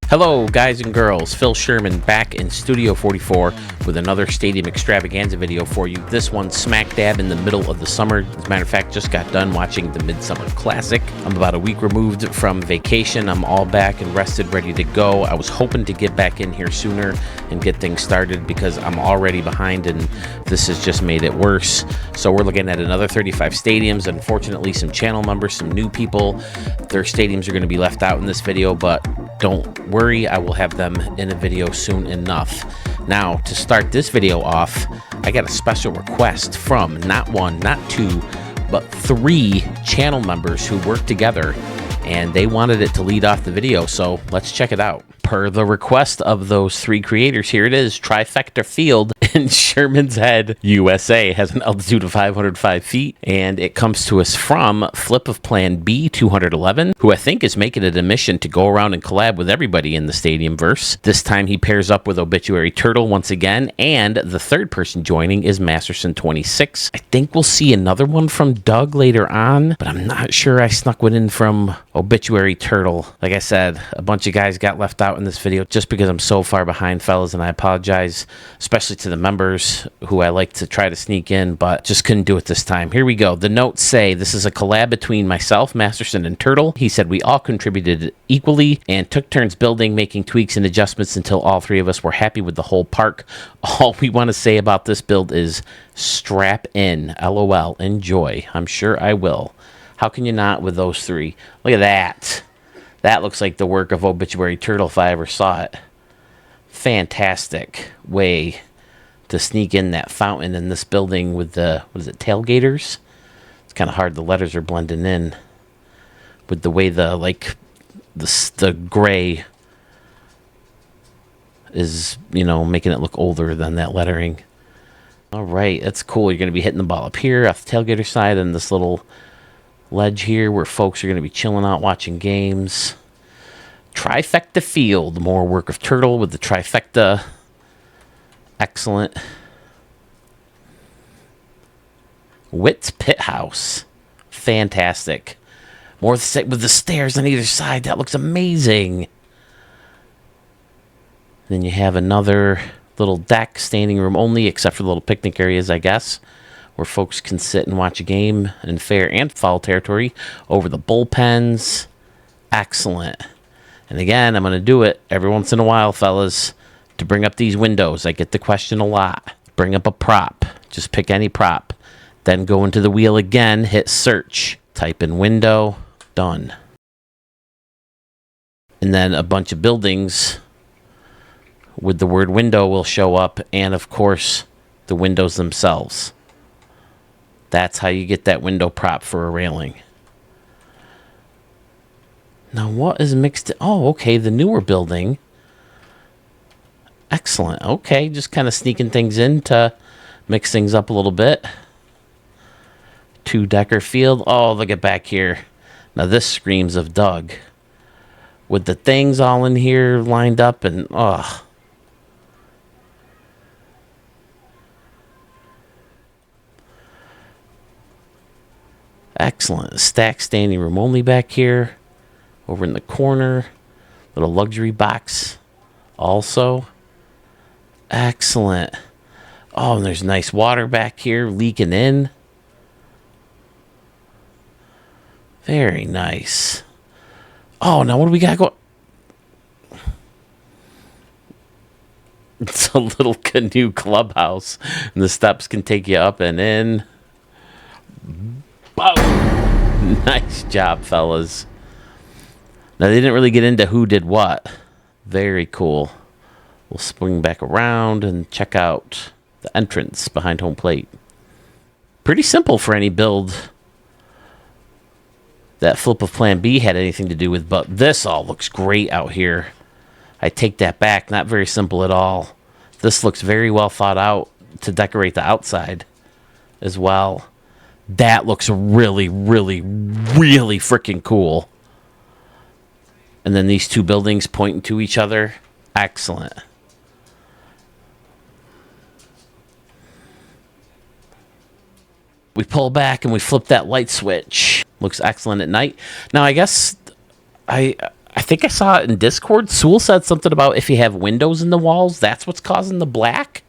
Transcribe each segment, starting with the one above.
Hello guys and girls, Phil Sherman back in Studio 44 with another Stadium Extravaganza video for you. This one smack dab in the middle of the summer. As a matter of fact, just got done watching the Midsummer Classic. I'm about a week removed from vacation. I'm all back and rested, ready to go. I was hoping to get back in here sooner and get things started because I'm already behind and this has just made it worse. So we're looking at another 35 stadiums. Unfortunately, some channel members, some new people, their stadiums are going to be left out in this video, but don't worry, I will have them in a video soon enough. Now, to start this video off, I got a special request from not one, not two, but 3 channel members who work together, and they wanted it to lead off the video, so let's check it out. Per the request of those 3 creators, here it is. Trifecta Field in Sherman's Head, USA. Has an altitude of 505 feet, and it comes to us from Flip of Plan B 211, who I think is making it a mission to go around and collab with everybody in the stadium verse. This time he pairs up with Obituary Turtle once again, and the third person joining is Masterson26. I think we'll see another one from Doug later on, but I'm not sure I snuck one in from Obituary Turtle. Like I said, a bunch of guys got left out in this video just because I'm so far behind, fellas, and I apologize, especially to the members who I like to try to sneak in, but just couldn't do it this time. Here we go. The notes say this is a collab between myself, Masterson, and Turtle. He said we all contributed equally and took turns building, making tweaks and adjustments until all 3 of us were happy with the whole park. All we want to say about this build is strap in. LOL. Enjoy. I'm sure I will. How can you not with those 3? Look at that. That looks like the work of Obituary Turtle if I ever saw it. Fantastic way to sneak in that fountain in this building with the, what is it, tailgaters? It's kind of hard. The letters are blending in with the way the, like, the gray is, you know, making it look older than that lettering. All right, that's cool. You're going to be hitting the ball up here off the tailgater side and this little ledge here where folks are going to be chilling out watching games. Trifecta Field, more work of Turtle with the trifecta. Excellent. Witt's Pit House, fantastic. More with the stairs on either side. That looks amazing. Then you have another little deck, standing room only, except for the little picnic areas, I guess, where folks can sit and watch a game in fair and foul territory over the bullpens. Excellent. And again, I'm going to do it every once in a while, fellas, to bring up these windows. I get the question a lot. Bring up a prop. Just pick any prop. Then go into the wheel again, hit search, type in window, done. And then a bunch of buildings with the word window will show up, and of course, the windows themselves. That's how you get that window prop for a railing. Now, what is mixed? Oh, okay, the newer building. Excellent. Okay, just kind of sneaking things in to mix things up a little bit. 2-decker field. Oh, look at back here. Now, this screams of Doug. With the things all in here lined up and, oh. Excellent. Stack standing room only back here. Over in the corner. Little luxury box also. Excellent. Oh, and there's nice water back here leaking in. Very nice. Oh, now what do we got going? It's a little canoe clubhouse. And the steps can take you up and in. Boom. Nice job, fellas. Now, they didn't really get into who did what. Very cool. We'll swing back around and check out the entrance behind home plate. Pretty simple for any build that Flip of Plan B had anything to do with, but this all looks great out here. I take that back. Not very simple at all. This looks very well thought out to decorate the outside as well. That looks really, really, really freaking cool. And then these 2 buildings pointing to each other. Excellent. We pull back and we flip that light switch. Looks excellent at night. Now, I guess I I think I saw it in Discord. Sewell said something about if you have windows in the walls, that's what's causing the black.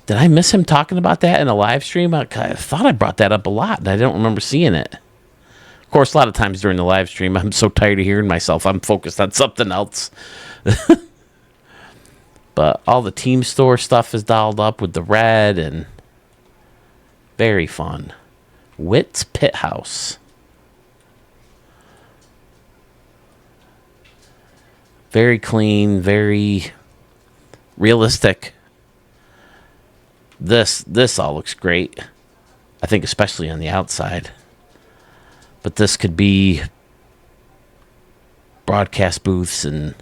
Did I miss him talking about that in a live stream? I thought I brought that up a lot, and I don't remember seeing it. Of course, a lot of times during the live stream, I'm so tired of hearing myself, I'm focused on something else. But all the team store stuff is dialed up with the red, and very fun. Witt's Pit House. Very clean, very realistic. This all looks great. I think especially on the outside. But this could be broadcast booths and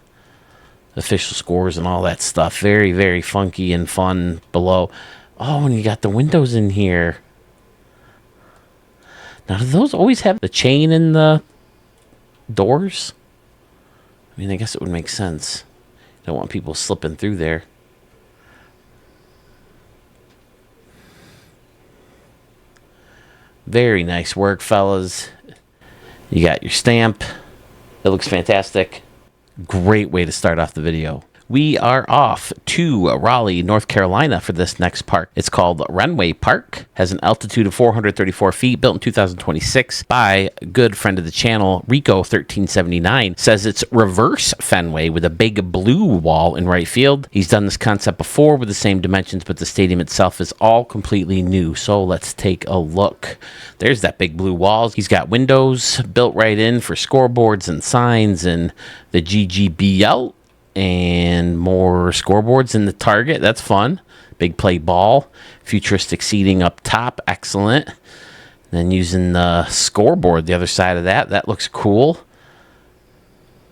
official scores and all that stuff. Very, very funky and fun below. Oh, and you got the windows in here. Now, do those always have the chain in the doors? I mean, I guess it would make sense. Don't want people slipping through there. Very nice work, fellas. You got your stamp. It looks fantastic. Great way to start off the video. We are off to Raleigh, North Carolina for this next park. It's called Renway Park. Has an altitude of 434 feet, built in 2026 by a good friend of the channel, Rico1379. Says it's reverse Fenway with a big blue wall in right field. He's done this concept before with the same dimensions, but the stadium itself is all completely new. So let's take a look. There's that big blue wall. He's got windows built right in for scoreboards and signs and the GGBL. And more scoreboards in the target. That's fun. Big play ball. Futuristic seating up top. Excellent. Then using the scoreboard, the other side of that. That looks cool.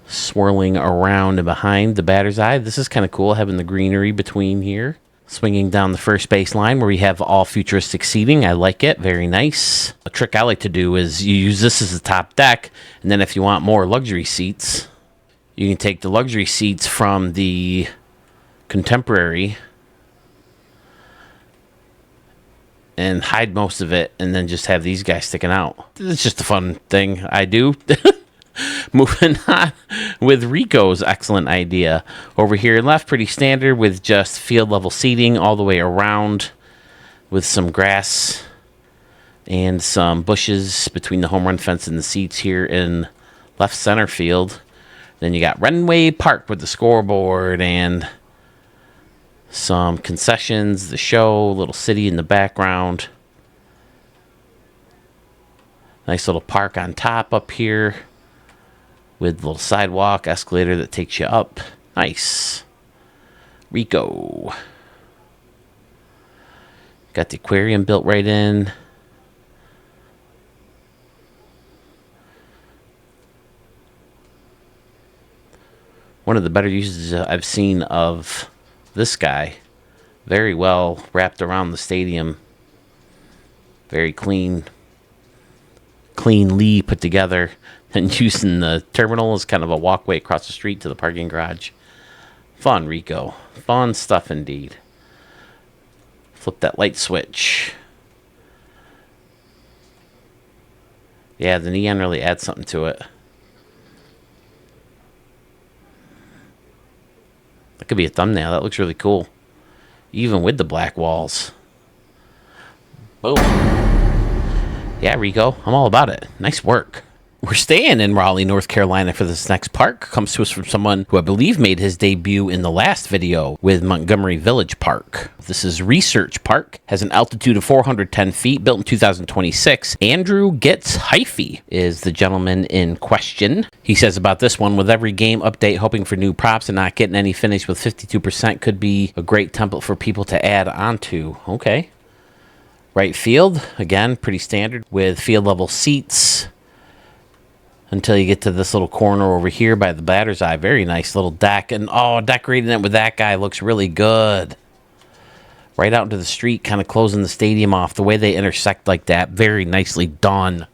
Swirling around and behind the batter's eye. This is kind of cool, having the greenery between here. Swinging down the first base line where we have all futuristic seating. I like it. Very nice. A trick I like to do is you use this as the top deck. And then if you want more luxury seats, you can take the luxury seats from the contemporary and hide most of it and then just have these guys sticking out. It's just a fun thing I do. Moving on with Rico's excellent idea. Over here left, pretty standard with just field level seating all the way around with some grass and some bushes between the home run fence and the seats here in left center field. Then you got Renway Park with the scoreboard and some concessions, the show, little city in the background. Nice little park on top up here with a little sidewalk, escalator that takes you up. Nice. Rico. Got the aquarium built right in. One of the better uses I've seen of this guy. Very well wrapped around the stadium. Very cleanly put together. And using the terminal as kind of a walkway across the street to the parking garage. Fun, Rico. Fun stuff indeed. Flip that light switch. Yeah, the neon really adds something to it. That could be a thumbnail. That looks really cool. Even with the black walls. Boom. Yeah, Rico. I'm all about it. Nice work. We're staying in Raleigh, North Carolina for this next park. Comes to us from someone who I believe made his debut in the last video with Montgomery Village Park. This is Research Park. Has an altitude of 410 feet, built in 2026. Andrew Gets Hyphy is the gentleman in question. He says about this one, with every game update, hoping for new props and not getting any finish with 52% could be a great template for people to add onto. Okay. Right field, again, pretty standard with field level seats. Until you get to this little corner over here by the batter's eye. Very nice little deck. And, oh, decorating it with that guy looks really good. Right out into the street, kind of closing the stadium off. The way they intersect like that, very nicely done.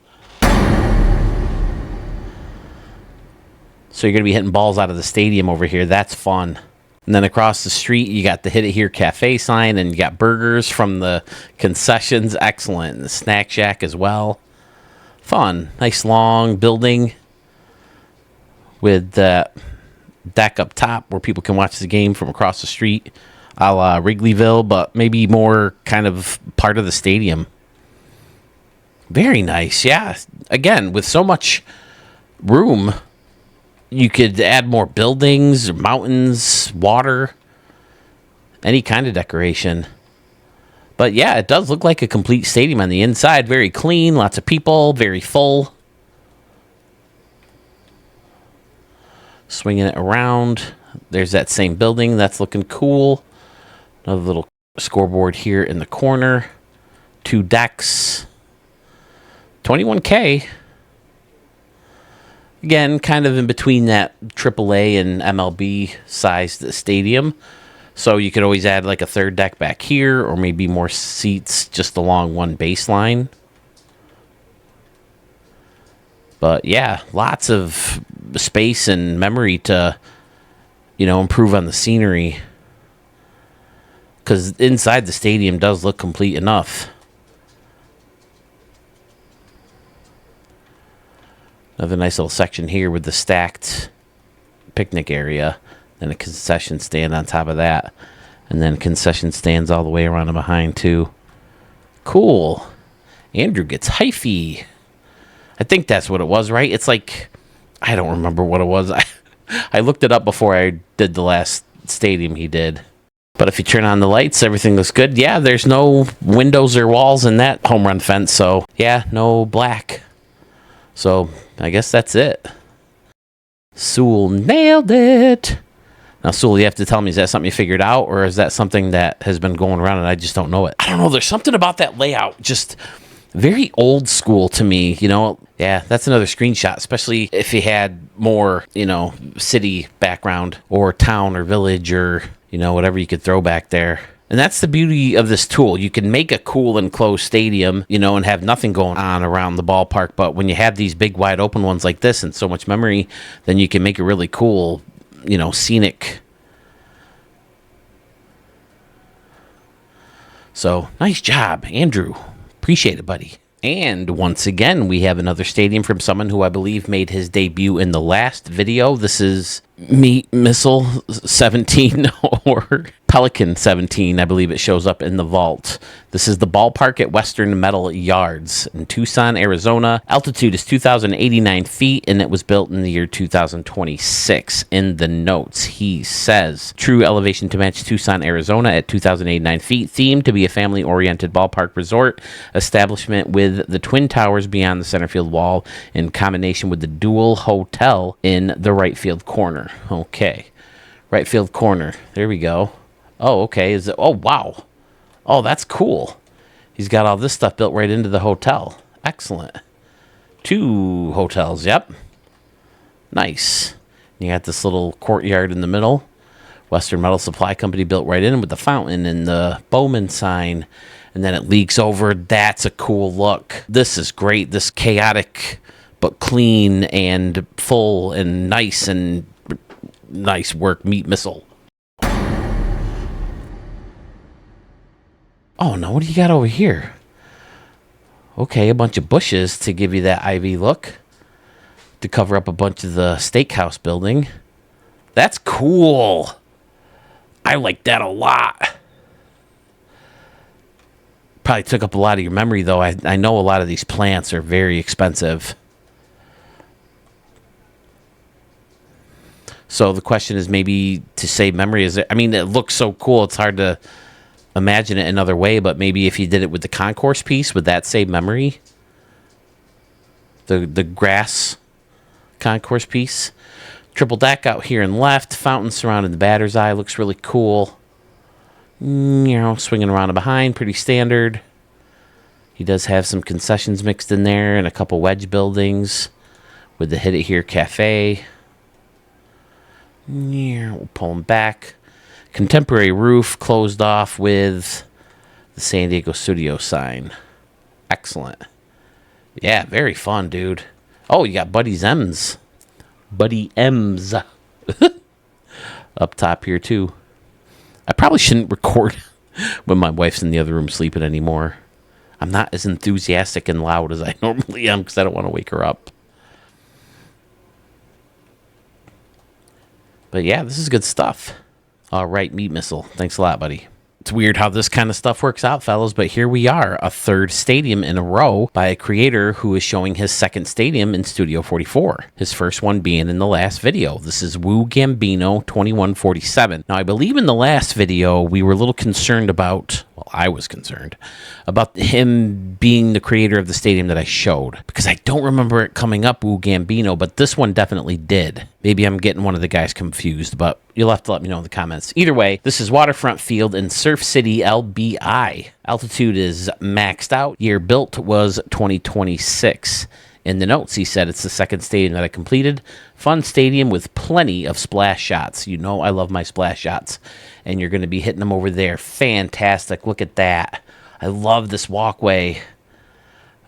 So you're going to be hitting balls out of the stadium over here. That's fun. And then across the street, you got the Hit It Here Cafe sign. And you got burgers from the concessions. Excellent. And the Snack Shack as well. Fun. Nice long building. with the deck up top where people can watch the game from across the street, a la Wrigleyville, but maybe more kind of part of the stadium. Very nice, yeah. Again, with so much room, you could add more buildings, mountains, water, any kind of decoration. But yeah, it does look like a complete stadium on the inside. Very clean, lots of people, very full. Swinging it around. There's that same building. That's looking cool. Another little scoreboard here in the corner. 2 decks. $21K. Again, kind of in between that AAA and MLB sized stadium. So you could always add like a 3rd deck back here, or maybe more seats just along one baseline. But yeah, lots of space and memory to, improve on the scenery. Because inside the stadium does look complete enough. Another nice little section here with the stacked picnic area. And a concession stand on top of that. And then concession stands all the way around and behind, too. Cool. Andrew gets hyphy. I think that's what it was, right? It's like, I don't remember what it was. I looked it up before I did the last stadium he did. But if you turn on the lights, everything looks good. Yeah, there's no windows or walls in that home run fence. So, yeah, no black. So, I guess that's it. Sewell nailed it. Now, Sewell, you have to tell me, is that something you figured out, or is that something that has been going around and I just don't know it? I don't know. There's something about that layout. Just very old school to me, Yeah, that's another screenshot, especially if you had more, city background or town or village or, whatever you could throw back there. And that's the beauty of this tool. You can make a cool enclosed stadium, and have nothing going on around the ballpark. But when you have these big, wide open ones like this and so much memory, then you can make it really cool, scenic. So, nice job, Andrew. Appreciate it, buddy. And once again, we have another stadium from someone who I believe made his debut in the last video. This is Meat Missile 17 or Pelican 17, I believe it shows up in the vault. This is the ballpark at Western Metal Yards in Tucson, Arizona. Altitude is 2,089 feet, and it was built in the year 2026. In the notes, he says, true elevation to match Tucson, Arizona at 2,089 feet, themed to be a family-oriented ballpark resort establishment with the Twin Towers beyond the center field wall in combination with the dual hotel in the right field corner. Okay, right field corner. There we go. Oh, okay. Oh, wow. Oh, that's cool. He's got all this stuff built right into the hotel. Excellent. 2 hotels, yep. Nice. You got this little courtyard in the middle. Western Metal Supply Company built right in with the fountain and the Bowman sign. And then it leaks over. That's a cool look. This is great. This chaotic but clean and full and nice work, Meat Missile. Oh, no, what do you got over here? Okay, a bunch of bushes to give you that ivy look. To cover up a bunch of the steakhouse building. That's cool. I like that a lot. Probably took up a lot of your memory, though. I know a lot of these plants are very expensive. So the question is maybe to save memory. It looks so cool. It's hard to imagine it another way, but maybe if you did it with the concourse piece, would that save memory? The grass concourse piece. Triple deck out here and left. Fountain surrounding the batter's eye. Looks really cool. Swinging around and behind. Pretty standard. He does have some concessions mixed in there and a couple wedge buildings with the Hit It Here Cafe. We'll pull him back. Contemporary roof closed off with the San Diego Studio sign. Excellent. Yeah, very fun, dude. Oh, you got Buddy M's. Buddy M's. Up top here, too. I probably shouldn't record when my wife's in the other room sleeping anymore. I'm not as enthusiastic and loud as I normally am because I don't want to wake her up. But yeah, this is good stuff. All right, Meat Missile. Thanks a lot, buddy. It's weird how this kind of stuff works out, fellas, but here we are, a third stadium in a row by a creator who is showing his second stadium in Studio 44. His first one being in the last video. This is Woo Gambino 2147. Now, I believe in the last video, we were a little concerned about, well, I was concerned, about him being the creator of the stadium that I showed. Because I don't remember it coming up, Woo Gambino, but this one definitely did. Maybe I'm getting one of the guys confused, but you'll have to let me know in the comments. Either way, this is Waterfront Field in Surf City, LBI. Altitude is maxed out. Year built was 2026. In the notes, he said it's the second stadium that I completed. Fun stadium with plenty of splash shots. You know I love my splash shots. And you're going to be hitting them over there. Fantastic. Look at that. I love this walkway.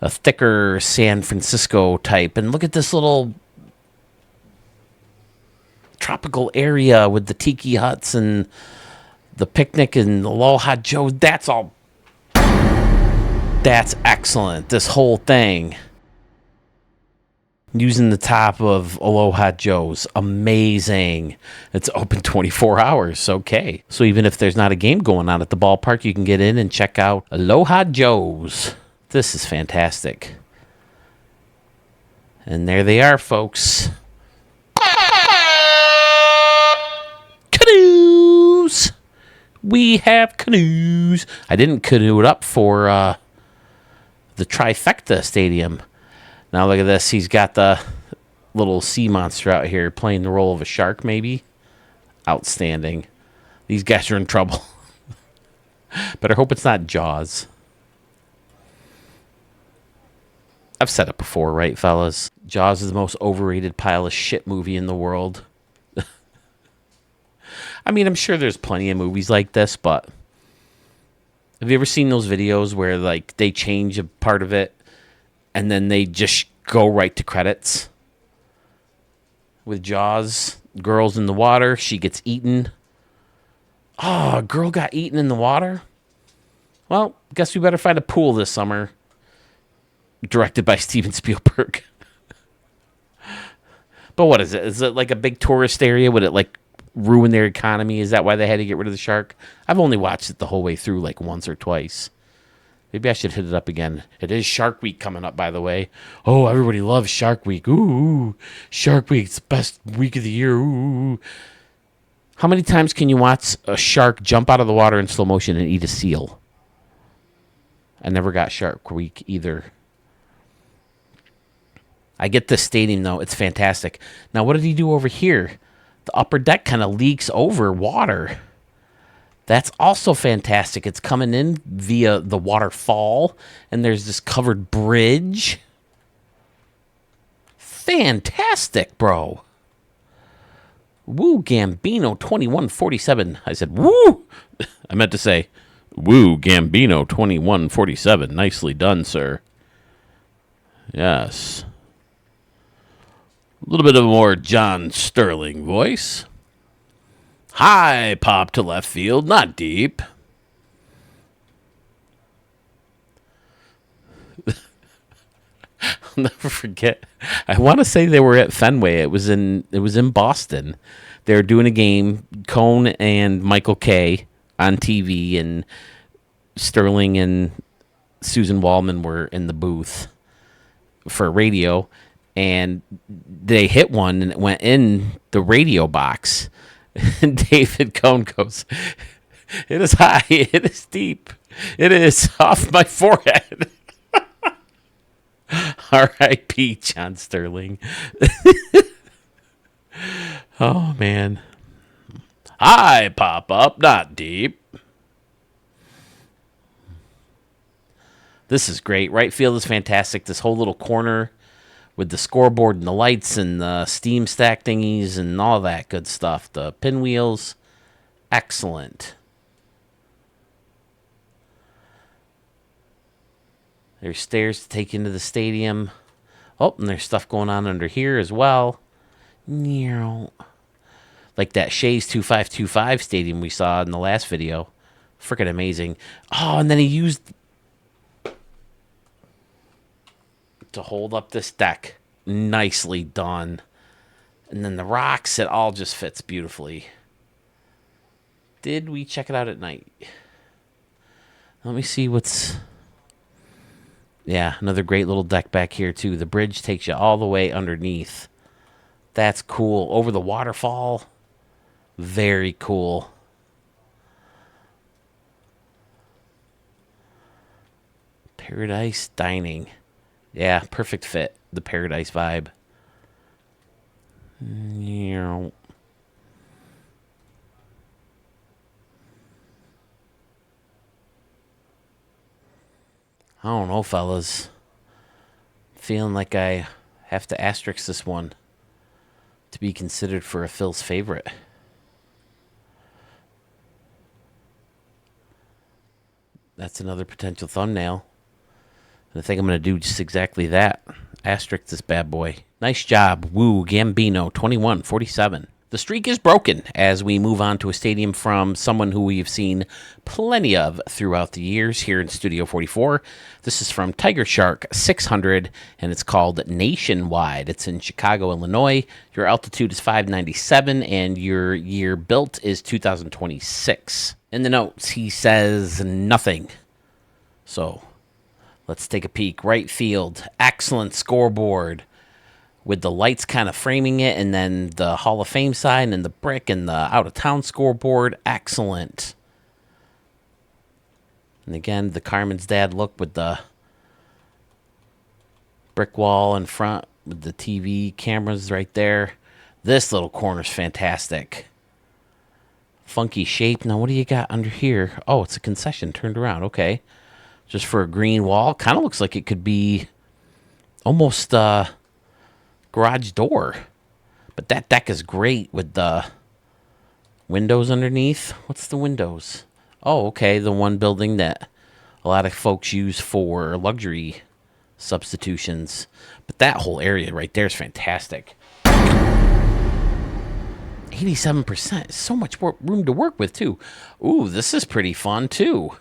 A thicker San Francisco type. And look at this little tropical area with the tiki huts and the picnic and the Aloha Joe. That's excellent. This whole thing. Using the top of Aloha Joe's. Amazing. It's open 24 hours. Okay. So even if there's not a game going on at the ballpark, you can get in and check out Aloha Joe's. This is fantastic. And there they are, folks. Canoes! We have canoes. I didn't canoe it up for the Trifecta Stadium. Now look at this. He's got the little sea monster out here playing the role of a shark, maybe. Outstanding. These guys are in trouble. But I hope it's not Jaws. I've said it before, right, fellas? Jaws is the most overrated pile of shit movie in the world. I mean, I'm sure there's plenty of movies like this, but have you ever seen those videos where, like, they change a part of it and then they just go right to credits? With Jaws, girl's in the water, she gets eaten. Oh, a girl got eaten in the water? Well, guess we better find a pool this summer. Directed by Steven Spielberg. But what is it? Is it like a big tourist area? Would it, like, ruin their economy? Is that why they had to get rid of the shark? I've only watched it the whole way through, like, once or twice. Maybe I should hit it up again. It is Shark Week coming up, by the way. Oh, everybody loves Shark Week. Ooh, Shark Week. It's the best week of the year. Ooh. How many times can you watch a shark jump out of the water in slow motion and eat a seal? I never got Shark Week either. I get this stadium, though. It's fantastic. Now, what did he do over here? The upper deck kind of leaks over water. That's also fantastic. It's coming in via the waterfall, and there's this covered bridge. Fantastic, bro. Woo Gambino 2147. I said, woo! I meant to say, Woo Gambino 2147. Nicely done, sir. Yes. A little bit of a more John Sterling voice. High pop to left field, not deep. I'll never forget. I want to say they were at Fenway. It was in Boston. They were doing a game. Cone and Michael Kay on TV, and Sterling and Susan Wallman were in the booth for radio. And they hit one, and it went in the radio box. And David Cone goes, "It is high, it is deep, it is off my forehead." R.I.P. John Sterling. Oh, man. High pop up, not deep. This is great. Right field is fantastic. This whole little corner with the scoreboard and the lights and the steam stack thingies and all that good stuff. The pinwheels, excellent. There's stairs to take into the stadium. Oh, and there's stuff going on under here as well. Like that Shays 2525 stadium we saw in the last video. Freaking amazing. Oh, and then he used to hold up this deck. Nicely done. And then the rocks, it all just fits beautifully. Did we check it out at night? Let me see what's... Yeah, another great little deck back here, too. The bridge takes you all the way underneath. That's cool. Over the waterfall. Very cool. Paradise Dining. Yeah, perfect fit. The Paradise vibe. I don't know, fellas. Feeling like I have to asterisk this one to be considered for a Phil's favorite. That's another potential thumbnail. And I think I'm going to do just exactly that. Asterisk this bad boy. Nice job, Woo Gambino, 21-47. The streak is broken as we move on to a stadium from someone who we've seen plenty of throughout the years here in Studio 44. This is from Tiger Shark 600, and it's called Nationwide. It's in Chicago, Illinois. Your altitude is 597, and your year built is 2026. In the notes, he says nothing. So let's take a peek. Right field, excellent scoreboard, with the lights kind of framing it, and then the Hall of Fame sign and the brick and the out-of-town scoreboard. Excellent. And again, the Carmen's dad look with the brick wall in front with the TV cameras right there. This little corner's fantastic. Funky shape. Now, what do you got under here? Oh, it's a concession turned around. Okay. Just for a green wall. Kind of looks like it could be almost garage door. But that deck is great with the windows underneath. What's the windows? Oh, okay. The one building that a lot of folks use for luxury substitutions. But that whole area right there is fantastic. 87%. So much more room to work with, too. Ooh, this is pretty fun, too.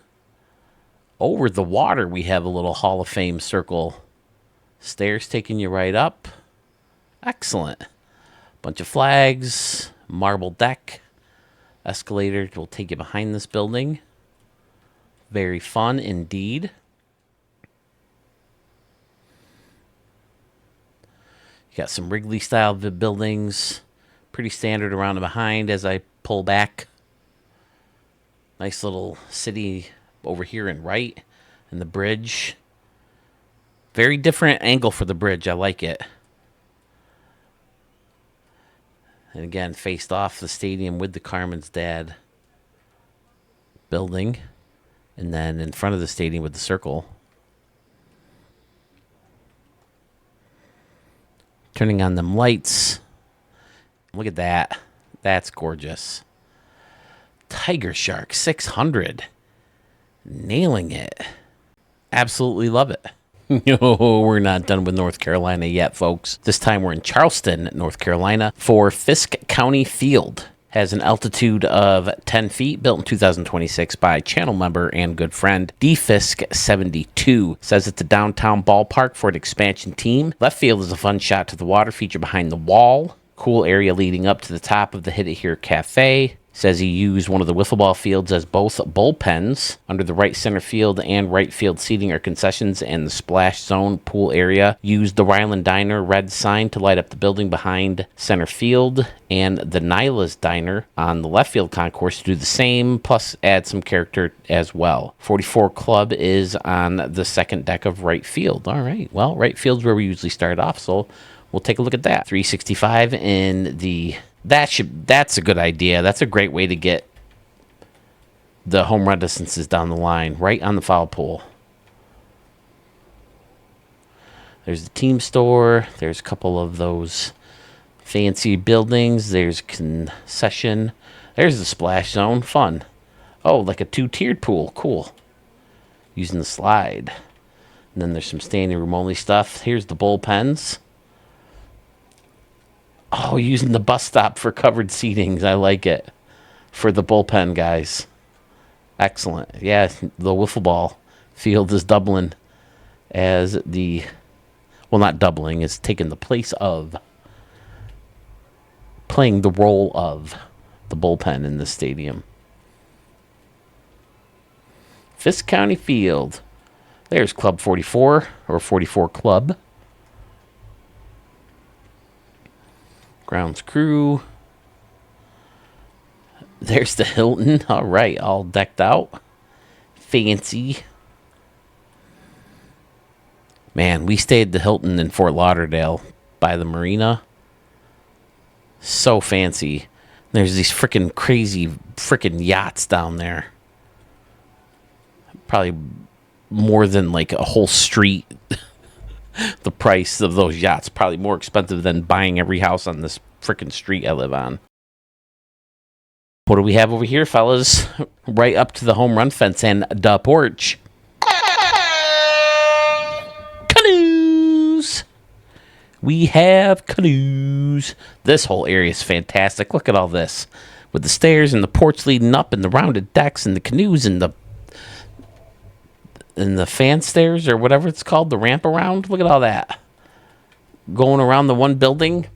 Over the water, we have a little Hall of Fame circle. Stairs taking you right up. Excellent. Bunch of flags. Marble deck. Escalator will take you behind this building. Very fun indeed. You got some Wrigley-style buildings. Pretty standard around and behind as I pull back. Nice little city over here and right. And the bridge. Very different angle for the bridge. I like it. And again, faced off the stadium with the Carmen's dad building. And then in front of the stadium with the circle. Turning on them lights. Look at that. That's gorgeous. Tiger Shark 600. Nailing it. Absolutely love it. No, we're not done with North Carolina yet, folks. This time we're in Charleston, North Carolina, for Fisk County Field. Has an altitude of 10 feet, built in 2026 by channel member and good friend DFisk72. Says it's a downtown ballpark for an expansion team. Left field is a fun shot to the water feature behind the wall. Cool area leading up to the top of the Hit It Here Cafe. Says he used one of the wiffle ball fields as both bullpens. Under the right center field and right field seating are concessions, and the splash zone pool area used the Ryland Diner red sign to light up the building behind center field, and the Nyla's Diner on the left field concourse to do the same, plus add some character as well. 44 Club is on the second deck of right field. All right, well, right field's where we usually start off, so we'll take a look at that. 365 in the... That's a good idea. That's a great way to get the home run distances down the line, right on the foul pole. There's the team store. There's a couple of those fancy buildings. There's concession. There's the splash zone. Fun. Oh, like a two-tiered pool. Cool. Using the slide. And then there's some standing room only stuff. Here's the bullpens. Oh, using the bus stop for covered seatings. I like it. For the bullpen guys. Excellent. Yeah, the wiffle ball field is doubling as the... Well, not doubling. It's taking the place of playing the role of the bullpen in the stadium. Fisk County Field. There's Club 44, or 44 Club. Grounds crew. There's the Hilton. All right, all decked out. Fancy. Man, we stayed at the Hilton in Fort Lauderdale by the marina. So fancy. There's these freaking crazy freaking yachts down there. Probably more than like a whole street. The price of those yachts probably more expensive than buying every house on this freaking street I live on. What do we have over here, fellas? Right up to the home run fence and the porch. Canoes! We have canoes. This whole area is fantastic. Look at all this. With the stairs and the porch leading up and the rounded decks and the canoes and the fan stairs or whatever it's called, the ramp around. Look at all that. Going around the one building.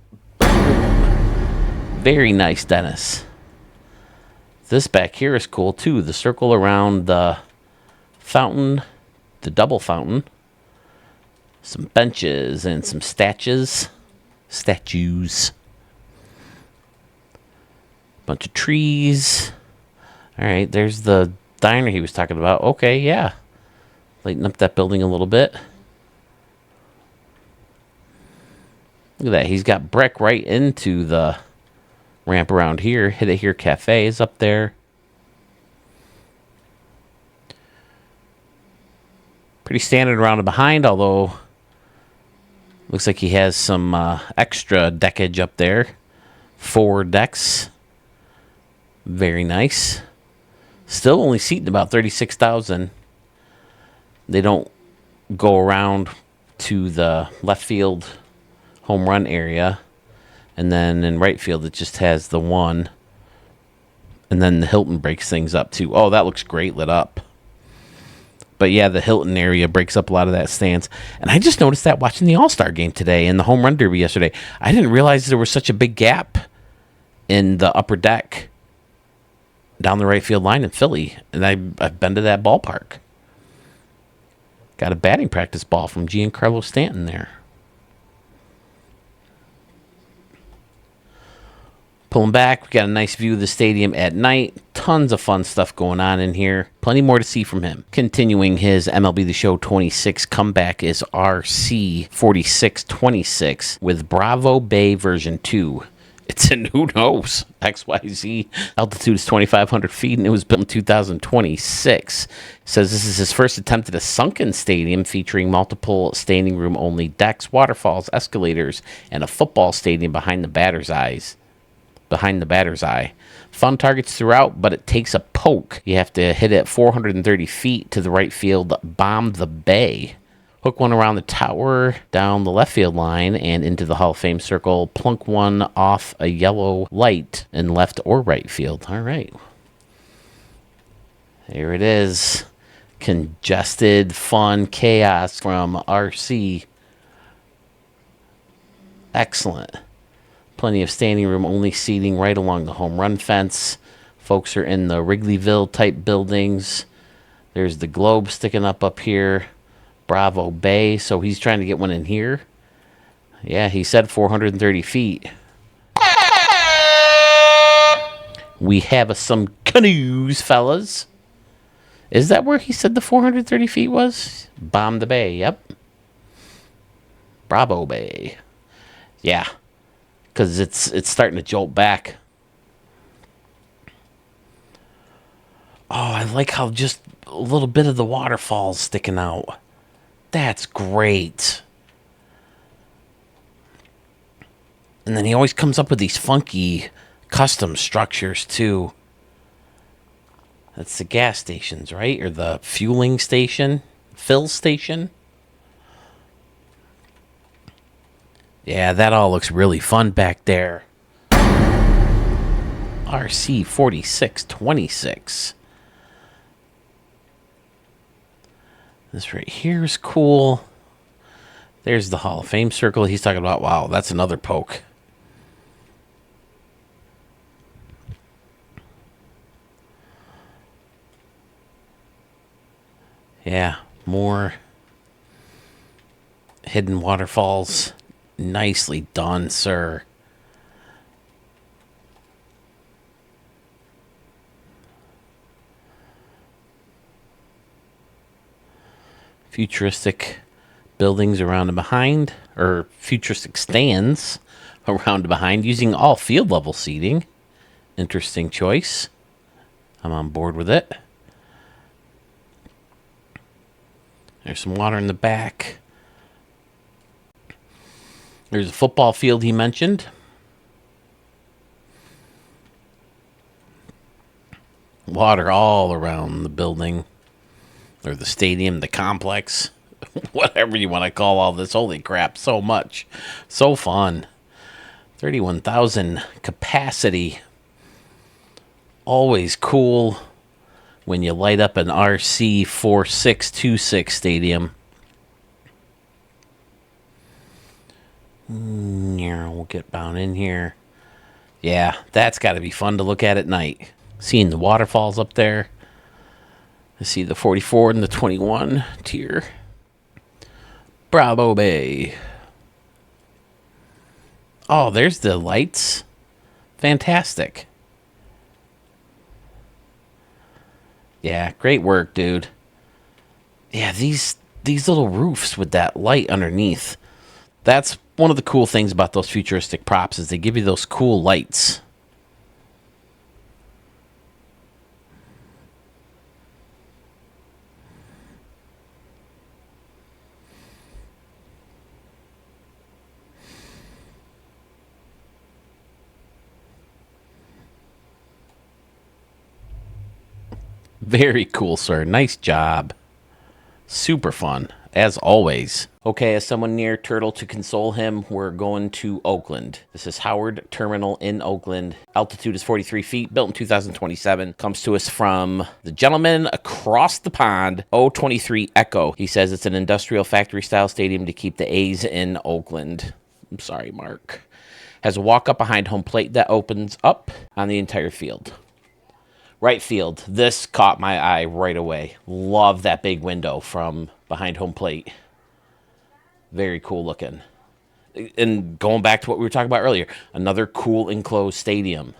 Very nice, Dennis. This back here is cool, too. The circle around the fountain, the double fountain. Some benches and some statues. Bunch of trees. All right, there's the diner he was talking about. Okay, yeah. Lighten up that building a little bit. Look at that. He's got brick right into the ramp around here. Hit It Here Cafe is up there. Pretty standard around and behind, although looks like he has some extra deckage up there. 4 decks. Very nice. Still only seating about 36,000. They don't go around to the left field home run area. And then in right field, it just has the one. And then the Hilton breaks things up, too. Oh, that looks great lit up. But, yeah, the Hilton area breaks up a lot of that stands. And I just noticed that watching the All-Star game today and the home run derby yesterday. I didn't realize there was such a big gap in the upper deck down the right field line in Philly. And I've been to that ballpark. Got a batting practice ball from Giancarlo Stanton there. Pulling back, we got a nice view of the stadium at night. Tons of fun stuff going on in here. Plenty more to see from him. Continuing his MLB The Show 26 comeback is RC 4626 with Bravo Bay version 2. It's in, who knows, XYZ. Altitude is 2,500 feet, and it was built in 2026. Says this is his first attempt at a sunken stadium featuring multiple standing room only decks, waterfalls, escalators, and a football stadium behind the batter's eye. Fun targets throughout, but it takes a poke. You have to hit it 430 feet to the right field, bomb the bay. Hook one around the tower, down the left field line, and into the Hall of Fame circle. Plunk one off a yellow light in left or right field. All right. Here it is. Congested, fun, chaos from RC. Excellent. Plenty of standing room only seating right along the home run fence. Folks are in the Wrigleyville type buildings. There's the globe sticking up here. Bravo Bay. So he's trying to get one in here. Yeah, he said 430 feet. We have some canoes, fellas. Is that where he said the 430 feet was? Bomb the Bay, yep. Bravo Bay. Yeah. Because it's starting to jolt back. Oh, I like how just a little bit of the waterfall's sticking out. That's great. And then he always comes up with these funky custom structures, too. That's the gas stations, right? Or the fueling station? Fill station? Yeah, that all looks really fun back there. RC 4626. This right here is cool. There's the Hall of Fame circle he's talking about. Wow, that's another poke. Yeah, more hidden waterfalls. Nicely done, sir. Futuristic buildings around and behind, or futuristic stands around and behind, using all field level seating. Interesting choice. I'm on board with it. There's some water in the back. There's a football field he mentioned. Water all around the building, or the stadium, the complex, whatever you want to call all this. Holy crap, so much. So fun. 31,000 capacity. Always cool when you light up an RC 4626 stadium. We'll get down in here. Yeah, that's got to be fun to look at night. Seeing the waterfalls up there. I see the 44 and the 21 tier. Bravo Bay. Oh, there's the lights. Fantastic. Yeah, great work, dude. Yeah, these little roofs with that light underneath. That's one of the cool things about those futuristic props is they give you those cool lights. Very cool, sir. Nice job. Super fun, as always. Okay, as someone near Turtle to console him, we're going to Oakland. This is Howard Terminal in Oakland. Altitude is 43 feet, built in 2027. Comes to us from the gentleman across the pond, 023 Echo. He says it's an industrial factory-style stadium to keep the A's in Oakland. I'm sorry, Mark. Has a walk-up behind home plate that opens up on the entire field. Right field. This caught my eye right away. Love that big window from behind home plate. Very cool looking. And going back to what we were talking about earlier, another cool enclosed stadium.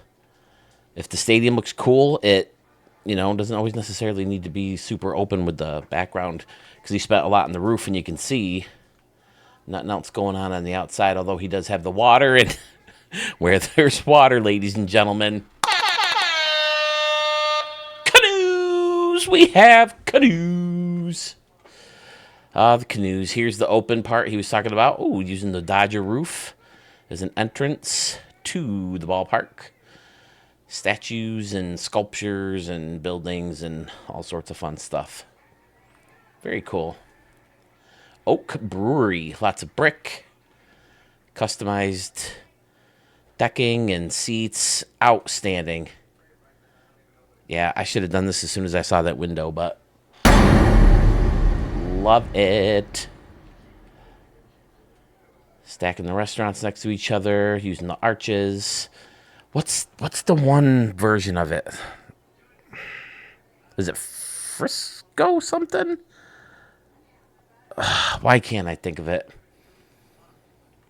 If the stadium looks cool, it, doesn't always necessarily need to be super open with the background because he spent a lot on the roof and you can see nothing else going on the outside, although he does have the water. And where there's water, ladies and gentlemen, we have canoes. The canoes. Here's the open part he was talking about. Oh, using the Dodger roof as an entrance to the ballpark. Statues and sculptures and buildings and all sorts of fun stuff. Very cool. Oak Brewery. Lots of brick. Customized decking and seats. Outstanding. Yeah, I should have done this as soon as I saw that window, but love it. Stacking the restaurants next to each other, using the arches. What's the one version of it? Is it Frisco something? Why can't I think of it?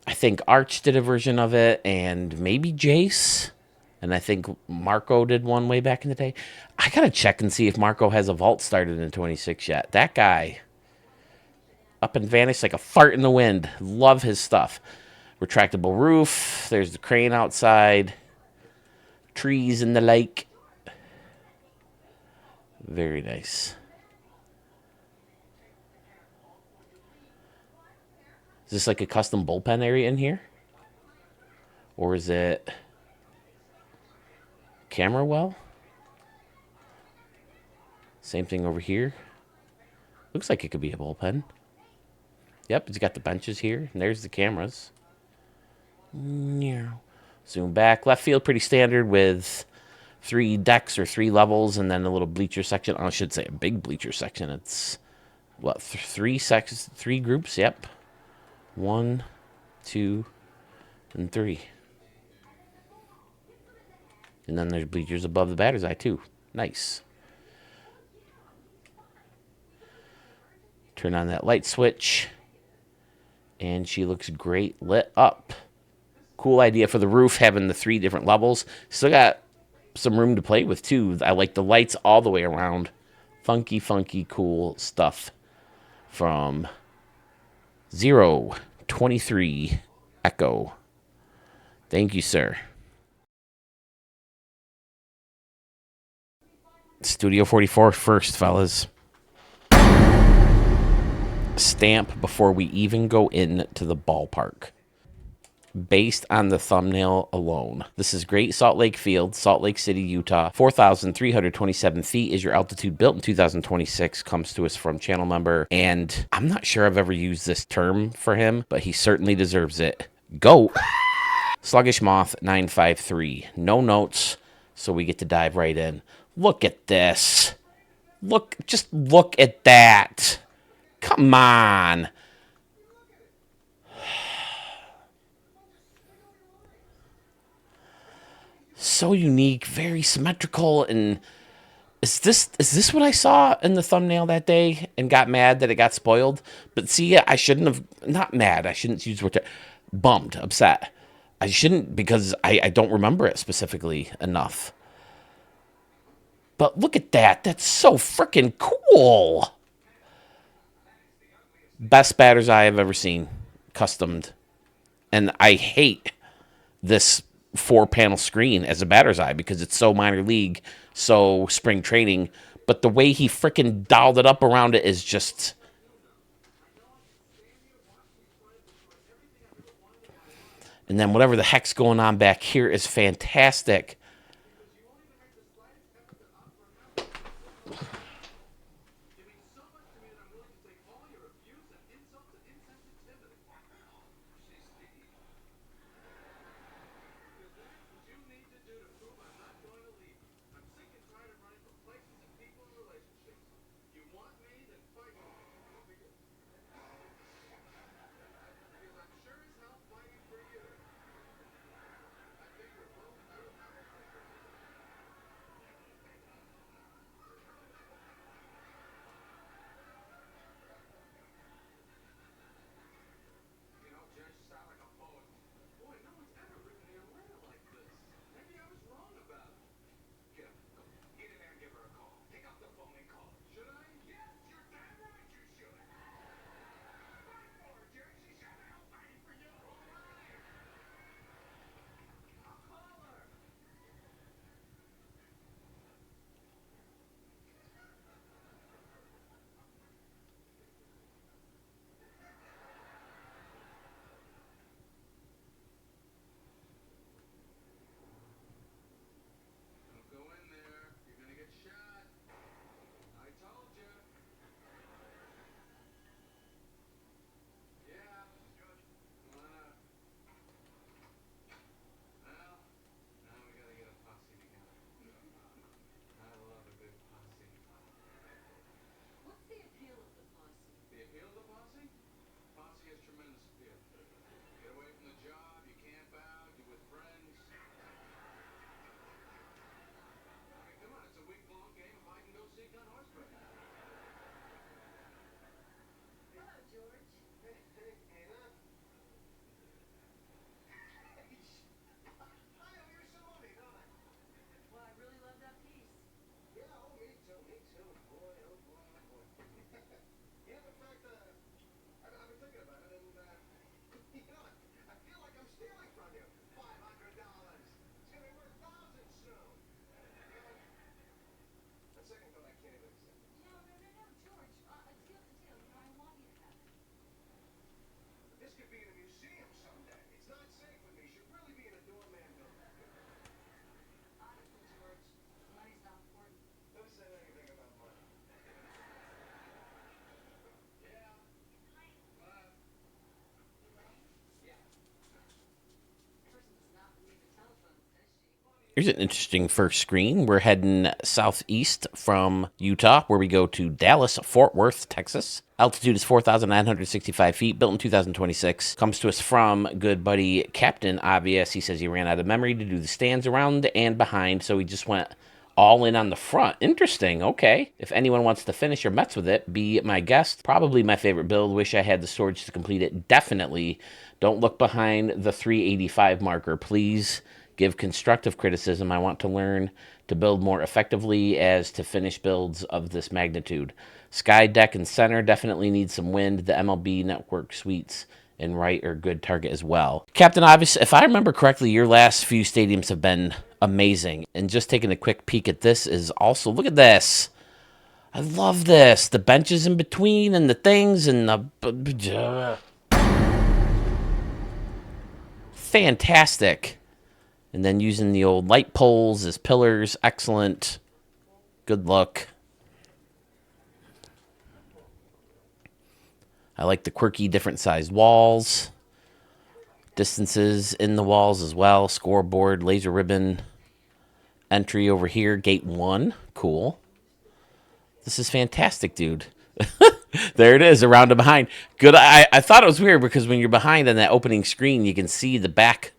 I think Arch did a version of it, and maybe Jace. And I think Marco did one way back in the day. I got to check and see if Marco has a vault started in 26 yet. That guy, up and vanished like a fart in the wind. Love his stuff. Retractable roof. There's the crane outside. Trees in the lake. Very nice. Is this like a custom bullpen area in here? Or is it camera well? Same thing over here. Looks like it could be a bullpen. Yep, it's got the benches here. And there's the cameras. Zoom back. Left field, pretty standard with 3 decks or 3 levels and then a little bleacher section. I should say a big bleacher section. It's, what, 3 sections, 3 groups? Yep. 1, 2, and 3. And then there's bleachers above the batter's eye, too. Nice. Turn on that light switch. And she looks great lit up. Cool idea for the roof, having the 3 different levels. Still got some room to play with, too. I like the lights all the way around. Funky, funky, cool stuff from 023 Echo. Thank you, sir. Studio 44 first, fellas. Stamp before we even go into the ballpark. Based on the thumbnail alone. This is Great Salt Lake Field, Salt Lake City, Utah. 4,327 feet is your altitude, built in 2026. Comes to us from channel member. And I'm not sure I've ever used this term for him, but he certainly deserves it. Goat. Sluggish Moth 953. No notes, so we get to dive right in. Look at this. Just look at that. Come on. So unique, very symmetrical, and is this what I saw in the thumbnail that day and got mad that it got spoiled? But see, I shouldn't have, not mad, I shouldn't use the word, bummed, upset. I shouldn't, because I don't remember it specifically enough. But look at that. That's so freaking cool. Best batter's eye I've ever seen, customed. And I hate this 4-panel screen as a batter's eye because it's so minor league, so spring training. But the way he freaking dialed it up around it is just... And then whatever the heck's going on back here is fantastic. Here's an interesting first screen. We're heading southeast from Utah, where we go to Dallas, Fort Worth, Texas. Altitude is 4,965 feet, built in 2026. Comes to us from good buddy Captain Obvious. He says he ran out of memory to do the stands around and behind, so he just went all in on the front. Interesting. Okay. If anyone wants to finish or mess with it, be my guest. Probably my favorite build. Wish I had the storage to complete it. Definitely don't look behind the 385 marker. Please give constructive criticism. I want to learn to build more effectively as to finish builds of this magnitude. Sky deck and center definitely need some wind. The MLB network suites and right are good target as well. Captain Obvious, if I remember correctly, your last few stadiums have been amazing. And just taking a quick peek at this is also, look at this. I love this. The benches in between and the things and the... Fantastic. And then using the old light poles as pillars. Excellent. Good look. I like the quirky different sized walls. Distances in the walls as well. Scoreboard, laser ribbon. Entry over here, gate 1. Cool. This is fantastic, dude. There it is, around and behind. Good. I thought it was weird because when you're behind on that opening screen, you can see the back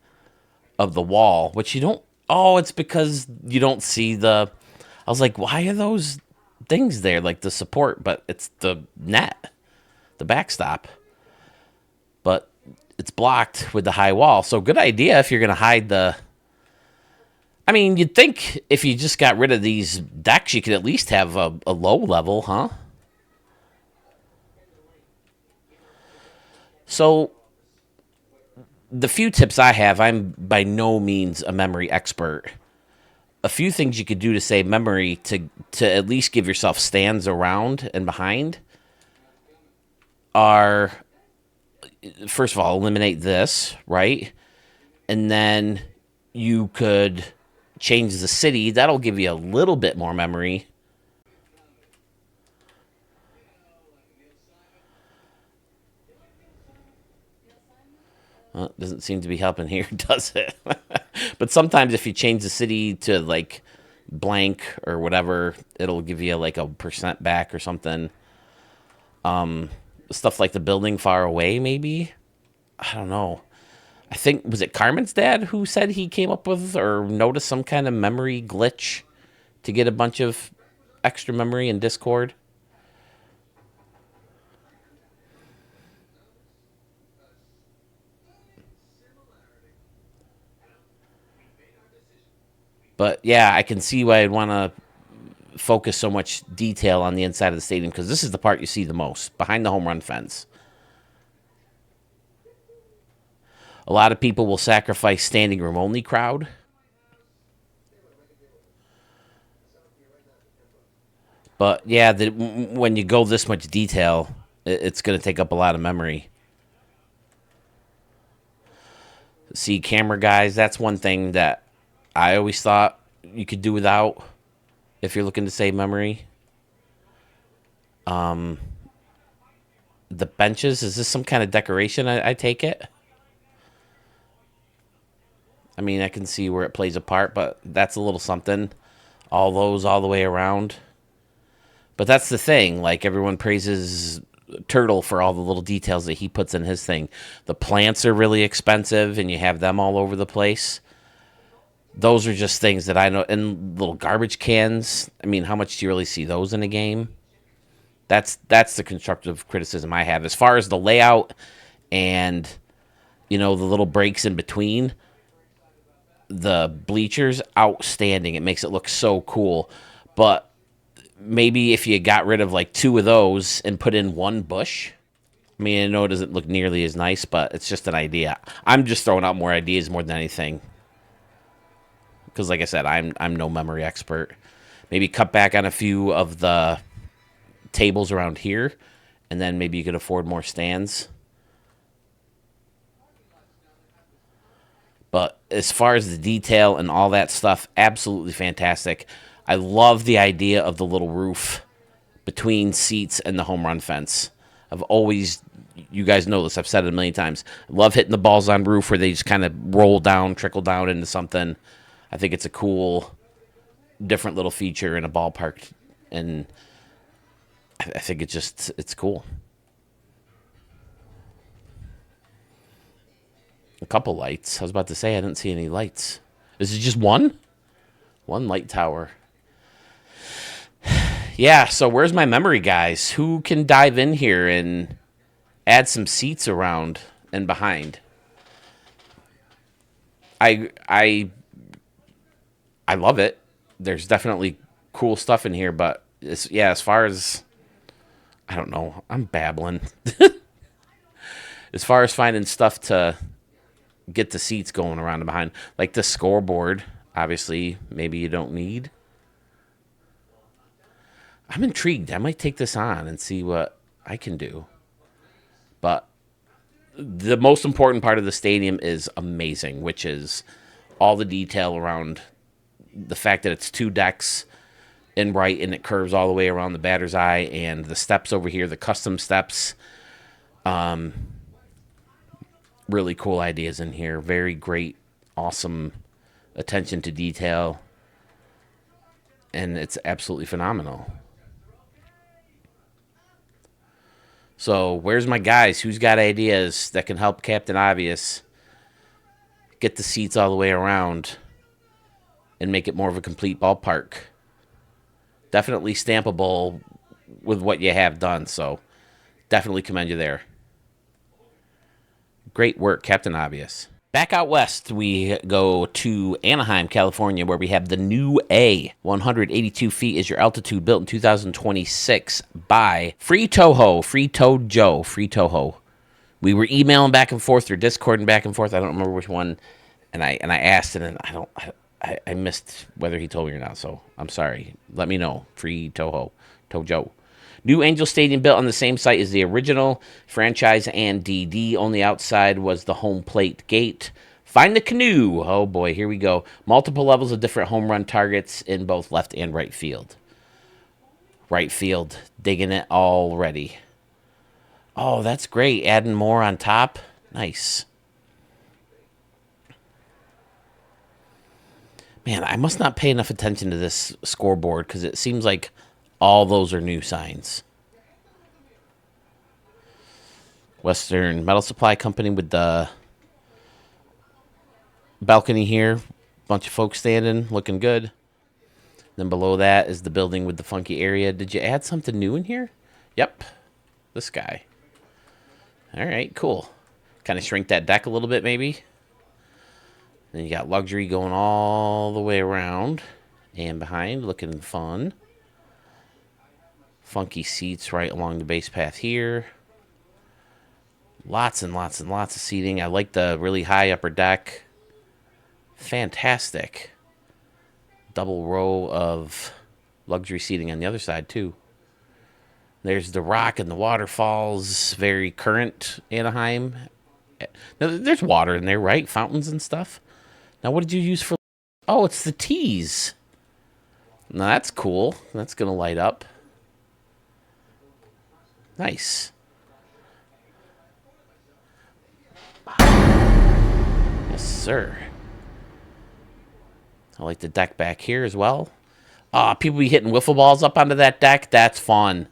of the wall, which you don't. Oh, it's because you don't see the... I was like, why are those things there? Like the support, but it's the net. The backstop, but it's blocked with the high wall. So good idea if you're going to hide the... I mean, you'd think if you just got rid of these decks, you could at least have a low level, huh? So the few tips I have, I'm by no means a memory expert. A few things you could do to save memory to at least give yourself stands around and behind are, first of all, eliminate this, right? And then you could change the city. That'll give you a little bit more memory. Well, it doesn't seem to be helping here, does it? But sometimes if you change the city to like blank or whatever, it'll give you like a % back or something. Stuff like the building far away, maybe? I don't know. I think, was it Carmen's dad who said he came up with or noticed some kind of memory glitch to get a bunch of extra memory in Discord? But yeah, I can see why I'd want to focus so much detail on the inside of the stadium because this is the part you see the most, behind the home run fence. A lot of people will sacrifice standing room only crowd. But yeah, when you go this much detail, it's going to take up a lot of memory. See, camera guys, that's one thing that I always thought you could do without if you're looking to save memory. The benches, is this some kind of decoration, I take it? I mean, I can see where it plays a part, but that's a little something. All those all the way around. But that's the thing. Like, everyone praises Turtle for all the little details that he puts in his thing. The plants are really expensive, and you have them all over the place. Those are just things that I know. And little garbage cans. I mean, how much do you really see those in a game? That's the constructive criticism I have. As far as the layout and, you know, the little breaks in between, the bleachers, outstanding. It makes it look so cool. But maybe if you got rid of like 2 of those and put in 1 bush. I mean, I know it doesn't look nearly as nice, but it's just an idea. I'm just throwing out more ideas more than anything. Because like I said, I'm no memory expert. Maybe cut back on a few of the tables around here, and then maybe you could afford more stands. But as far as the detail and all that stuff, absolutely fantastic. I love the idea of the little roof between seats and the home run fence. I've always, you guys know this, I've said it a million times. I love hitting the balls on roof where they just kind of roll down, trickle down into something. I think it's a cool, different little feature in a ballpark. And I think it's cool. A couple lights. I was about to say I didn't see any lights. Is it just one? One light tower. Yeah, so where's my memory, guys? Who can dive in here and add some seats around and behind? I I I love it. There's definitely cool stuff in here, but yeah, as far as I don't know, I'm babbling. As far as finding stuff to get the seats going around and behind, like the scoreboard, obviously, maybe you don't need. I'm intrigued. I might take this on and see what I can do. But the most important part of the stadium is amazing, which is all the detail around the fact that it's two decks in right and it curves all the way around the batter's eye, and the steps over here, the custom steps. Really cool ideas in here. Very great, awesome attention to detail. And it's absolutely phenomenal. So, where's my guys? Who's got ideas that can help Captain Obvious get the seats all the way around and make it more of a complete ballpark? Definitely stampable with what you have done. So, definitely commend you there. Great work, Captain Obvious. Back out west, we go to Anaheim, California, where we have the new A. 182 feet is your altitude, built in 2026 by Free Toho, Free Toad Joe, Free Toho. We were emailing back and forth through Discord and back and forth. I don't remember which one, and I asked it, and I missed whether he told me or not. So I'm sorry. Let me know. Free Toho, Tojo. New Angel Stadium built on the same site as the original franchise and DD. Only outside was the home plate gate. Find the canoe. Oh boy, here we go. Multiple levels of different home run targets in both left and right field. Right field, digging it already. Oh, that's great. Adding more on top. Nice. Man, I must not pay enough attention to this scoreboard because it seems like all those are new signs. Western Metal Supply Company with the balcony here. Bunch of folks standing, looking good. Then below that is the building with the funky area. Did you add something new in here? Yep. This guy. All right, cool. Kind of shrink that deck a little bit, maybe. Then you got luxury going all the way around and behind, looking fun. Funky seats right along the base path here. Lots and lots and lots of seating. I like the really high upper deck. Fantastic. Double row of luxury seating on the other side, too. There's the rock and the waterfalls. Very current Anaheim. Now, there's water in there, right? Fountains and stuff. Now, what did you use for... Oh, it's the teas. Now, that's cool. That's going to light up. Nice. Yes, sir. I like the deck back here as well. People be hitting wiffle balls up onto that deck. That's fun.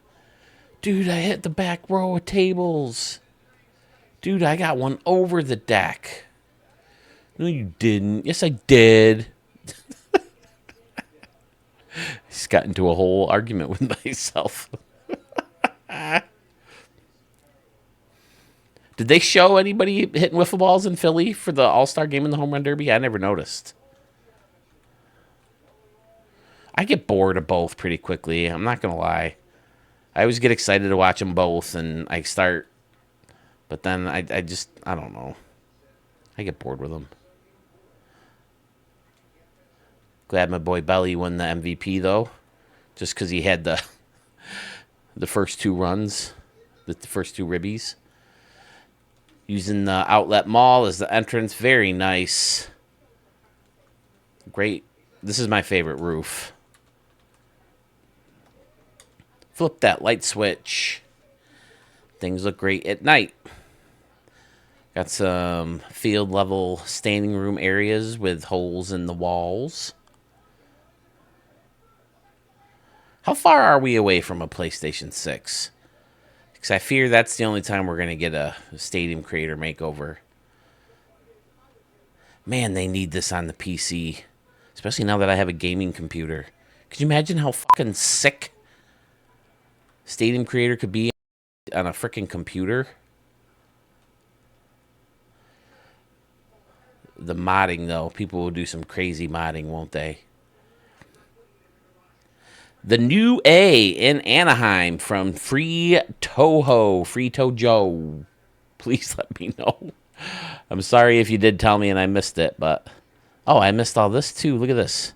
Dude, I hit the back row of tables. Dude, I got one over the deck. No, you didn't. Yes, I did. Just got into a whole argument with myself. Did they show anybody hitting wiffle balls in Philly for the All-Star game in the Home Run Derby? I never noticed. I get bored of both pretty quickly. I'm not going to lie. I always get excited to watch them both, and I start. But then I don't know. I get bored with them. Glad my boy Belly won the MVP, though. Just because he had the first two runs. The first two ribbies. Using the outlet mall as the entrance. Very nice. Great. This is my favorite roof. Flip that light switch. Things look great at night. Got some field level standing room areas with holes in the walls. How far are we away from a PlayStation 6? Because I fear that's the only time we're going to get a Stadium Creator makeover. Man, they need this on the PC. Especially now that I have a gaming computer. Could you imagine how fucking sick Stadium creator could be on a freaking computer. The modding, though. People will do some crazy modding, won't they? The new A in Anaheim from Free Tojo. Please let me know. I'm sorry if you did tell me and I missed it, but... Oh, I missed all this, too. Look at this.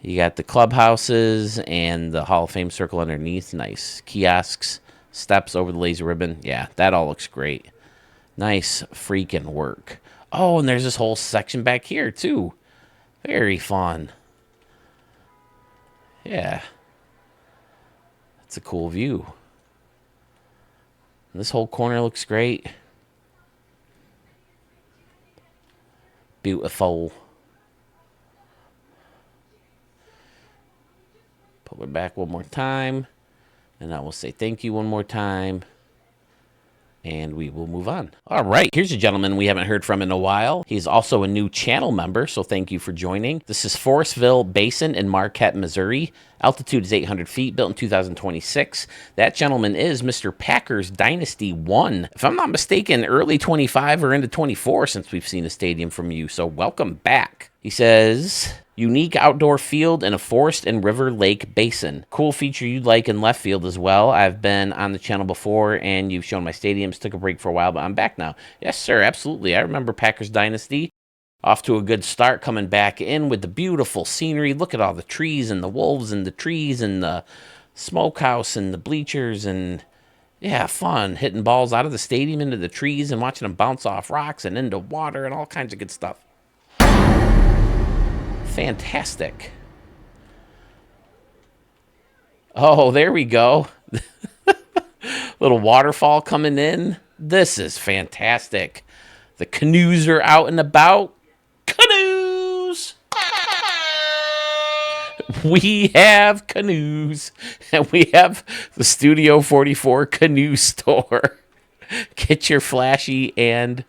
You got the clubhouses and the Hall of Fame circle underneath. Nice. Kiosks, steps over the laser ribbon. Yeah, that all looks great. Nice freaking work. Oh, and there's this whole section back here, too. Very fun. Yeah. That's a cool view. This whole corner looks great. Beautiful. Pull it back one more time. And I will say thank you one more time. And we will move on. All right, here's a gentleman we haven't heard from in a while. He's also a new channel member, so thank you for joining. This is Forestville Basin in Marquette, Missouri. Altitude is 800 feet, built in 2026. That gentleman is Mr. Packers Dynasty 1. If I'm not mistaken, early 25 or into 24 since we've seen a stadium from you, so welcome back. He says... Unique outdoor field in a forest and river lake basin. Cool feature you'd like in left field as well. I've been on the channel before and you've shown my stadiums. Took a break for a while, but I'm back now. Yes, sir, absolutely. I remember Packers Dynasty. Off to a good start, coming back in with the beautiful scenery. Look at all the trees and the wolves and the trees and the smokehouse and the bleachers and... Yeah, fun. Hitting balls out of the stadium into the trees and watching them bounce off rocks and into water and all kinds of good stuff. Fantastic. Oh, there we go. Little waterfall coming in. This is fantastic. The canoes are out and about. Canoes! We have canoes. And we have the Studio 44 canoe store. Get your flashy and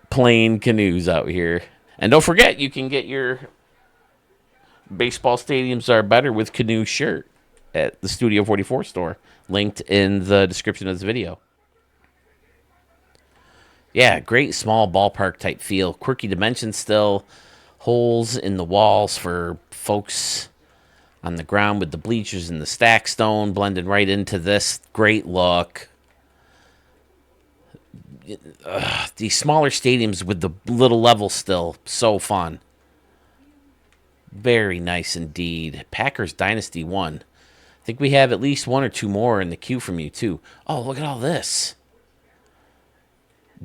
plain canoes out here. And don't forget, you can get your... Baseball stadiums are better with canoe shirt at the Studio 44 store. Linked in the description of this video. Yeah, great small ballpark type feel. Quirky dimensions still. Holes in the walls for folks on the ground with the bleachers and the stack stone blended right into this. Great look. These smaller stadiums with the little level still. So fun. Very nice indeed. Packers Dynasty 1. I think we have at least one or two more in the queue from you, too. Oh, look at all this.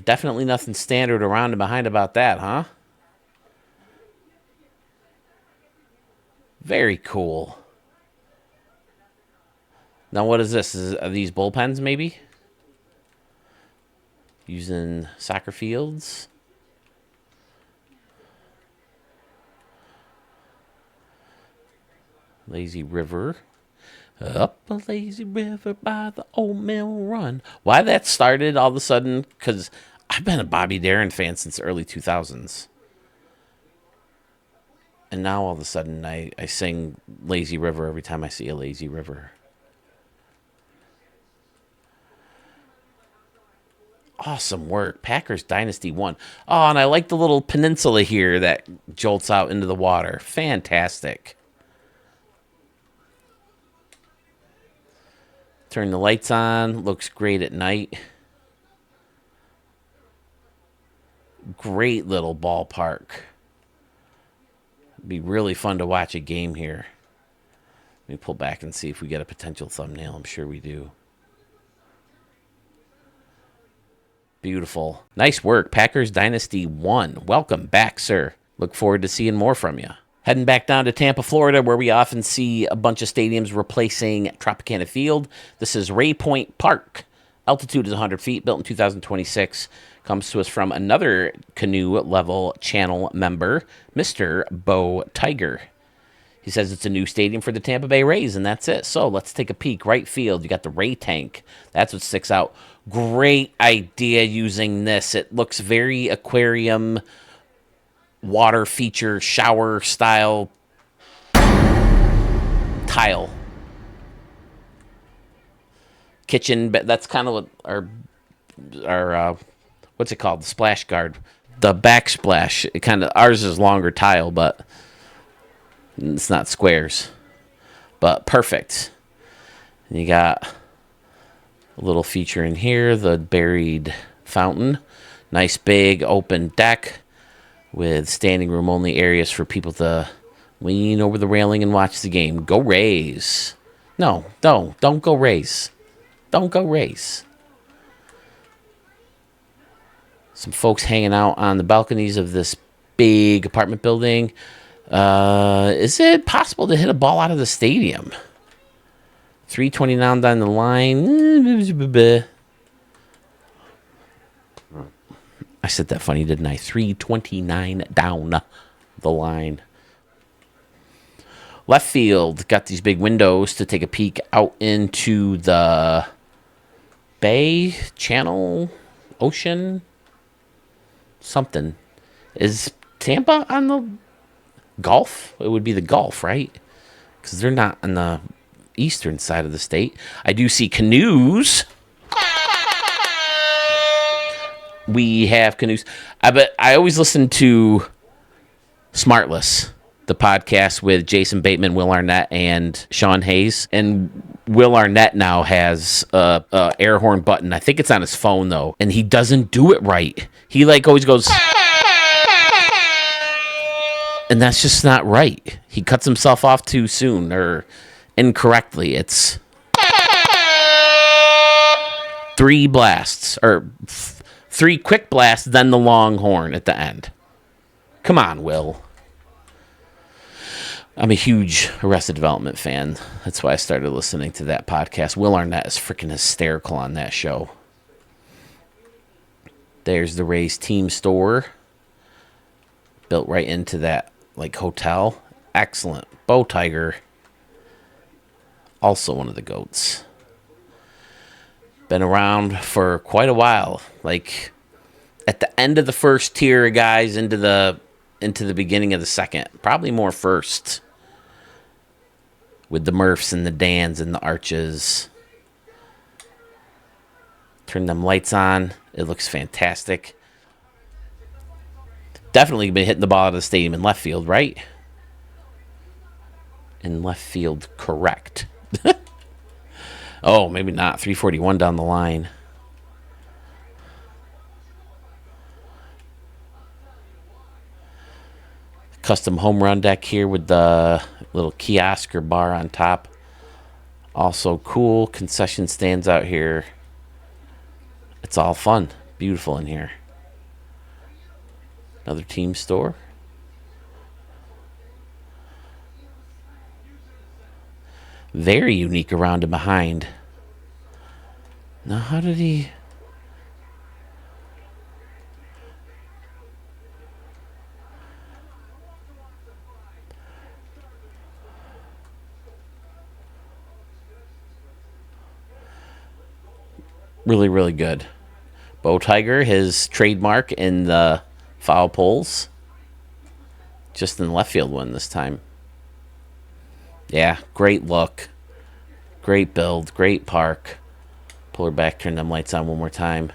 Definitely nothing standard around and behind about that, huh? Very cool. Now, what is this? Are these bullpens, maybe? Using soccer fields? Lazy River. Up a lazy river by the old mill run. Why that started all of a sudden? Because I've been a Bobby Darin fan since the early 2000s. And now all of a sudden I sing Lazy River every time I see a lazy river. Awesome work. Packers Dynasty 1. Oh, and I like the little peninsula here that jolts out into the water. Fantastic. Turn the lights on. Looks great at night. Great little ballpark. Be really fun to watch a game here. Let me pull back and see if we get a potential thumbnail. I'm sure we do. Beautiful. Nice work. Packers Dynasty 1. Welcome back, sir. Look forward to seeing more from you. Heading back down to Tampa, Florida, where we often see a bunch of stadiums replacing Tropicana Field. This is Ray Point Park. Altitude is 100 feet, built in 2026. Comes to us from another canoe level channel member, Mr. Bo Tiger. He says it's a new stadium for the Tampa Bay Rays, and that's it. So let's take a peek. Right field, you got the Ray tank. That's what sticks out. Great idea using this. It looks very aquarium, water feature, shower style tile. kitchen, but that's kind of what our what's it called? The splash guard, the backsplash. It kind of ours is longer tile, but it's not squares. But perfect. And you got a little feature in here, the buried fountain. Nice big open deck with standing room only areas for people to lean over the railing and watch the game. Go Rays. No, don't go Rays. Don't go Rays. Some folks hanging out on the balconies of this big apartment building. Is it possible to hit a ball out of the stadium? 329 down the line. I said that funny, didn't I? 329 down the line. Left field, got these big windows to take a peek out into the bay, channel, ocean, something. Is Tampa on the Gulf? It would be the Gulf, right? Because they're not on the eastern side of the state. I do see canoes. We have canoes. I always listen to Smartless, the podcast with Jason Bateman, Will Arnett, and Sean Hayes. And Will Arnett now has a air horn button. I think it's on his phone, though. And he doesn't do it right. He, always goes... And that's just not right. He cuts himself off too soon, or incorrectly. It's 3 blasts, or 3 quick blasts, then the long horn at the end. Come on, Will. I'm a huge Arrested Development fan. That's why I started listening to that podcast. Will Arnett is freaking hysterical on that show. There's the Rays team store. Built right into that, hotel. Excellent. Bow Tiger. Also one of the GOATs. Been around for quite a while. At the end of the first tier of guys into the beginning of the second. Probably more first. With the Murphs and the Dans and the Arches. Turn them lights on. It looks fantastic. Definitely been hitting the ball out of the stadium in left field, right? In left field, correct. Oh, maybe not. 341 down the line. Custom home run deck here with the little kiosk or bar on top. Also cool. Concession stands out here. It's all fun. Beautiful in here. Another team store. Very unique around and behind. Now, how did he... Really, really good. Bow Tiger, his trademark in the foul poles. Just in the left field one this time. Yeah, great look. Great build. Great park. Pull her back, turn them lights on one more time.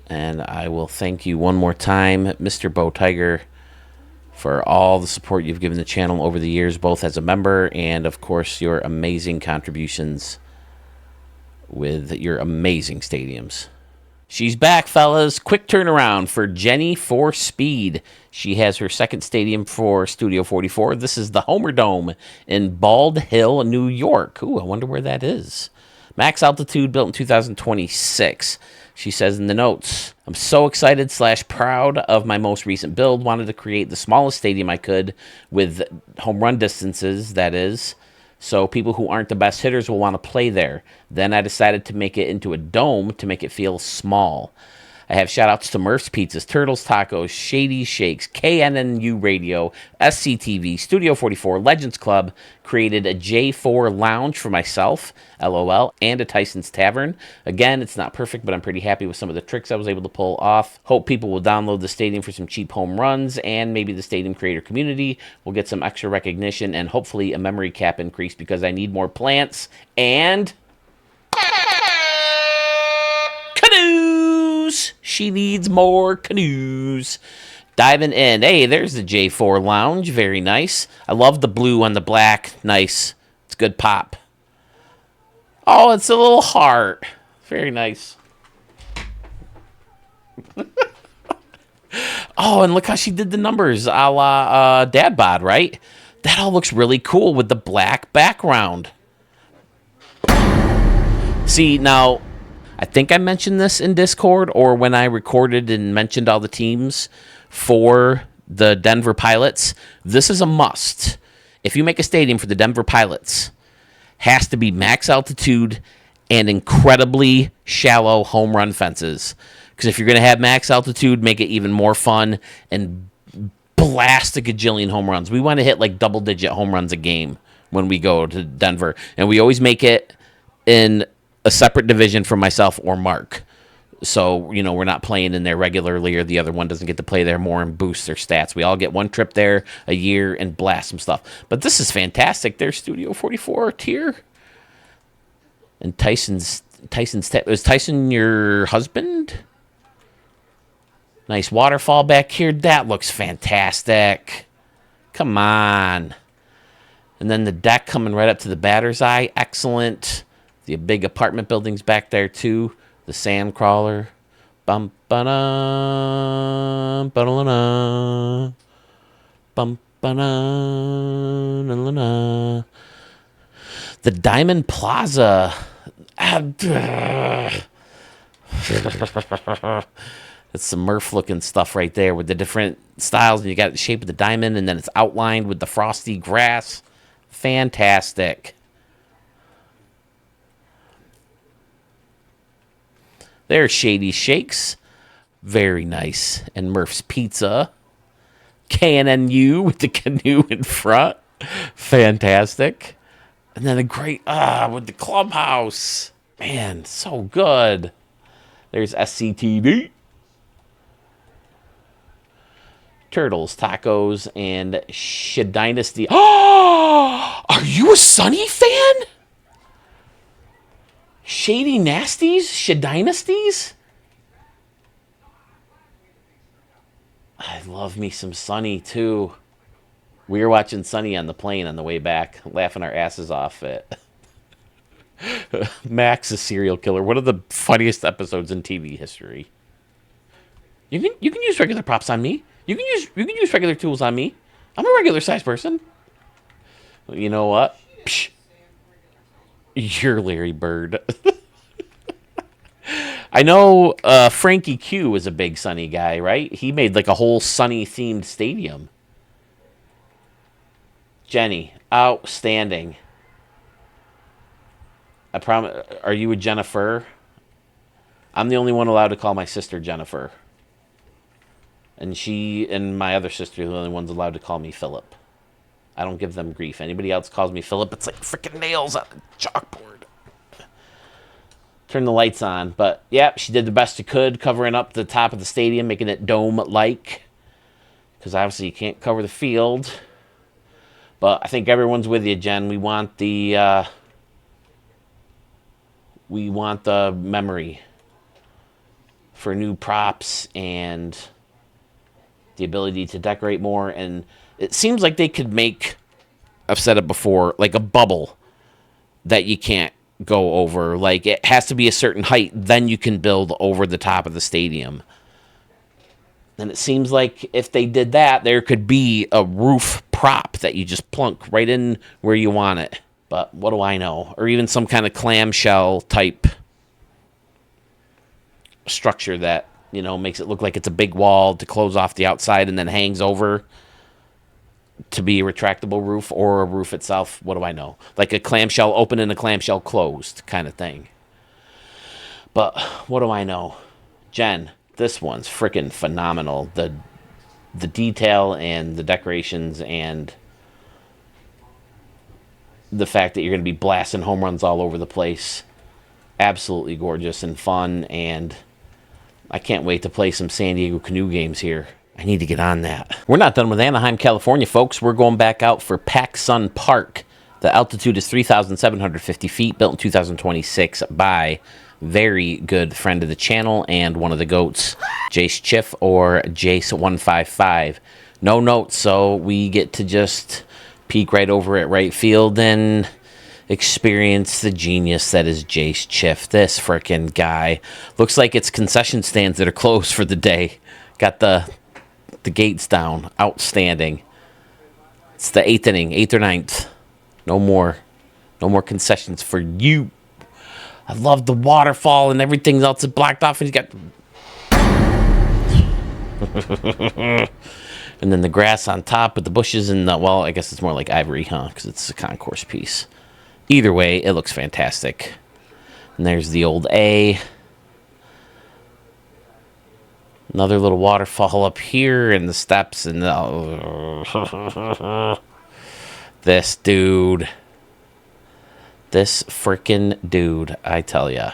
And I will thank you one more time, Mr. Bow Tiger, for all the support you've given the channel over the years, both as a member and, of course, your amazing contributions with your amazing stadiums. She's back, fellas. Quick turnaround for Jenny for Speed. She has her second stadium for Studio 44. This is the Homer Dome in Bald Hill, New York. Ooh, I wonder where that is. Max altitude, built in 2026. She says in the notes, I'm so excited / proud of my most recent build. Wanted to create the smallest stadium I could with home run distances, that is, so people who aren't the best hitters will want to play there. Then I decided to make it into a dome to make it feel small. I have shout-outs to Murph's Pizzas, Turtles Tacos, Shady Shakes, KNNU Radio, SCTV, Studio 44, Legends Club, created a J4 lounge for myself, LOL, and a Tyson's Tavern. Again, it's not perfect, but I'm pretty happy with some of the tricks I was able to pull off. Hope people will download the stadium for some cheap home runs, and maybe the stadium creator community will get some extra recognition and hopefully a memory cap increase because I need more plants and She needs more canoes. Diving in. Hey, there's the J4 Lounge. Very nice. I love the blue on the black. Nice. It's good pop. Oh, it's a little heart. Very nice. Oh, and look how she did the numbers a la Dad Bod, right? That all looks really cool with the black background. See, now, I think I mentioned this in Discord or when I recorded and mentioned all the teams for the Denver Pilots. This is a must. If you make a stadium for the Denver Pilots, has to be max altitude and incredibly shallow home run fences. Because if you're going to have max altitude, make it even more fun and blast a gajillion home runs. We want to hit like double-digit home runs a game when we go to Denver. And we always make it in a separate division from myself or Mark. So, you know, we're not playing in there regularly or the other one doesn't get to play there more and boost their stats. We all get one trip there a year and blast some stuff. But this is fantastic. There's Studio 44 tier. And Tyson's is Tyson your husband? Nice waterfall back here. That looks fantastic. Come on. And then the deck coming right up to the batter's eye. Excellent. The big apartment buildings back there, too. The sand crawler. Bum ba-da, ba-da-la-na. Bum ba-da, na-la-na. The Diamond Plaza. It's some Murph-looking stuff right there with the different styles. You got the shape of the diamond, and then it's outlined with the frosty grass. Fantastic. There's Shady Shakes. Very nice. And Murph's Pizza. KNNU with the canoe in front. Fantastic. And then a great, with the clubhouse. Man, so good. There's SCTV. Turtles, Tacos, and Shadynasty. Oh, are you a Sunny fan? Shady Nasties? Shadynasties? I love me some Sunny, too. We were watching Sunny on the plane on the way back, laughing our asses off at Max, a serial killer. One of the funniest episodes in TV history. You can use regular props on me. You can use regular tools on me. I'm a regular sized person. You know what? Psh. You're Larry Bird. I know Frankie Q is a big Sunny guy, right? He made like a whole Sunny themed stadium. Jenny, outstanding. I promise. Are you a Jennifer? I'm the only one allowed to call my sister Jennifer. And she and my other sister are the only ones allowed to call me Philip. I don't give them grief. Anybody else calls me Philip, it's like freaking nails on the chalkboard. Turn the lights on. But, yeah, she did the best she could, covering up the top of the stadium, making it dome-like. Because obviously you can't cover the field. But I think everyone's with you, Jen. We want the memory for new props and the ability to decorate more. And it seems like they could make, I've said it before, like a bubble that you can't go over. Like it has to be a certain height, then you can build over the top of the stadium. And it seems like if they did that, there could be a roof prop that you just plunk right in where you want it. But what do I know? Or even some kind of clamshell type structure that, you know, makes it look like it's a big wall to close off the outside and then hangs over to be a retractable roof, or a roof itself. What do I know? Like a clamshell open and a clamshell closed kind of thing. But what do I know? Jen, this one's freaking phenomenal. The detail and the decorations and the fact that you're going to be blasting home runs all over the place. Absolutely gorgeous and fun, and I can't wait to play some San Diego canoe games here. I need to get on that. We're not done with Anaheim, California, folks. We're going back out for Pac Sun Park. The altitude is 3,750 feet, built in 2026 by very good friend of the channel and one of the GOATs, Jace Chiff or Jace155. No notes, so we get to just peek right over at right field and experience the genius that is Jace Chiff. This frickin' guy. Looks like it's concession stands that are closed for the day. Got the gates down. Outstanding. It's the 8th inning, 8th or 9th. No more concessions for you. I love the waterfall and everything else is blocked off. And he's got... and then the grass on top with the bushes and the... Well, I guess it's more like ivory, huh? Because it's a concourse piece. Either way, it looks fantastic. And there's the old A. Another little waterfall up here and the steps and the... This dude. This freaking dude, I tell ya.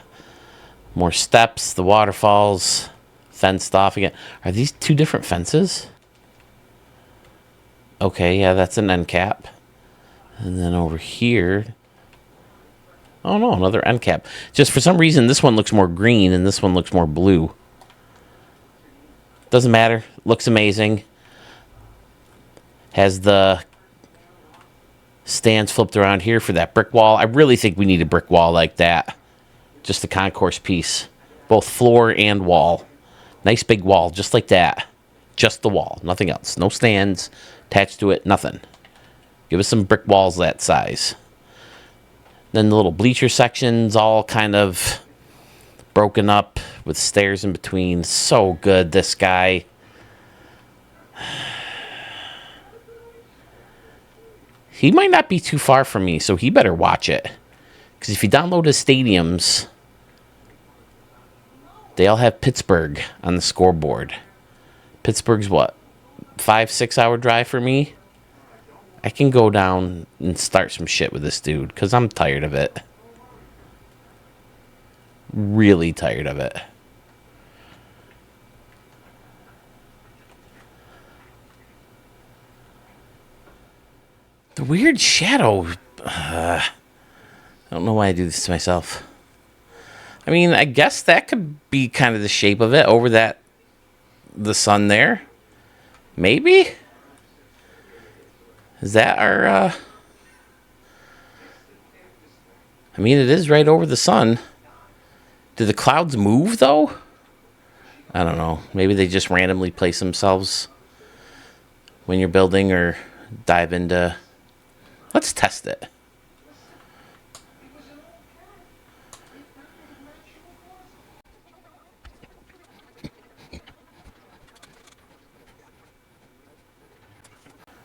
More steps, the waterfalls, fenced off again. Are these two different fences? Okay, yeah, that's an end cap. And then over here... Oh no, another end cap. Just for some reason, this one looks more green and this one looks more blue. Doesn't matter. Looks amazing. Has the stands flipped around here for that brick wall. I really think we need a brick wall like that. Just a concourse piece. Both floor and wall. Nice big wall, just like that. Just the wall, nothing else. No stands attached to it, nothing. Give us some brick walls that size. Then the little bleacher sections all kind of broken up with stairs in between. So good, this guy. He might not be too far from me, so he better watch it. Because if you download his stadiums, they all have Pittsburgh on the scoreboard. Pittsburgh's what? 5-6 hour drive for me? I can go down and start some shit with this dude because I'm tired of it. Really tired of it. The weird shadow. I don't know why I do this to myself. I mean, I guess that could be kind of the shape of it over that, the sun there. Maybe? Is that our, I mean, it is right over the sun. Do the clouds move, though? I don't know. Maybe they just randomly place themselves when you're building or dive into... Let's test it.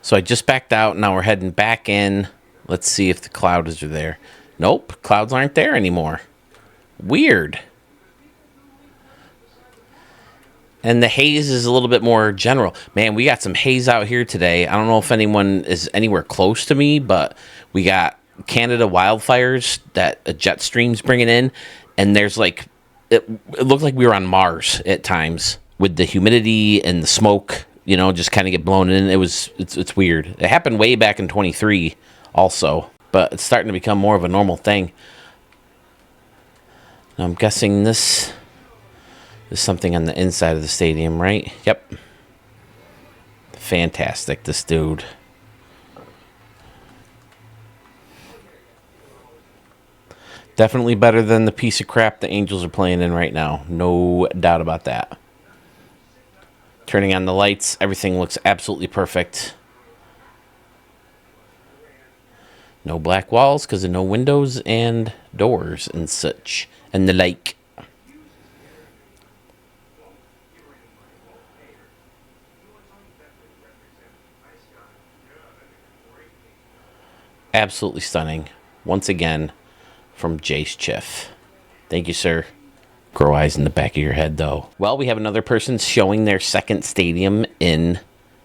So I just backed out. Now we're heading back in. Let's see if the clouds are there. Nope, clouds aren't there anymore. Weird. And the haze is a little bit more general. Man, we got some haze out here today. I don't know if anyone is anywhere close to me, but we got Canada wildfires that a jet stream's bringing in. And there's like, it looked like we were on Mars at times with the humidity and the smoke, you know, just kind of get blown in. It's weird. It happened way back in 23 also, but it's starting to become more of a normal thing. Now I'm guessing this is something on the inside of the stadium, right? Yep. Fantastic, this dude. Definitely better than the piece of crap the Angels are playing in right now. No doubt about that. Turning on the lights, everything looks absolutely perfect. No black walls because of no windows and doors and such. And the like. Absolutely stunning. Once again, from Jace Chiff. Thank you, sir. Grow eyes in the back of your head, though. Well, we have another person showing their second stadium in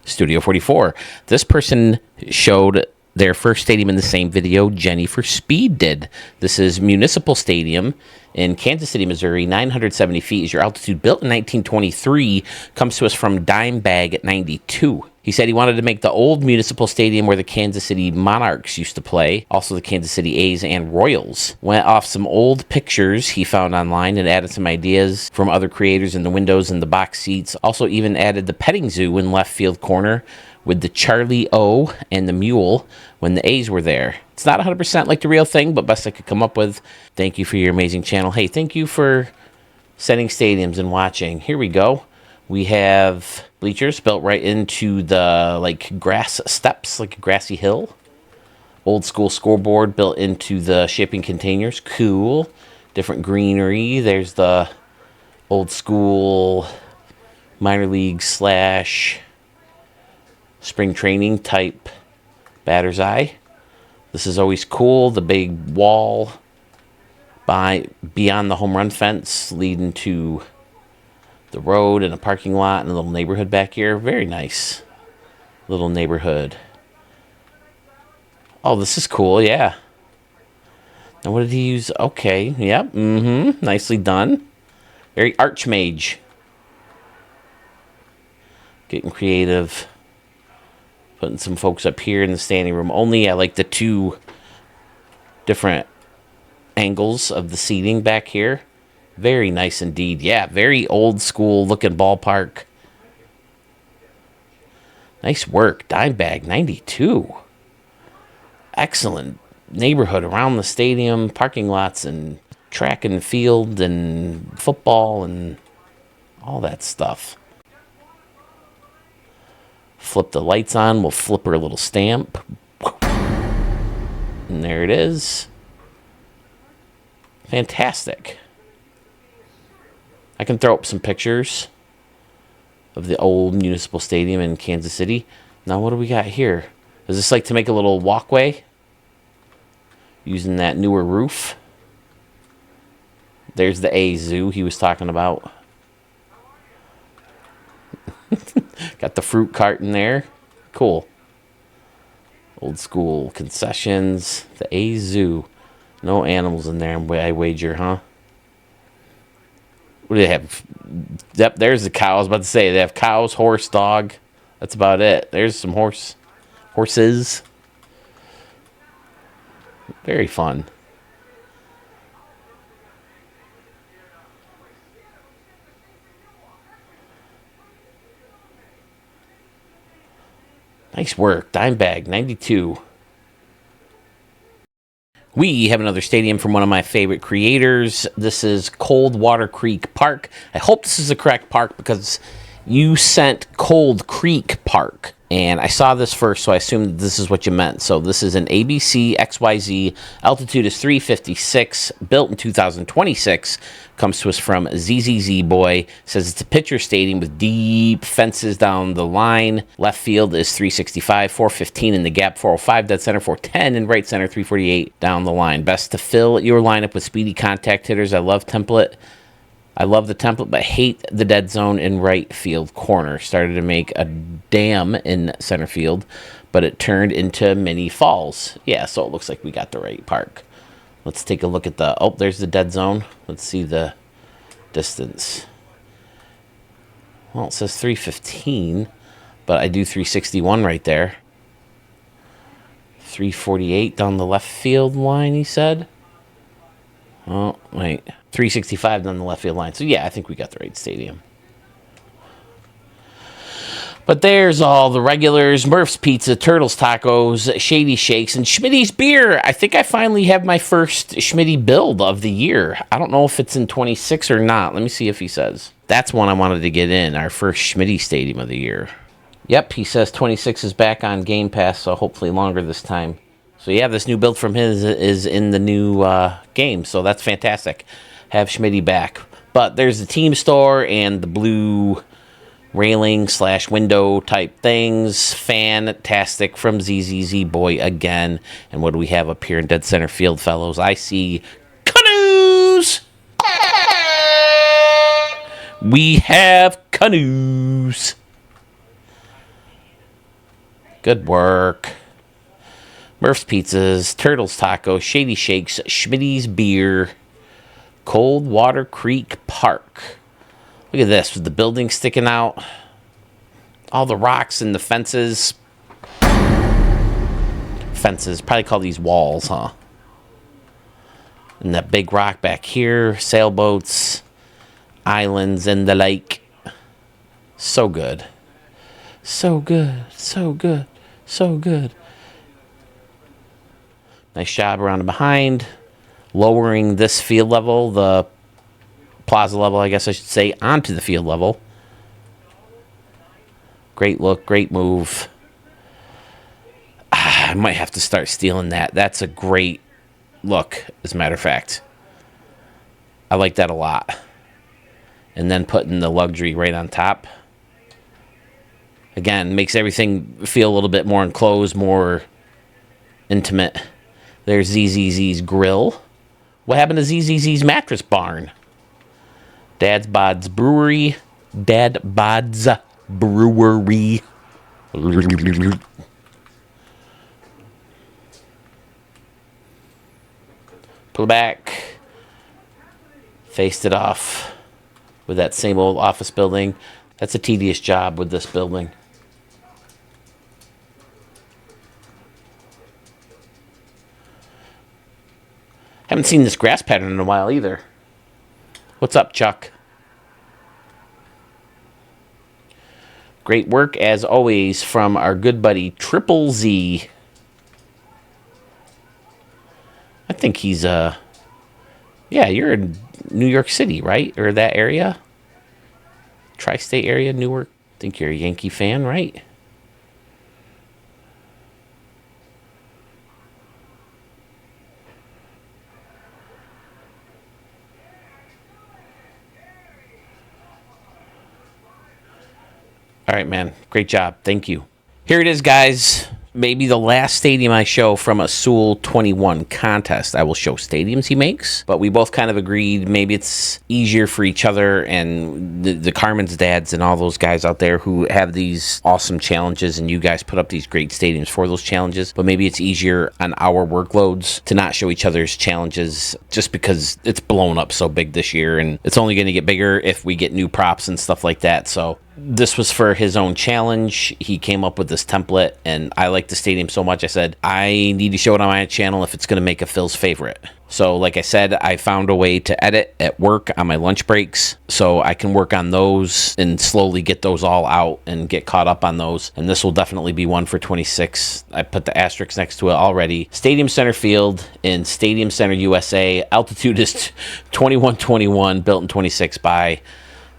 Studio 44. This person showed their first stadium in the same video Jenny for Speed did. This is Municipal Stadium in Kansas City, Missouri. 970 feet is your altitude. Built in 1923. Comes to us from Dimebag at 92. He said he wanted to make the old Municipal Stadium where the Kansas City Monarchs used to play, also the Kansas City A's and Royals. Went off some old pictures he found online and added some ideas from other creators in the windows and the box seats. Also even added the petting zoo in left field corner with the Charlie O and the mule when the A's were there. It's not 100% like the real thing, but best I could come up with. Thank you for your amazing channel. Hey, thank you for setting stadiums and watching. Here we go. We have bleachers built right into the like grass steps, like a grassy hill. Old school scoreboard built into the shipping containers. Cool. Different greenery. There's the old school minor league / spring training type batter's eye. This is always cool. The big wall beyond the home run fence leading to the road and a parking lot and a little neighborhood back here. Very nice little neighborhood. Oh, this is cool. Yeah. And what did he use? Okay. Yep. Nicely done. Very Archmage. Getting creative. Putting some folks up here in the standing room only. I like the two different angles of the seating back here. Very nice indeed. Yeah, very old school looking ballpark. Nice work. Dimebag 92. Excellent neighborhood around the stadium, parking lots and track and field and football and all that stuff. Flip the lights on. We'll flip her a little stamp. And there it is. Fantastic. I can throw up some pictures of the old Municipal Stadium in Kansas City. Now, what do we got here? Is this like to make a little walkway? Using that newer roof. There's the A Zoo he was talking about. Got the fruit cart in there. Cool. Old school concessions. The A Zoo. No animals in there, I wager, huh? What do they have? Yep, there's the cow. I was about to say, they have cows, horse, dog. That's about it. There's some horses. Very fun. Nice work. Dimebag 92. We have another stadium from one of my favorite creators. This is Coldwater Creek Park. I hope this is the correct park because you sent Cold Creek Park. And I saw this first, so I assumed this is what you meant. So this is an ABC XYZ. Altitude is 356. Built in 2026. Comes to us from ZZZ Boy. Says it's a pitcher stadium with deep fences down the line. Left field is 365. 415 in the gap. 405 dead center. 410 in right center. 348 down the line. Best to fill your lineup with speedy contact hitters. I love the template, but hate the dead zone in right field corner. Started to make a dam in center field, but it turned into mini falls. Yeah, so it looks like we got the right park. Let's take a look at there's the dead zone. Let's see the distance. Well, it says 315, but I do 361 right there. 348 down the left field line, he said. Oh, wait. 365 down the left field line. So, yeah, I think we got the right stadium. But there's all the regulars. Murph's Pizza, Turtles Tacos, Shady Shakes, and Schmitty's Beer. I think I finally have my first Schmitty build of the year. I don't know if it's in 26 or not. Let me see if he says. That's one I wanted to get in, our first Schmitty Stadium of the year. Yep, he says 26 is back on Game Pass, so hopefully longer this time. So, yeah, this new build from his is in the new game, so that's fantastic. Have Schmitty back. But there's the team store and the blue railing / window type things. Fantastic from ZZZ Boy again. And what do we have up here in dead center field, fellows? I see canoes. We have canoes. Good work. Murph's Pizzas, Turtles Tacos, Shady Shakes, Schmitty's Beer, Cold Water Creek Park. Look at this, with the building sticking out. All the rocks and the fences. Fences, probably call these walls, huh? And that big rock back here, sailboats, islands in the lake. So good. So good, so good, so good. Nice job around and behind. Lowering this field level, the plaza level, I guess I should say, onto the field level. Great look, great move. I might have to start stealing that. That's a great look, as a matter of fact. I like that a lot. And then putting the luxury right on top. Again, makes everything feel a little bit more enclosed, more intimate. There's ZZZ's Grill. What happened to ZZZ's Mattress Barn? Dad's Bod's Brewery. Dad Bod's Brewery. Pull back. Faced it off with that same old office building. That's a tedious job with this building. Haven't seen this grass pattern in a while either. What's up, Chuck? Great work, as always, from our good buddy Triple Z. I think he's, yeah, you're in New York City, right? Or that area? Tri-state area, Newark. I think you're a Yankee fan, right? All right, man. Great job. Thank you. Here it is, guys. Maybe the last stadium I show from a Sewell 21 contest. I will show stadiums he makes, but we both kind of agreed maybe it's easier for each other and the Carmen's dads and all those guys out there who have these awesome challenges, and you guys put up these great stadiums for those challenges, but maybe it's easier on our workloads to not show each other's challenges just because it's blown up so big this year, and it's only going to get bigger if we get new props and stuff like that. So this was for his own challenge. He came up with this template, and I like the stadium so much, I said, I need to show it on my channel if it's going to make a Phil's favorite. So like I said, I found a way to edit at work on my lunch breaks, so I can work on those and slowly get those all out and get caught up on those. And this will definitely be one for 26. I put the asterisk next to it already. Stadium Center Field in Stadium Center, USA. Altitude is 2121, built in 26 by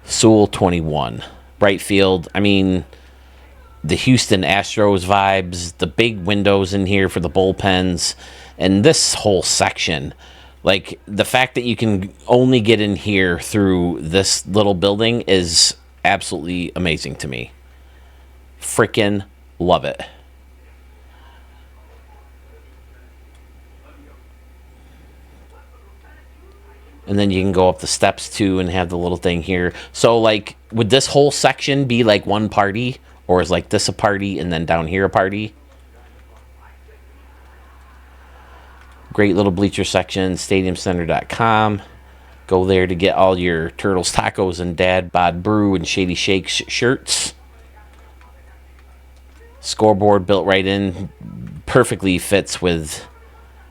Sewell 21. Bright field. I mean, the Houston Astros vibes, the big windows in here for the bullpens, and this whole section. Like, the fact that you can only get in here through this little building is absolutely amazing to me. Freaking love it. And then you can go up the steps too and have the little thing here. So like, would this whole section be like one party? Or is like this a party and then down here a party? Great little bleacher section, stadiumcenter.com. Go there to get all your Turtles Tacos and Dad Bod Brew and Shady Shakes shirts. Scoreboard built right in. Perfectly fits with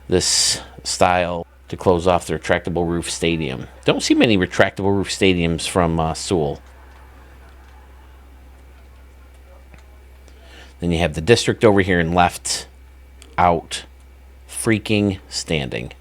this style to close off the retractable roof stadium. Don't see many retractable roof stadiums from Sewell. Then you have the district over here and left out freaking standing.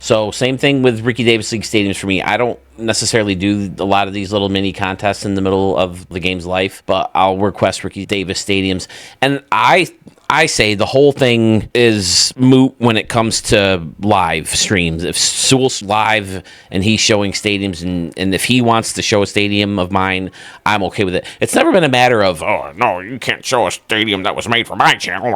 So same thing with Ricky Davis League stadiums for me. I don't necessarily do a lot of these little mini contests in the middle of the game's life, but I'll request Ricky Davis stadiums. And I I say the whole thing is moot when it comes to live streams. If Sewell's live and he's showing stadiums, and if he wants to show a stadium of mine, I'm okay with it. It's never been a matter of, oh, no, you can't show a stadium that was made for my channel.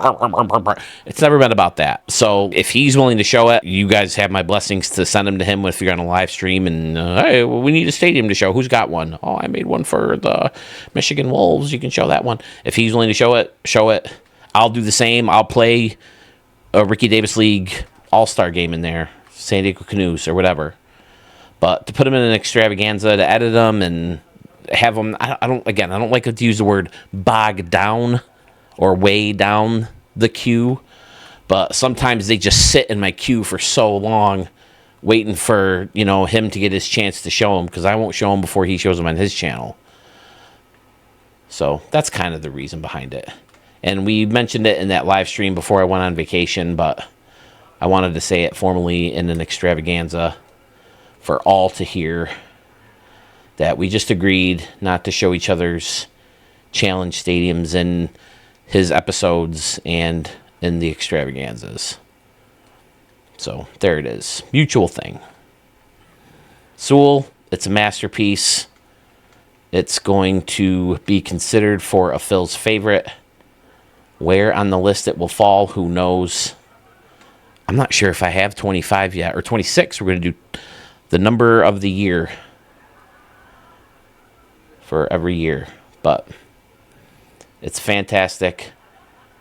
It's never been about that. So if he's willing to show it, you guys have my blessings to send them to him if you're on a live stream. And, hey, we need a stadium to show. Who's got one? Oh, I made one for the Michigan Wolves. You can show that one. If he's willing to show it, show it. I'll do the same. I'll play a Ricky Davis League All-Star game in there, San Diego Canoes or whatever. But to put them in an extravaganza, to edit them and have them, I don't like to use the word bog down or weigh down the queue. But sometimes they just sit in my queue for so long waiting for, him to get his chance to show them, because I won't show him before he shows them on his channel. So that's kind of the reason behind it. And we mentioned it in that live stream before I went on vacation, but I wanted to say it formally in an extravaganza for all to hear, that we just agreed not to show each other's challenge stadiums in his episodes and in the extravaganzas. So there it is. Mutual thing. Sewell, it's a masterpiece. It's going to be considered for a Phil's favorite. Where on the list it will fall, who knows? I'm not sure if I have 25 yet, or 26. We're going to do the number of the year for every year. But it's fantastic.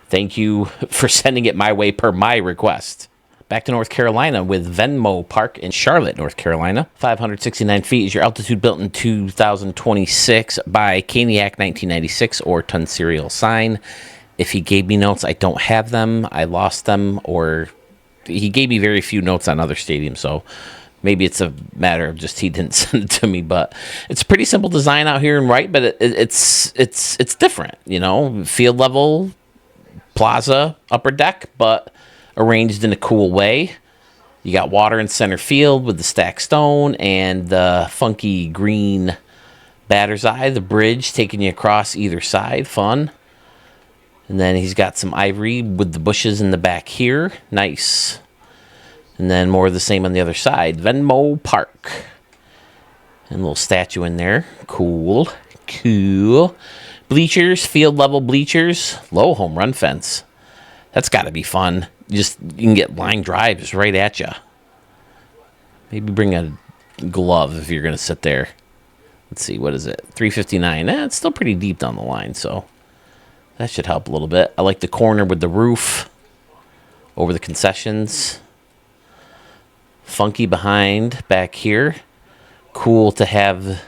Thank you for sending it my way per my request. Back to North Carolina with Venmo Park in Charlotte, North Carolina. 569 feet is your altitude, built in 2026 by Caniac 1996 or Ton Serial Sign. If he gave me notes, I don't have them. I lost them, or he gave me very few notes on other stadiums, so maybe it's a matter of just he didn't send it to me. But it's a pretty simple design out here in Wright, but it's different, field level, plaza, upper deck, but arranged in a cool way. You got water in center field with the stacked stone and the funky green batter's eye, the bridge taking you across either side. Fun. And then he's got some ivory with the bushes in the back here. Nice. And then more of the same on the other side. Venmo Park. And a little statue in there. Cool. Bleachers, field level bleachers. Low home run fence. That's got to be fun. You can get line drives right at you. Maybe bring a glove if you're going to sit there. Let's see, what is it? 359. It's still pretty deep down the line, so that should help a little bit. I like the corner with the roof over the concessions. Funky behind back here. Cool to have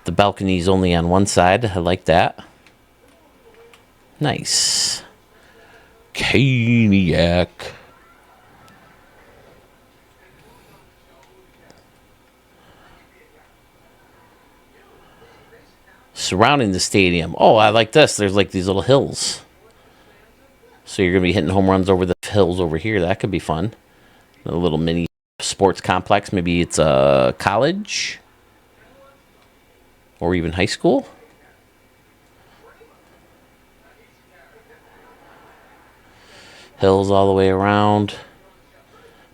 the balconies only on one side. I like that. Nice. Caniac. Surrounding the stadium. Oh, I like this. There's like these little hills. So you're going to be hitting home runs over the hills over here. That could be fun. A little mini sports complex. Maybe it's a college or even high school. Hills all the way around.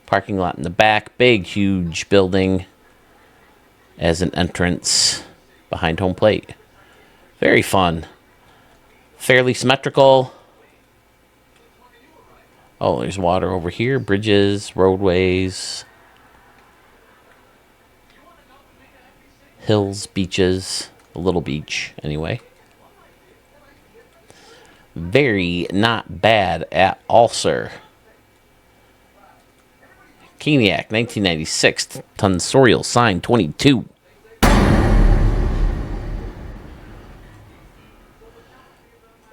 Parking lot in the back. Big, huge building as an entrance behind home plate. Very fun. Fairly symmetrical. Oh, there's water over here. Bridges, roadways. Hills, beaches. A little beach, anyway. Very not bad at all, sir. Caniac, 1996. Tonsorial Sign, 22.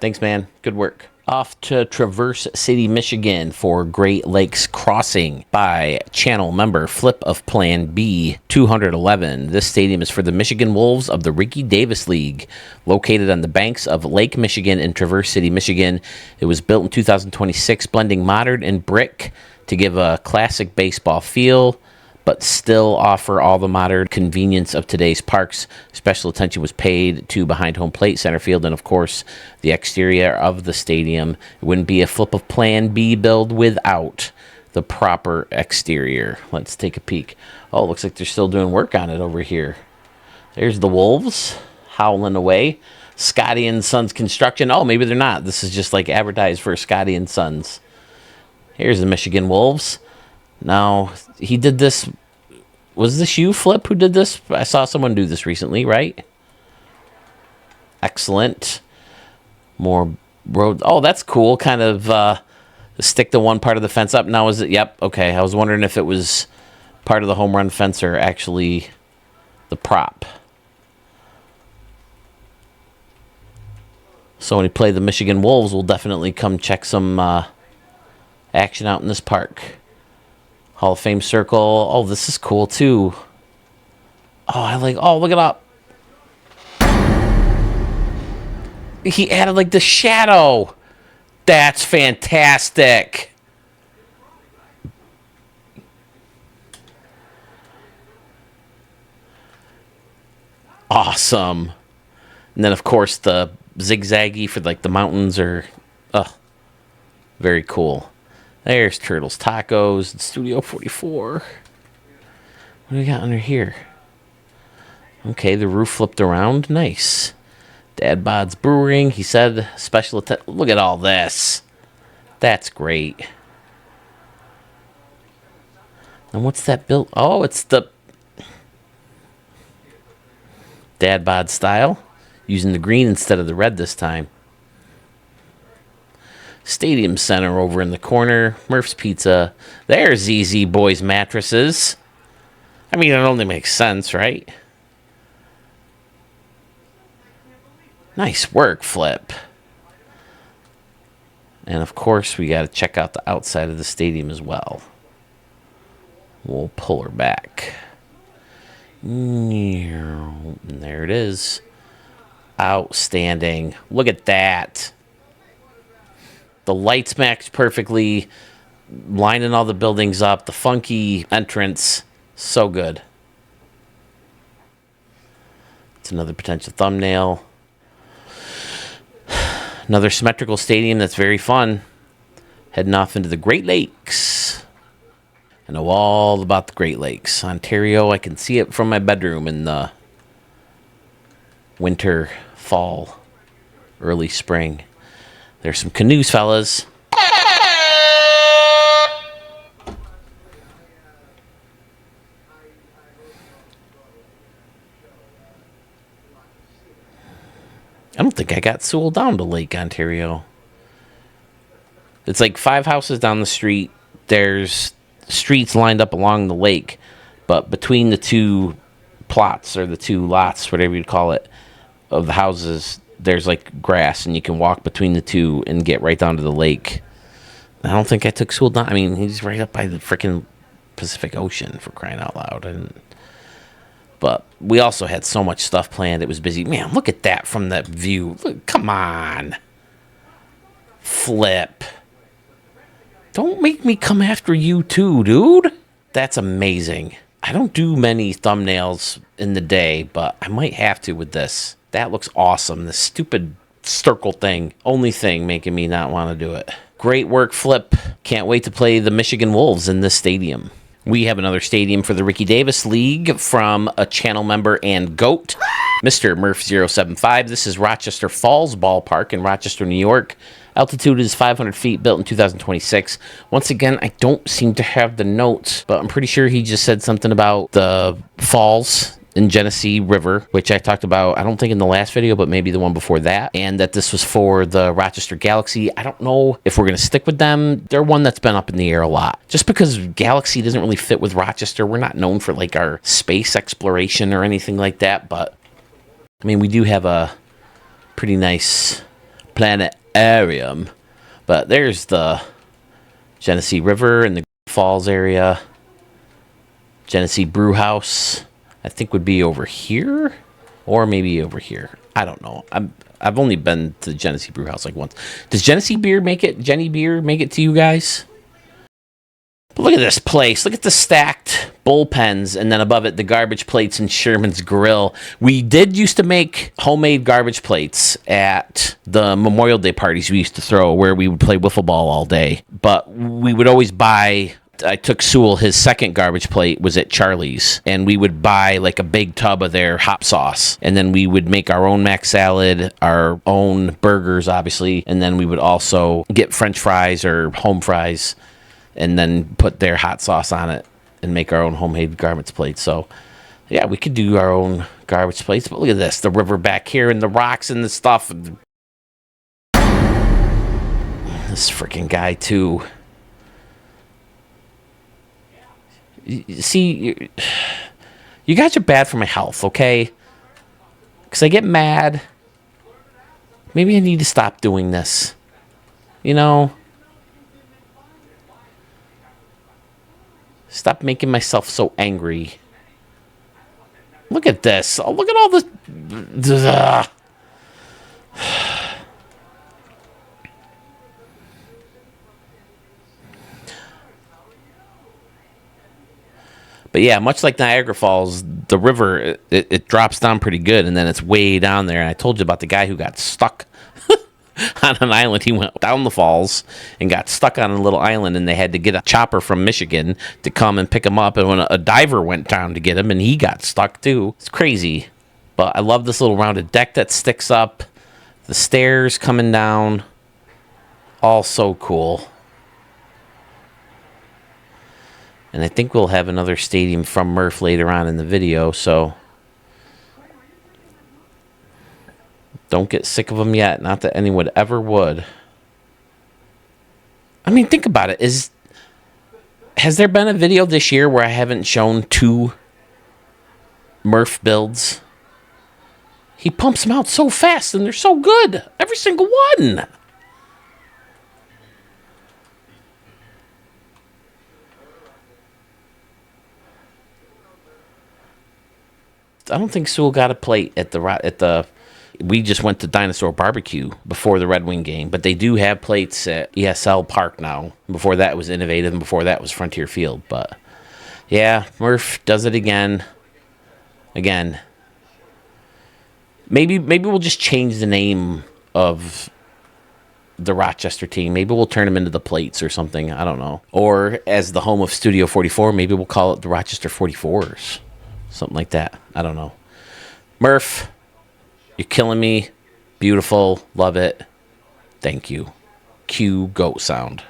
Thanks, man. Good work. Off to Traverse City, Michigan for Great Lakes Crossing by channel member Flip of Plan B 211. This stadium is for the Michigan Wolves of the Ricky Davis League, located on the banks of Lake Michigan in Traverse City, Michigan. It was built in 2026, blending modern and brick to give a classic baseball feel. but still offer all the modern convenience of today's parks. Special attention was paid to behind home plate, center field, and of course the exterior of the stadium. It wouldn't be a flip of Plan B build without the proper exterior. Let's take a peek. Oh, looks like they're still doing work on it over here. There's the Wolves howling away. Scotty and Sons Construction. Oh, maybe they're not. This is just like advertised for Scotty and Sons. Here's the Michigan Wolves. Now, he did this. Was this you, Flip, who did this? I saw someone do this recently, right? Excellent. More road. Oh, that's cool. Kind of stick the one part of the fence up. Now, is it? Yep. Okay. I was wondering if it was part of the home run fence or actually the prop. So when we play the Michigan Wolves, we'll definitely come check some action out in this park. Hall of Fame circle. Oh, this is cool too. Oh, I like. Oh, look it up. He added like the shadow. That's fantastic. Awesome. And then of course the zigzaggy for like the mountains are very cool. There's Turtles Tacos and Studio 44. What do we got under here? Okay, the roof flipped around. Nice. Dad Bod's Brewing. He said special look at all this. That's great. And what's that built? Oh, it's the Dad Bod style. Using the green instead of the red this time. Stadium Center over in the corner. Murph's Pizza. There's ZZ Boys Mattresses. I mean, it only makes sense, right? Nice work, Flip. And of course, we got to check out the outside of the stadium as well. We'll pull her back. And there it is. Outstanding. Look at that. The lights match perfectly, lining all the buildings up. The funky entrance. So good. It's another potential thumbnail. Another symmetrical stadium that's very fun. Heading off into the Great Lakes. I know all about the Great Lakes. Ontario, I can see it from my bedroom in the winter, fall, early spring. There's some canoes, fellas. I don't think I got Sewell down to Lake Ontario. It's like 5 houses down the street. There's streets lined up along the lake, but between the two plots or the two lots, whatever you'd call it, of the houses, there's like grass, and you can walk between the two and get right down to the lake. I don't think I took Sewell down. I mean, he's right up by the freaking Pacific Ocean, for crying out loud. But we also had so much stuff planned. It was busy. Man, look at that from that view. Look, come on. Flip. Don't make me come after you too, dude. That's amazing. I don't do many thumbnails in the day, but I might have to with this. That looks awesome. This stupid circle thing. Only thing making me not want to do it. Great work, Flip. Can't wait to play the Michigan Wolves in this stadium. We have another stadium for the Ricky Davis League from a channel member and GOAT, Mr. Murph075. This is Rochester Falls Ballpark in Rochester, New York. Altitude is 500 feet, built in 2026. Once again, I don't seem to have the notes, but I'm pretty sure he just said something about the falls in Genesee River, which I talked about, I don't think in the last video, but maybe the one before that, and that this was for the Rochester Galaxy. I don't know if we're going to stick with them. They're one that's been up in the air a lot. Just because Galaxy doesn't really fit with Rochester, we're not known for like our space exploration or anything like that, but I mean, we do have a pretty nice planetarium. But there's the Genesee River and the Falls area. Genesee Brew House, I think, would be over here, or maybe over here. I don't know. I've only been to the Genesee Brew House like once. Does Genesee Beer make it? Jenny Beer make it to you guys? But look at this place. Look at the stacked bullpens, and then above it, the garbage plates and Sherman's Grill. We did used to make homemade garbage plates at the Memorial Day parties we used to throw, where we would play wiffle ball all day. But we would always buy... I took Sewell, his second garbage plate was at Charlie's, and we would buy like a big tub of their hot sauce, and then we would make our own mac salad, our own burgers, obviously, and then we would also get French fries or home fries, and then put their hot sauce on it and make our own homemade garbage plates. So, yeah, we could do our own garbage plates, but look at this, the river back here and the rocks and the stuff. This freaking guy, too. See, you guys are bad for my health, okay? Because I get mad. Maybe I need to stop doing this. You know? Stop making myself so angry. Look at this. Oh, look at all this. But yeah, much like Niagara Falls, the river, it drops down pretty good, and then it's way down there. And I told you about the guy who got stuck on an island. He went down the falls and got stuck on a little island, and they had to get a chopper from Michigan to come and pick him up. And when a diver went down to get him, and he got stuck too. It's crazy. But I love this little rounded deck that sticks up. The stairs coming down. All so cool. And I think we'll have another stadium from Murph later on in the video, so don't get sick of them yet. Not that anyone ever would. I mean, think about it. Has there been a video this year where I haven't shown 2 Murph builds? He pumps them out so fast, and they're so good. Every single one. I don't think Sewell got a plate at the. We just went to Dinosaur Barbecue before the Red Wing game, but they do have plates at ESL Park now. Before that was Innovative, and before that was Frontier Field. But yeah, Murph does it again. Maybe we'll just change the name of the Rochester team. Maybe we'll turn them into the Plates or something. I don't know. Or as the home of Studio 44, maybe we'll call it the Rochester 44ers. Something like that. I don't know. Murph, you're killing me. Beautiful. Love it. Thank you. Cue goat sound.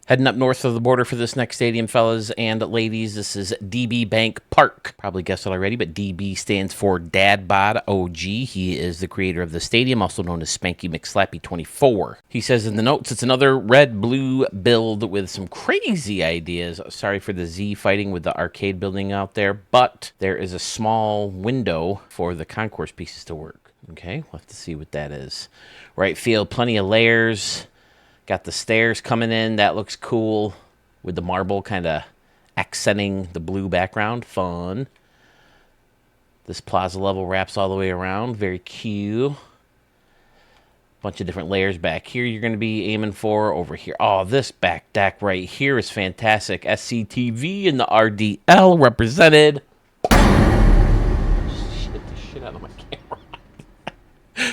Heading up north of the border for this next stadium, fellas and ladies. This is DB Bank Park. Probably guessed it already, but DB stands for Dad Bod OG. He is the creator of the stadium, also known as Spanky McSlappy 24. He says in the notes, it's another red-blue build with some crazy ideas. Sorry for the Z fighting with the arcade building out there, but there is a small window for the concourse pieces to work. Okay, we'll have to see what that is. Right field, plenty of layers. Got the stairs coming in. That looks cool with the marble kind of accenting the blue background. Fun. This plaza level wraps all the way around. Very cute. Bunch of different layers back here you're going to be aiming for. Over here. Oh, this back deck right here is fantastic. SCTV and the RDL represented. Shit the shit out of my camera.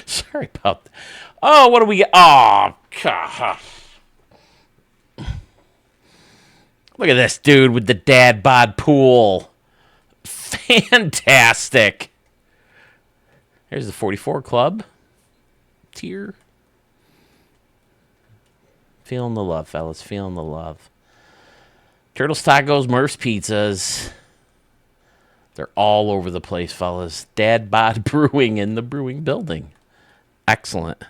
Sorry about that. Oh, what do we get? Oh, God. Look at this dude with the dad bod pool. Fantastic. There's the 44 Club tier. Feeling the love, fellas. Feeling the love. Turtles, Tacos, Murph's Pizzas. They're all over the place, fellas. Dad bod brewing in the brewing building. Excellent.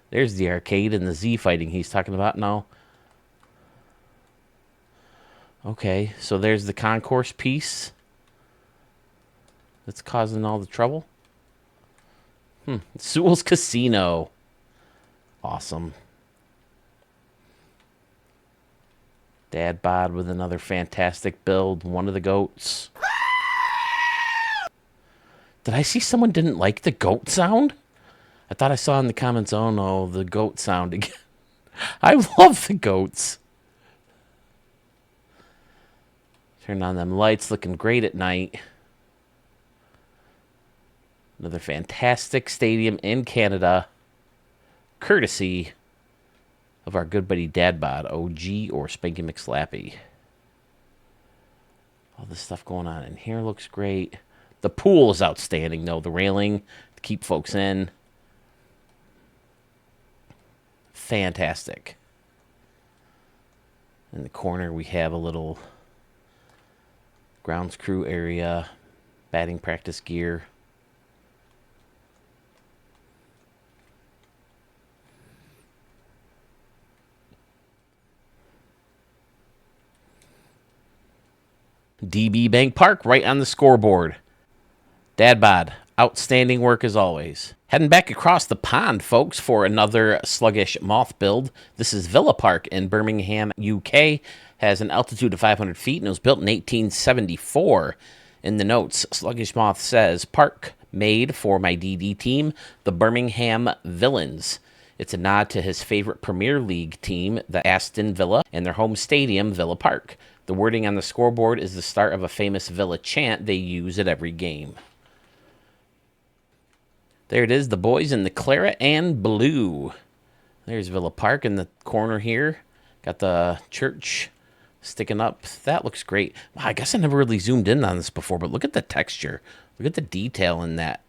There's the arcade and the Z fighting he's talking about now. Okay, so there's the concourse piece that's causing all the trouble. Sewell's Casino. Awesome. Dad bod with another fantastic build. One of the goats. Did I see someone didn't like the goat sound? I thought I saw in the comments, oh no, the goat sound again. I love the goats. Turn on them lights, looking great at night. Another fantastic stadium in Canada, courtesy of our good buddy Dadbod, OG or Spanky McSlappy. All this stuff going on in here looks great. The pool is outstanding, though. The railing to keep folks in. Fantastic. In the corner, we have a little grounds crew area, batting practice gear. DB Bank Park right on the scoreboard. Dadbod, outstanding work as always. Heading back across the pond, folks, for another sluggish moth build. This is Villa Park in Birmingham, UK. Has an altitude of 500 feet and was built in 1874. In the notes, Sluggish Moth says, "Park made for my DD team, the Birmingham Villains." It's a nod to his favorite Premier League team, the Aston Villa, and their home stadium, Villa Park. The wording on the scoreboard is the start of a famous Villa chant they use at every game. There it is, the boys in the claret and blue. There's Villa Park in the corner here. Got the church sticking up. That looks great. Wow, I guess I never really zoomed in on this before, but look at the texture. Look at the detail in that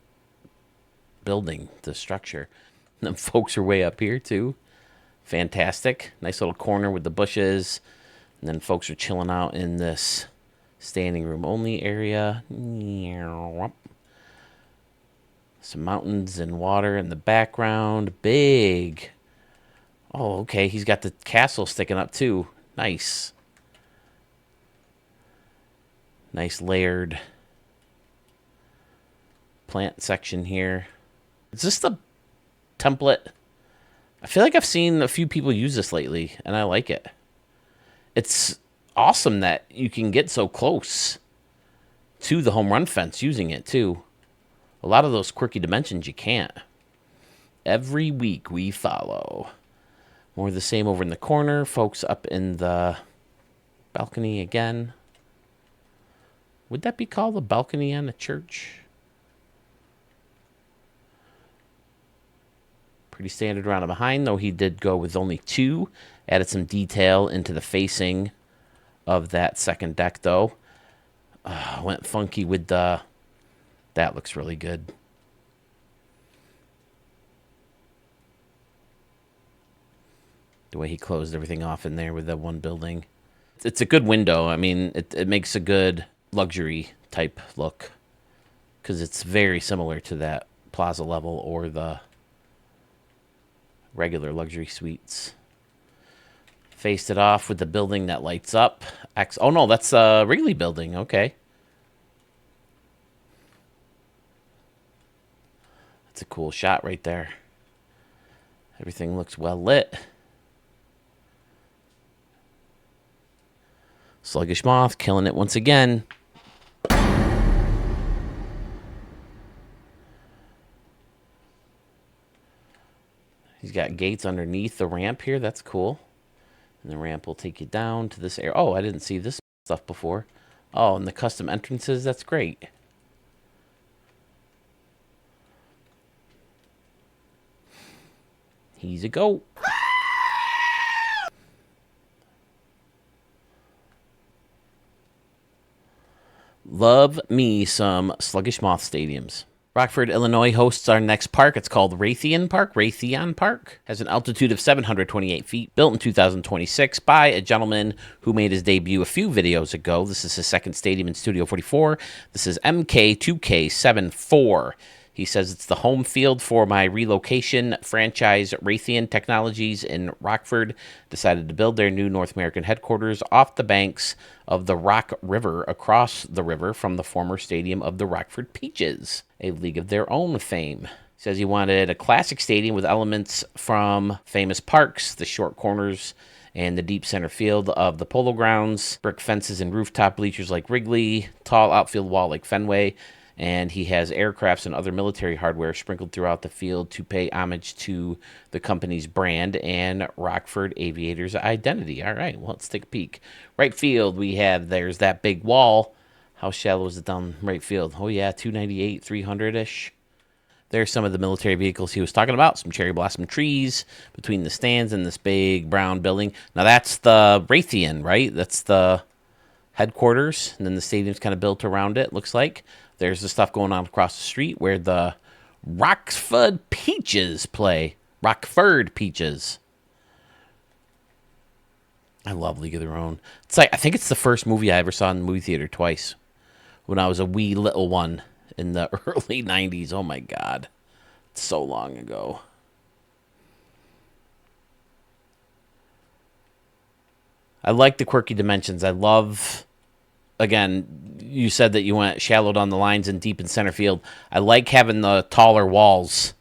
building, the structure. And then folks are way up here, too. Fantastic. Nice little corner with the bushes. And then folks are chilling out in this standing room only area. Some mountains and water in the background. Big. Oh, okay. He's got the castle sticking up, too. Nice. Nice layered plant section here. Is this the template? I feel like I've seen a few people use this lately, and I like it. It's awesome that you can get so close to the home run fence using it, too. A lot of those quirky dimensions you can't. Every week we follow. More of the same over in the corner. Folks up in the balcony again. Would that be called a balcony on a church? Pretty standard around and behind, though he did go with only two. Added some detail into the facing of that second deck, though. Went funky with the... That looks really good. The way he closed everything off in there with that one building. It's a good window. I mean, it makes a good luxury type look. Because it's very similar to that plaza level or the regular luxury suites. Faced it off with the building that lights up. Oh, no, that's a Wrigley building. Okay. That's a cool shot right there. Everything looks well lit. Sluggish Moth killing it once again. He's got gates underneath the ramp here. That's cool. And the ramp will take you down to this area. Oh, I didn't see this stuff before. Oh, and the custom entrances. That's great. He's a goat. Love me some Sluggish Moth stadiums. Rockford, Illinois hosts our next park. It's called Raytheon Park. Raytheon Park has an altitude of 728 feet, built in 2026 by a gentleman who made his debut a few videos ago. This is his second stadium in Studio 44. This is MK2K74. He says it's the home field for my relocation franchise, Raytheon Technologies in Rockford. Decided to build their new North American headquarters off the banks of the Rock River, across the river from the former stadium of the Rockford Peaches, a league of their own fame. He says he wanted a classic stadium with elements from famous parks, the short corners, and the deep center field of the Polo Grounds, brick fences and rooftop bleachers like Wrigley, tall outfield wall like Fenway, And he has aircrafts and other military hardware sprinkled throughout the field to pay homage to the company's brand and Rockford Aviators' identity. All right, well, let's take a peek. Right field, there's that big wall. How shallow is it down right field? Oh, yeah, 298, 300-ish. There's some of the military vehicles he was talking about. Some cherry blossom trees between the stands and this big brown building. Now, that's the Raytheon, right? That's the headquarters. And then the stadium's kind of built around it, looks like. There's the stuff going on across the street where the Rockford Peaches play. Rockford Peaches. I love League of Their Own. It's like, I think it's the first movie I ever saw in the movie theater twice when I was a wee little one in the early 90s. Oh my God. It's so long ago. I like the quirky dimensions. I love, again, you said that you went shallowed on the lines and deep in center field. I like having the taller walls,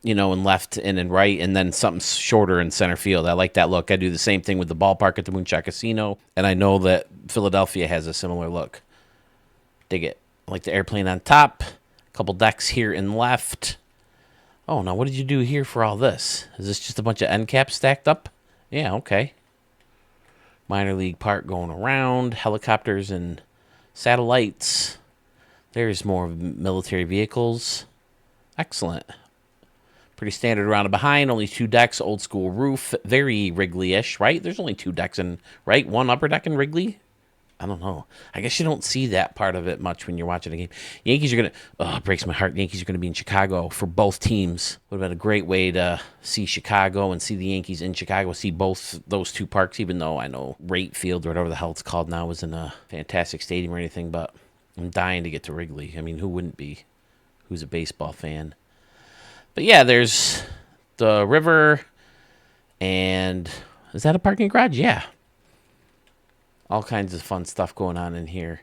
in left and in right, and then something shorter in center field. I like that look. I do the same thing with the ballpark at the Moonshot Casino, and I know that Philadelphia has a similar look. Dig it. I like the airplane on top. A couple decks here in left. Oh, now what did you do here for all this? Is this just a bunch of end caps stacked up? Yeah, okay. Minor league park going around. Helicopters and satellites. There's more military vehicles. Excellent. Pretty standard around and behind. Only 2 decks. Old school roof. Very Wrigley-ish, right? There's only 2 decks in, right? 1 upper deck in Wrigley? I don't know. I guess you don't see that part of it much when you're watching a game. Yankees are going to... Oh, it breaks my heart. Yankees are going to be in Chicago for both teams. Would have been a great way to see Chicago and see the Yankees in Chicago. See both those 2 parks, even though I know Rate Field or whatever the hell it's called now isn't a fantastic stadium or anything, but I'm dying to get to Wrigley. I mean, who wouldn't be? Who's a baseball fan? But yeah, there's the river and... Is that a parking garage? Yeah. All kinds of fun stuff going on in here.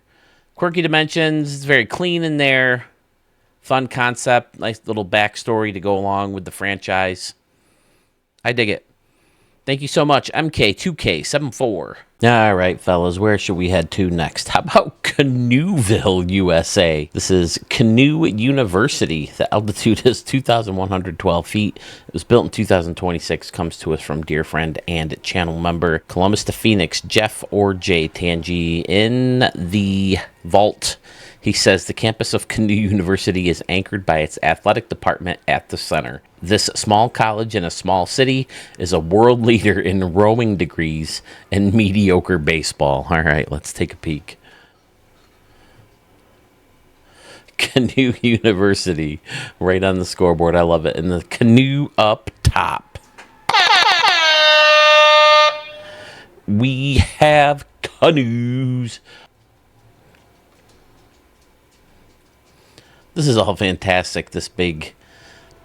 Quirky dimensions. It's very clean in there. Fun concept. Nice little backstory to go along with the franchise. I dig it. Thank you so much, MK2K74. All right, fellas, where should we head to next? How about Canoeville, USA? This is Canoe University. The altitude is 2,112 feet. It was built in 2026. Comes to us from dear friend and channel member Columbus to Phoenix, Jeff or J Tangi in the vault. He says the campus of Canoe University is anchored by its athletic department at the center. This small college in a small city is a world leader in rowing degrees and mediocre baseball. All right, let's take a peek. Canoe University, right on the scoreboard. I love it. And the canoe up top. We have canoes. This is all fantastic, this big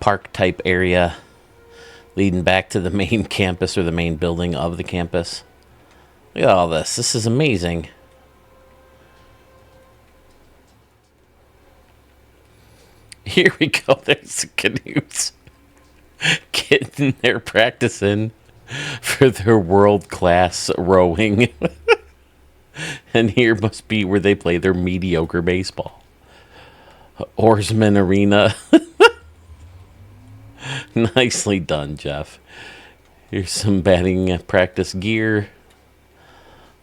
park-type area leading back to the main campus or the main building of the campus. Look at all this. This is amazing. Here we go. There's the canoes getting there practicing for their world-class rowing. And here must be where they play their mediocre baseball. Oarsman Arena. Nicely done, Jeff. Here's some batting practice gear.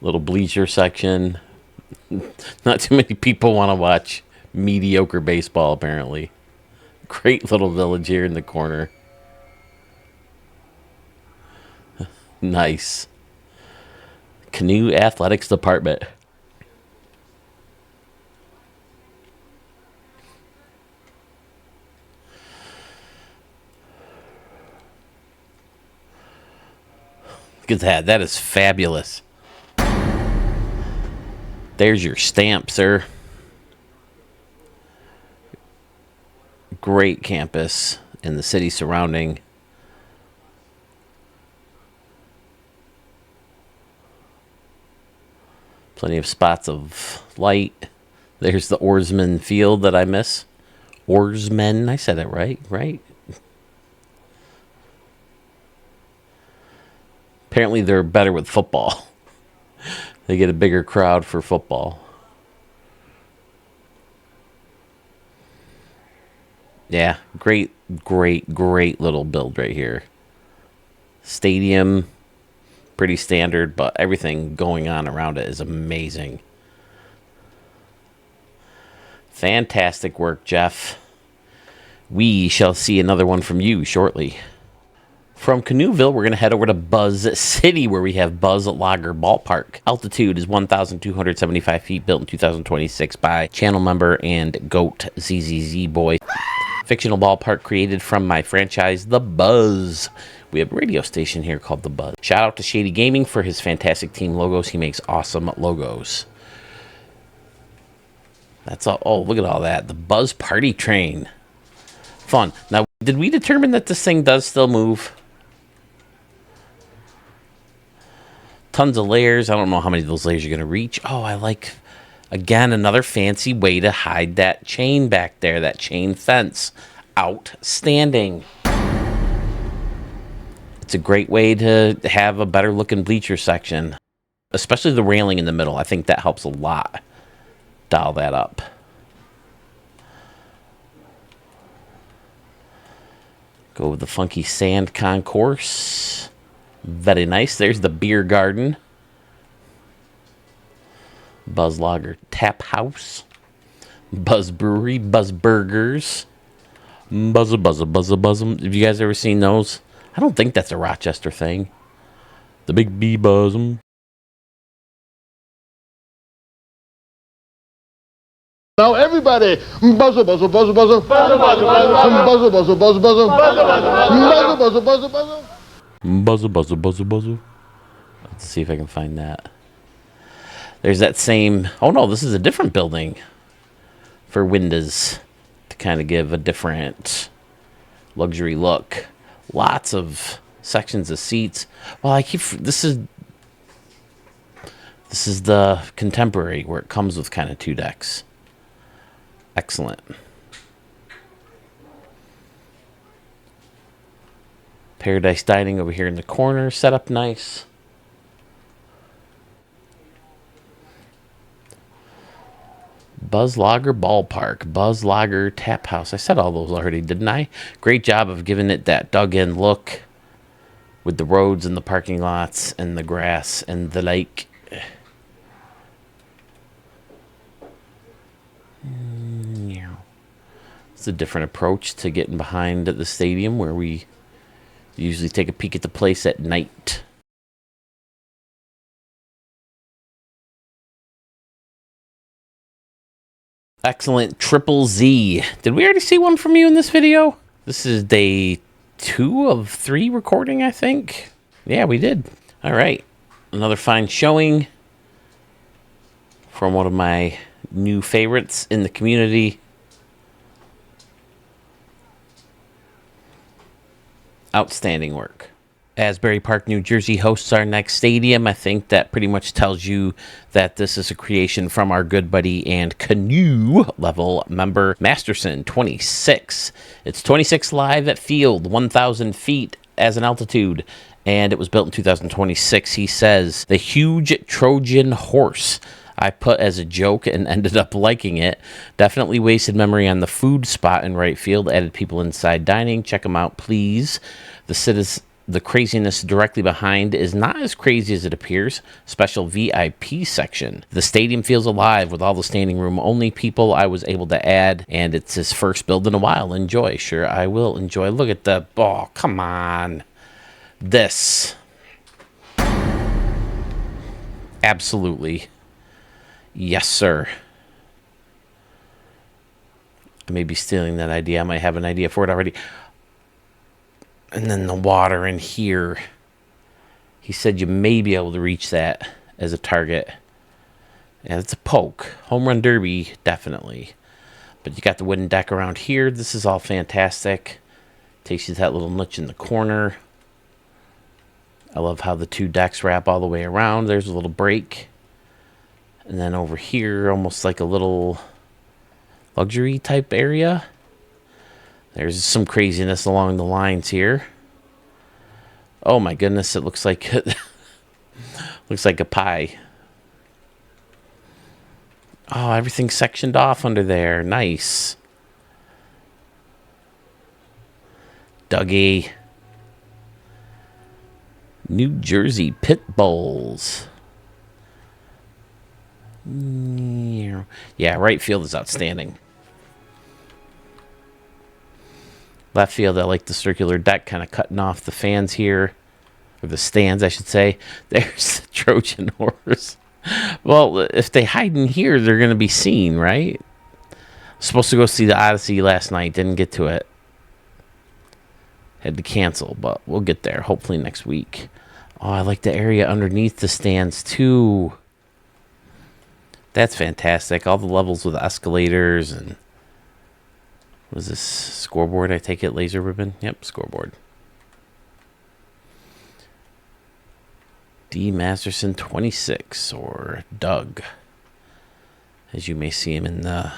Little bleacher section. Not too many people want to watch mediocre baseball, apparently. Great little village here in the corner. Nice. Canoe Athletics Department. Look at that. That is fabulous. There's your stamp, sir. Great campus in the city surrounding. Plenty of spots of light. There's the Oarsman Field that I miss. Oarsmen, I said it right? Apparently they're better with football. They get a bigger crowd for football. Yeah, great, great, great little build right here. Stadium, pretty standard, but everything going on around it is amazing. Fantastic work, Jeff. We shall see another one from you shortly. From Canoeville, we're going to head over to Buzz City, where we have Buzz Lager Ballpark. Altitude is 1,275 feet, built in 2026 by channel member and GOAT ZZZ Boy. Fictional ballpark created from my franchise, The Buzz. We have a radio station here called The Buzz. Shout out to Shady Gaming for his fantastic team logos. He makes awesome logos. That's all. Oh, look at all that. The Buzz Party Train. Fun. Now, did we determine that this thing does still move? Tons of layers. I don't know how many of those layers you're going to reach. Oh, I like, again, another fancy way to hide that chain back there, that chain fence. Outstanding. It's a great way to have a better looking bleacher section, especially the railing in the middle. I think that helps a lot. Dial that up. Go with the funky sand concourse. Very nice. There's the beer garden. Buzz Lager Tap House. Buzz Brewery. Buzz Burgers. Buzz Buzzum. Have you guys ever seen those? I don't think that's a Rochester thing. The Big B Buzzum. Now everybody, buzzer, buzzer, buzzer, buzzer, buzzer, buzzer, buzzer, buzzer, buzzer, buzzer, buzzer, buzzer, buzzer, buzzer. Buzzer. Let's see if I can find that. There's that same... Oh, no, this is a different building for windows to kind of give a different luxury look. Lots of sections of seats. Well, I keep... This is the contemporary where it comes with kind of two decks. Excellent. Paradise Dining over here in the corner, set up nice. Buzz Lager Ballpark, Buzz Lager Tap House. I said all those already, didn't I? Great job of giving it that dug-in look with the roads and the parking lots and the grass and the lake. It's a different approach to getting behind the stadium, where we usually take a peek at the place at night. Excellent. Triple Z. Did we already see one from you in this video? This is day 2 of 3 recording, I think. Yeah, we did. All right. Another fine showing from one of my new favorites in the community. Outstanding work. Asbury Park, New Jersey hosts our next stadium. I think that pretty much tells you that this is a creation from our good buddy and canoe level member, Masterson 26. It's 26 live at field, 1,000 feet as an altitude, and it was built in 2026. He says, the huge Trojan horse. I put as a joke and ended up liking it. Definitely wasted memory on the food spot in right field. Added people inside dining. Check them out, please. The craziness directly behind is not as crazy as it appears. Special VIP section. The stadium feels alive with all the standing room only people I was able to add, and it's his first build in a while. Enjoy. Sure, I will enjoy. Look at the... Oh, come on. This. Absolutely. Yes, sir. I may be stealing that idea. I might have an idea for it already. And then the water in here. He said you may be able to reach that as a target. And it's a poke. Home run derby, definitely. But you got the wooden deck around here. This is all fantastic. Takes you to that little niche in the corner. I love how the two decks wrap all the way around. There's a little break. And then over here, almost like a little luxury type area. There's some craziness along the lines here. Oh my goodness, it looks like looks like a pie. Oh, everything's sectioned off under there. Nice. Dougie. New Jersey Pit Bulls. Yeah, right field is outstanding. Left field, I like the circular deck kind of cutting off the fans here. Or the stands, I should say. There's the Trojan horse. Well, if they hide in here, they're going to be seen, right? Supposed to go see the Odyssey last night. Didn't get to it. Had to cancel, but we'll get there. Hopefully next week. Oh, I like the area underneath the stands, too. That's fantastic. All the levels with escalators and... Was this scoreboard? I take it laser ribbon? Yep, scoreboard. D. Masterson 26, or Doug, as you may see him in the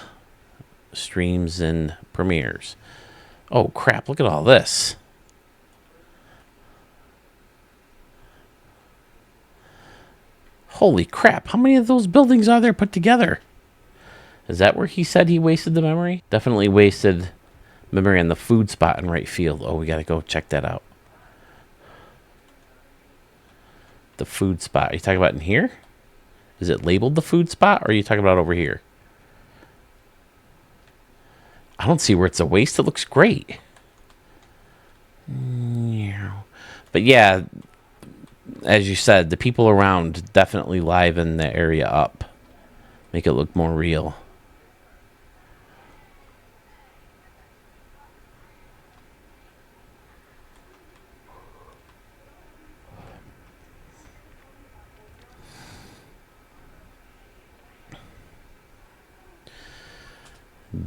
streams and premieres. Oh, crap, look at all this. Holy crap, how many of those buildings are there put together? Is that where he said he wasted the memory? Definitely wasted memory on the food spot in right field. Oh, we got to go check that out. The food spot. Are you talking about in here? Is it labeled the food spot, or are you talking about over here? I don't see where it's a waste. It looks great. But yeah, as you said, the people around definitely liven the area up. Make it look more real.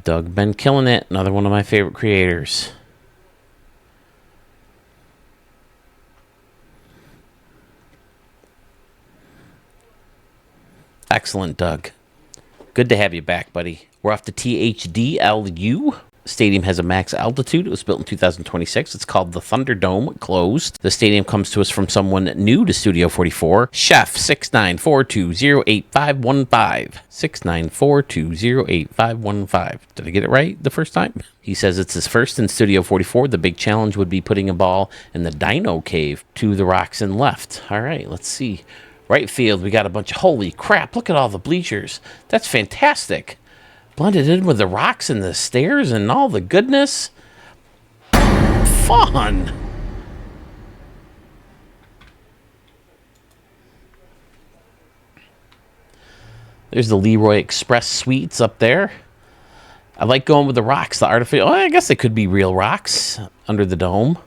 Doug been killing it. Another one of my favorite creators. Excellent, Doug. Good to have you back, buddy. We're off to THDLU. Stadium has a max altitude. It was built in 2026. It's called the Thunderdome, closed. The stadium comes to us from someone new to Studio 44, Chef 6942085515. 6942085515. Did I get it right the first time? He says it's his first in Studio 44. The big challenge would be putting a ball in the Dino Cave to the rocks and left. All right, let's see. Right field, we got a bunch of... Holy crap, look at all the bleachers. That's fantastic. Blended in with the rocks and the stairs and all the goodness. Fun. There's the Leroy Express Suites up there. I like going with the rocks, the artificial... Oh, I guess they could be real rocks under the dome.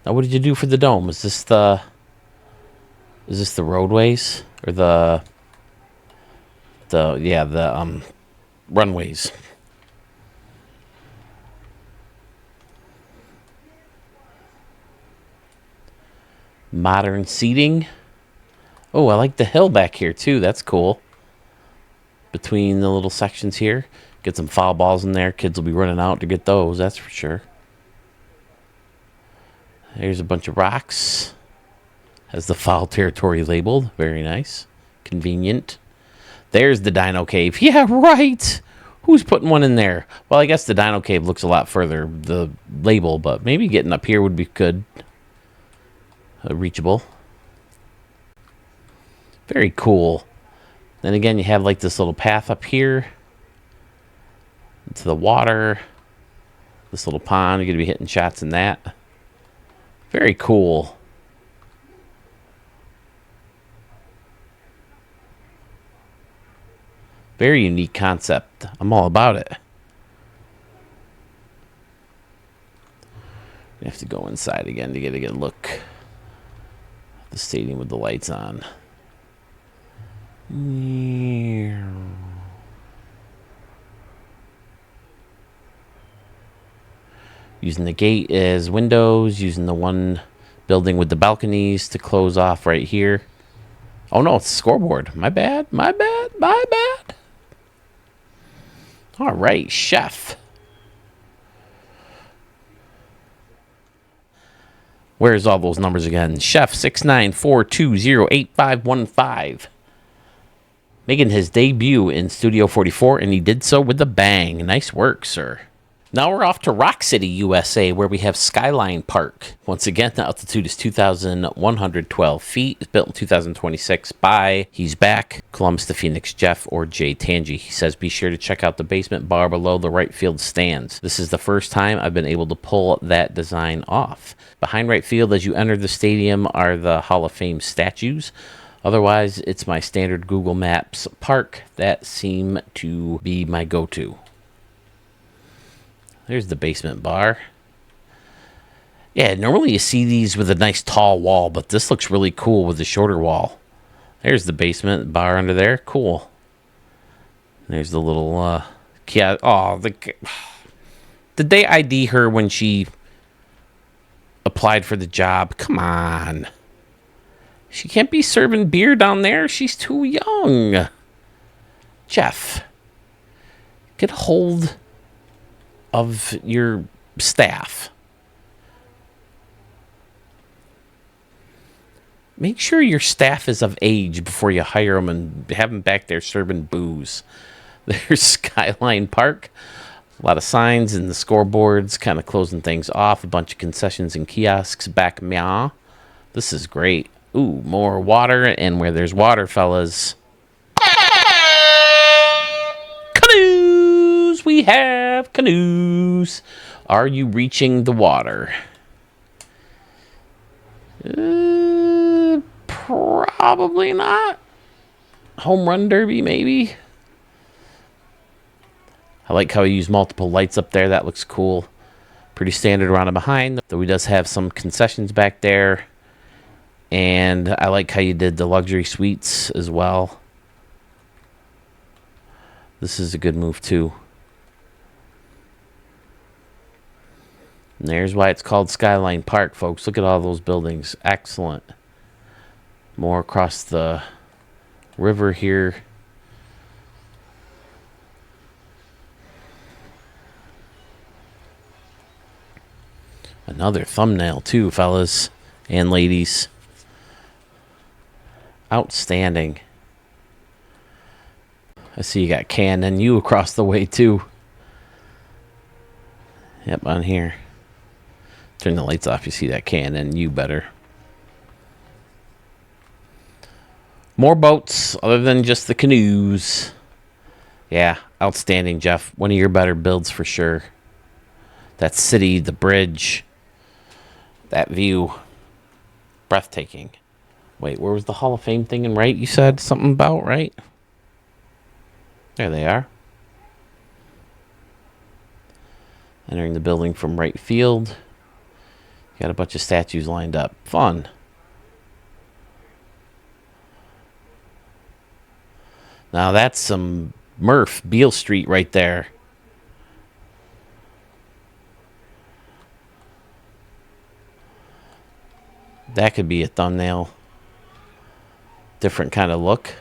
Now, what did you do for the dome? Is this the roadways? Or the runways. Modern seating. Oh, I like the hill back here too. That's cool. Between the little sections here. Get some foul balls in there. Kids will be running out to get those, that's for sure. Here's a bunch of rocks. Has the foul territory labeled. Very nice. Convenient. There's the Dino Cave. Yeah, right. Who's putting one in there? Well, I guess the Dino Cave looks a lot further, the label, but maybe getting up here would be good. Reachable. Very cool. Then again, you have like this little path up here to the water. This little pond. You're going to be hitting shots in that. Very cool. Very unique concept. I'm all about it. We have to go inside again to get a good look at the stadium with the lights on. Using the gate as windows, using the one building with the balconies to close off right here. Oh no, it's a scoreboard. My bad. All right, Chef. Where's all those numbers again? Chef 6942085515. Making his debut in Studio 44, and he did so with a bang. Nice work, sir. Now we're off to Rock City, USA, where we have Skyline Park. Once again, the altitude is 2,112 feet. It's built in 2026 by, he's back, Columbus to Phoenix Jeff, or Jay Tangi. He says, be sure to check out the basement bar below the right field stands. This is the first time I've been able to pull that design off. Behind right field as you enter the stadium are the Hall of Fame statues. Otherwise, it's my standard Google Maps park that seem to be my go-to. There's the basement bar. Yeah, normally you see these with a nice tall wall, but this looks really cool with the shorter wall. There's the basement bar under there. Cool. There's the little kiosk. Oh, did they ID her when she applied for the job? Come on. She can't be serving beer down there. She's too young. Jeff, get hold of your staff. Make sure your staff is of age before you hire them and have them back there serving booze. There's Skyline Park. A lot of signs and the scoreboards kind of closing things off. A bunch of concessions and kiosks back. Meow. This is great. Ooh, more water. And where there's water, fellas, canoes. We have canoes. Are you reaching the water? Probably not. Home run derby, maybe. I like how he used multiple lights up there. That looks cool. Pretty standard around and behind, though he does have some concessions back there. And I like how you did the luxury suites as well. This is a good move, too. And there's why it's called Skyline Park, folks. Look at all those buildings. Excellent. More across the river here. Another thumbnail, too, fellas and ladies. Outstanding. I see you got KNNU across the way, too. Yep, on here. Turn the lights off, you see that KNNU better. More boats other than just the canoes. Yeah, outstanding, Jeff. One of your better builds for sure. That city, the bridge, that view. Breathtaking. Wait, where was the Hall of Fame thing in right? You said something about, right? There they are. Entering the building from right field. Got a bunch of statues lined up. Fun. Now that's some Murph, Beale Street right there. That could be a thumbnail. Different kind of look.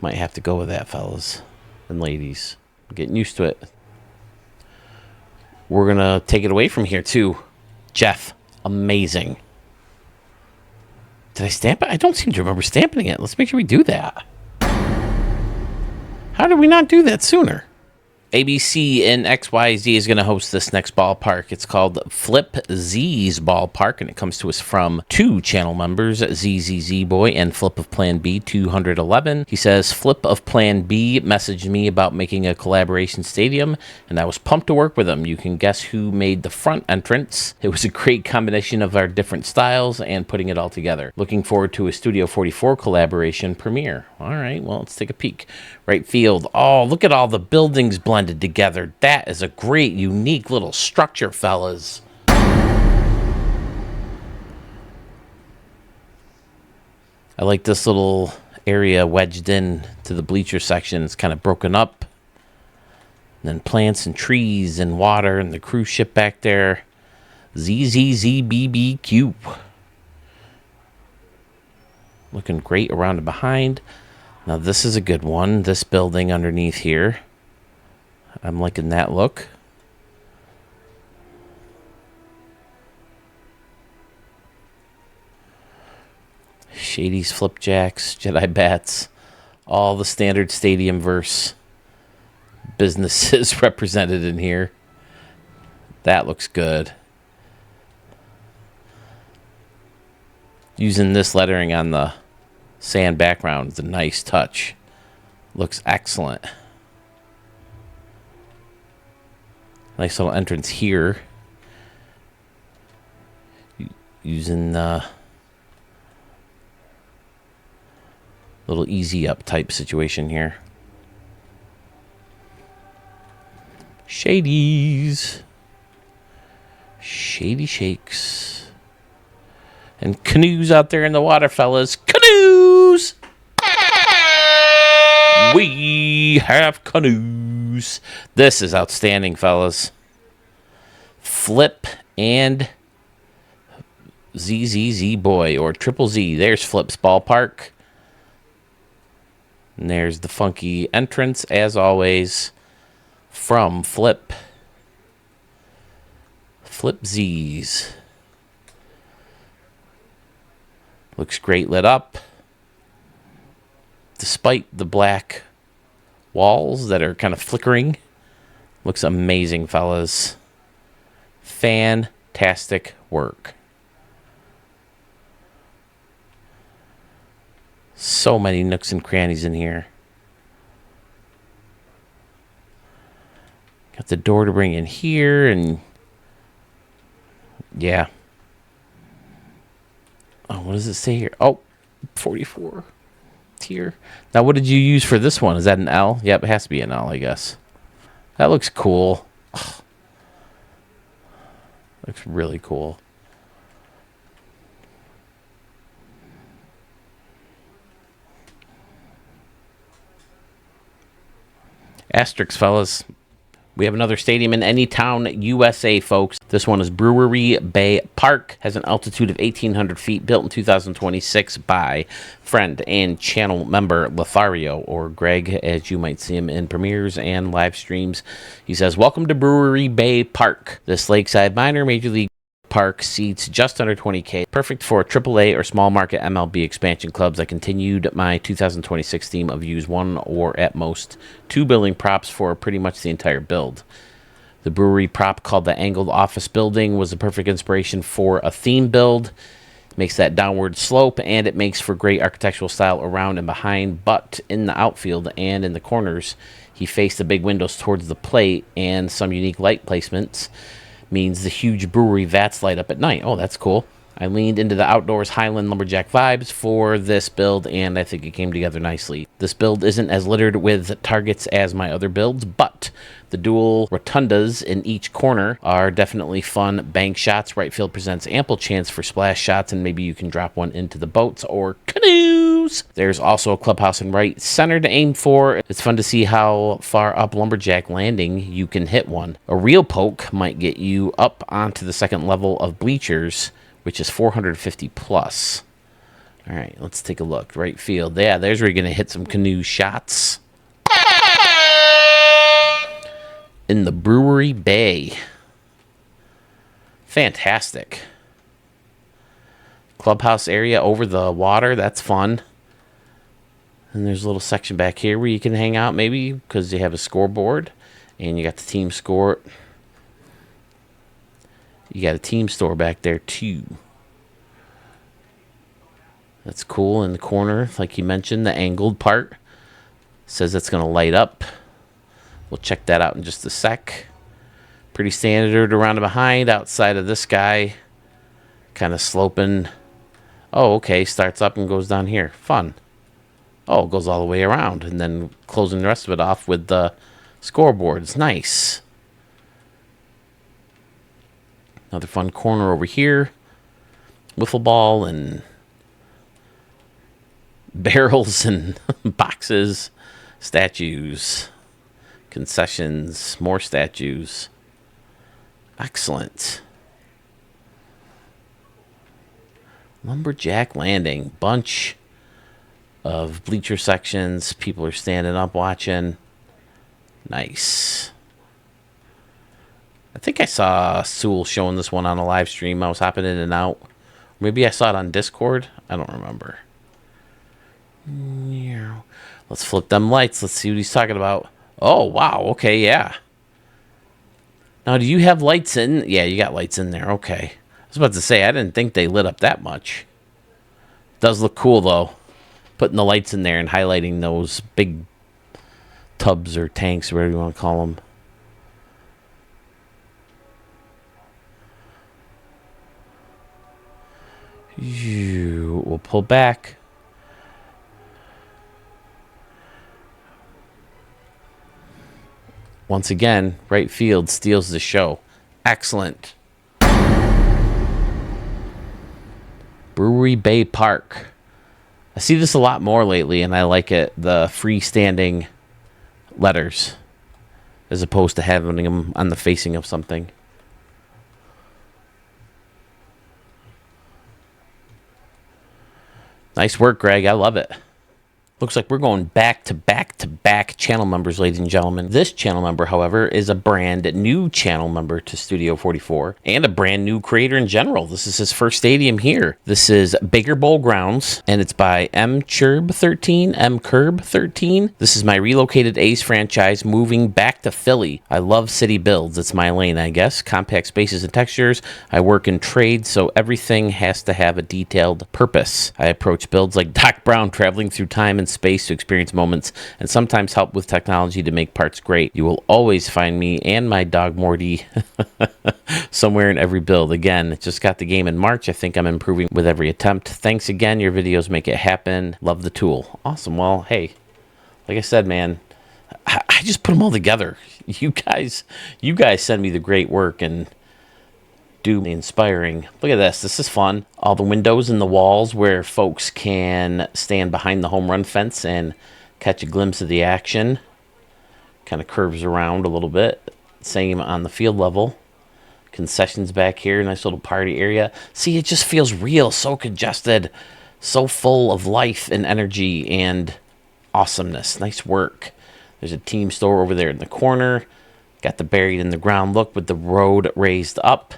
Might have to go with that, fellas and ladies. I'm getting used to it. We're going to take it away from here, too. Jeff, amazing. Did I stamp it? I don't seem to remember stamping it. Let's make sure we do that. How did we not do that sooner? ABC and XYZ is going to host this next ballpark. It's called Flip Z's Ballpark, and it comes to us from two channel members, ZZZ Boy and Flip of Plan B 211. He says, Flip of Plan B messaged me about making a collaboration stadium, and I was pumped to work with him. You can guess who made the front entrance. It was a great combination of our different styles and putting it all together. Looking forward to a Studio 44 collaboration premiere. All right, well, let's take a peek. Right field. Oh, look at all the buildings blended together. That is a great, unique little structure, fellas. I like this little area wedged in to the bleacher section. It's kind of broken up. And then plants and trees and water and the cruise ship back there. ZZZBBQ. Looking great around and behind. Now this is a good one. This building underneath here. I'm liking that look. Shady's Flipjacks, Jedi Bats. All the standard stadium verse businesses represented in here. That looks good. Using this lettering on the sand background is a nice touch. Looks excellent. Nice little entrance here. Using the little easy up type situation here. Shadies. Shady shakes. And canoes out there in the water, fellas. Canoes! We have canoes. This is outstanding, fellas. Flip and ZZZ Boy, or Triple Z. There's Flip's ballpark. And there's the funky entrance, as always, from Flip. Flip Z's. Looks great lit up. Despite the black walls that are kind of flickering. Looks amazing, fellas. Fantastic work. So many nooks and crannies in here. Got the door to bring in here, and yeah. Oh, what does it say here? Oh, 44 tier. Now, what did you use for this one? Is that an L? Yep, it has to be an L, I guess. That looks cool. Ugh. Looks really cool. Asterix, fellas. We have another stadium in any town, USA, folks. This one is Brewery Bay Park. Has an altitude of 1,800 feet. Built in 2026 by friend and channel member Lothario, or Greg, as you might see him in premieres and live streams. He says, "Welcome to Brewery Bay Park. This lakeside minor Major League Park seats just under 20K. Perfect for AAA or small market MLB expansion clubs. I continued my 2026 theme of use one or at most two building props for pretty much the entire build. The brewery prop, called the angled office building, was the perfect inspiration for a theme build. Makes that downward slope, and it makes for great architectural style around and behind, but in the outfield and in the corners, he faced the big windows towards the plate, and some unique light placements means the huge brewery vats light up at night." Oh, that's cool. I leaned into the outdoors Highland Lumberjack vibes for this build, and I think it came together nicely. This build isn't as littered with targets as my other builds, but the dual rotundas in each corner are definitely fun bank shots. Right field presents ample chance for splash shots, and maybe you can drop one into the boats or canoes. There's also a clubhouse in right center to aim for. It's fun to see how far up Lumberjack Landing you can hit one. A real poke might get you up onto the second level of bleachers, which is 450 plus. All right, let's take a look. Right field. Yeah, there's where you're going to hit some canoe shots. In the Brewery Bay. Fantastic. Clubhouse area over the water. That's fun. And there's a little section back here where you can hang out maybe because they have a scoreboard. And you got the team score. You got a team store back there too. That's cool in the corner, like you mentioned, the angled part. Says it's going to light up. We'll check that out in just a sec. Pretty standard around and behind. Outside of this guy, kind of sloping. Oh, okay, starts up and goes down here. Fun. Oh, it goes all the way around, and then closing the rest of it off with the scoreboards. Nice. Another fun corner over here. Wiffle ball and barrels and boxes. Statues. Concessions. More statues. Excellent. Lumberjack Landing. Bunch of bleacher sections. People are standing up watching. Nice. I think I saw Sewell showing this one on a live stream. I was hopping in and out. Maybe I saw it on Discord. I don't remember. Let's flip them lights. Let's see what he's talking about. Oh, wow. Okay, yeah. Now, do you have lights in? Yeah, you got lights in there. Okay. I was about to say, I didn't think they lit up that much. Does look cool, though. Putting the lights in there and highlighting those big tubs or tanks, whatever you want to call them. You will pull back. Once again, right field steals the show. Excellent. Brewery Bay Park. I see this a lot more lately, and I like it. The freestanding letters, as opposed to having them on the facing of something. Nice work, Greg. I love it. Looks like we're going back to back to back channel members, ladies and gentlemen. This channel member, however, is a brand new channel member to Studio 44 and a brand new creator in general. This is his first stadium here. This is Baker Bowl Grounds, and it's by M Curb13. This is my relocated A's franchise moving back to Philly. I love city builds. It's my lane, I guess. Compact spaces and textures. I work in trade, so everything has to have a detailed purpose. I approach builds like Doc Brown, traveling through time and space to experience moments and sometimes help with technology to make parts great. You will always find me and my dog Morty somewhere in every build. Again, just got the game in March. I think I'm improving with every attempt. Thanks again. Your videos make it happen. Love the tool. Awesome. Well, hey, like I said, man, I just put them all together. You guys send me the great work and do inspiring. Look at this. This is fun. All the windows and the walls where folks can stand behind the home run fence and catch a glimpse of the action. Kind of curves around a little bit. Same on the field level. Concessions back here. Nice little party area. See, it just feels real. So congested. So full of life and energy and awesomeness. Nice work. There's a team store over there in the corner. Got the buried in the ground look with the road raised up.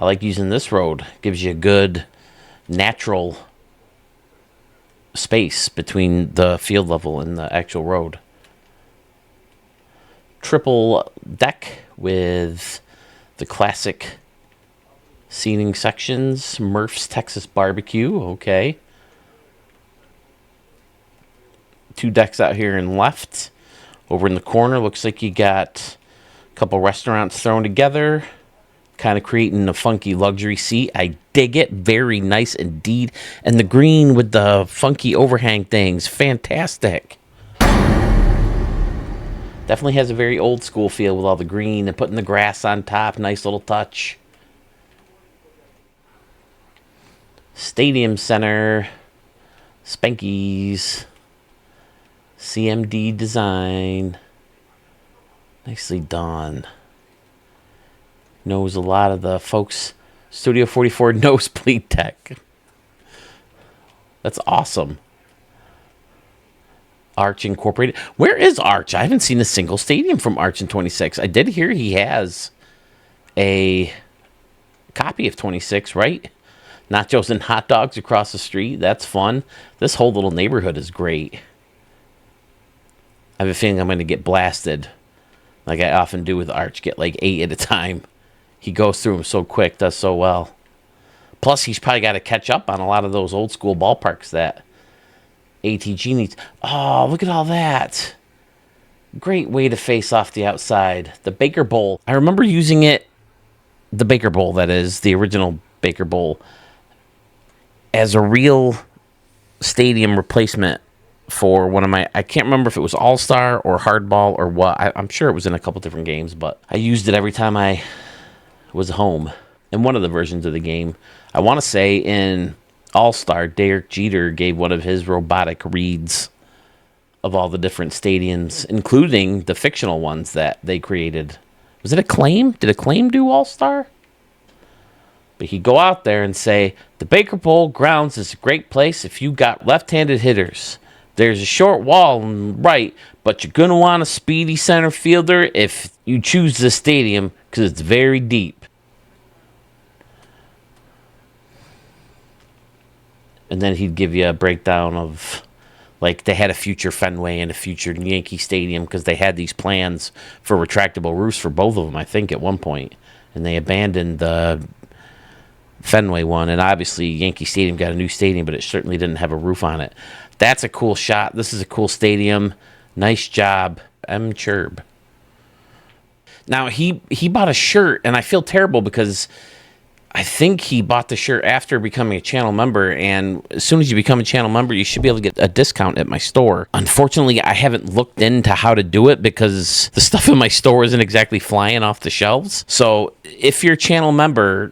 I like using this road. Gives you a good natural space between the field level and the actual road. Triple deck with the classic seating sections. Murph's Texas Barbecue. Okay. 2 decks out here in left. Over in the corner, looks like you got a couple restaurants thrown together. Kind of creating a funky luxury seat. I dig it. Very nice indeed. And the green with the funky overhang things. Fantastic. Definitely has a very old school feel with all the green and putting the grass on top. Nice little touch. Stadium Center. Spankies. CMD design. Nicely done. Knows a lot of the folks. Studio 44 nosebleed tech. That's awesome. Arch Incorporated. Where is Arch? I haven't seen a single stadium from Arch in 26. I did hear he has a copy of 26, right? Nachos and hot dogs across the street. That's fun. This whole little neighborhood is great. I have a feeling I'm going to get blasted like I often do with Arch. Get like 8 at a time. He goes through them so quick, does so well. Plus, he's probably got to catch up on a lot of those old school ballparks that ATG needs. Oh, look at all that. Great way to face off the outside. The Baker Bowl. I remember using it, the Baker Bowl, that is, the original Baker Bowl, as a real stadium replacement for one of my, I can't remember if it was All-Star or Hardball or what. I'm sure it was in a couple different games, but I used it every time I was home in one of the versions of the game. I want to say in All-Star, Derek Jeter gave one of his robotic reads of all the different stadiums, including the fictional ones that they created. Was it Acclaim? Did Acclaim do All-Star? But he'd go out there and say, the Baker Bowl grounds is a great place if you got left-handed hitters. There's a short wall on the right, but you're going to want a speedy center fielder if you choose this stadium because it's very deep. And then he'd give you a breakdown of Like they had a future Fenway and a future Yankee Stadium because they had these plans for retractable roofs for both of them, I think, at one point. And they abandoned the Fenway one. And obviously, Yankee Stadium got a new stadium, but it certainly didn't have a roof on it. That's a cool shot. This is a cool stadium. Nice job, M. Churb. Now, he bought a shirt, and I feel terrible because I think he bought the shirt after becoming a channel member, and as soon as you become a channel member, you should be able to get a discount at my store. Unfortunately, I haven't looked into how to do it because the stuff in my store isn't exactly flying off the shelves. So if you're a channel member,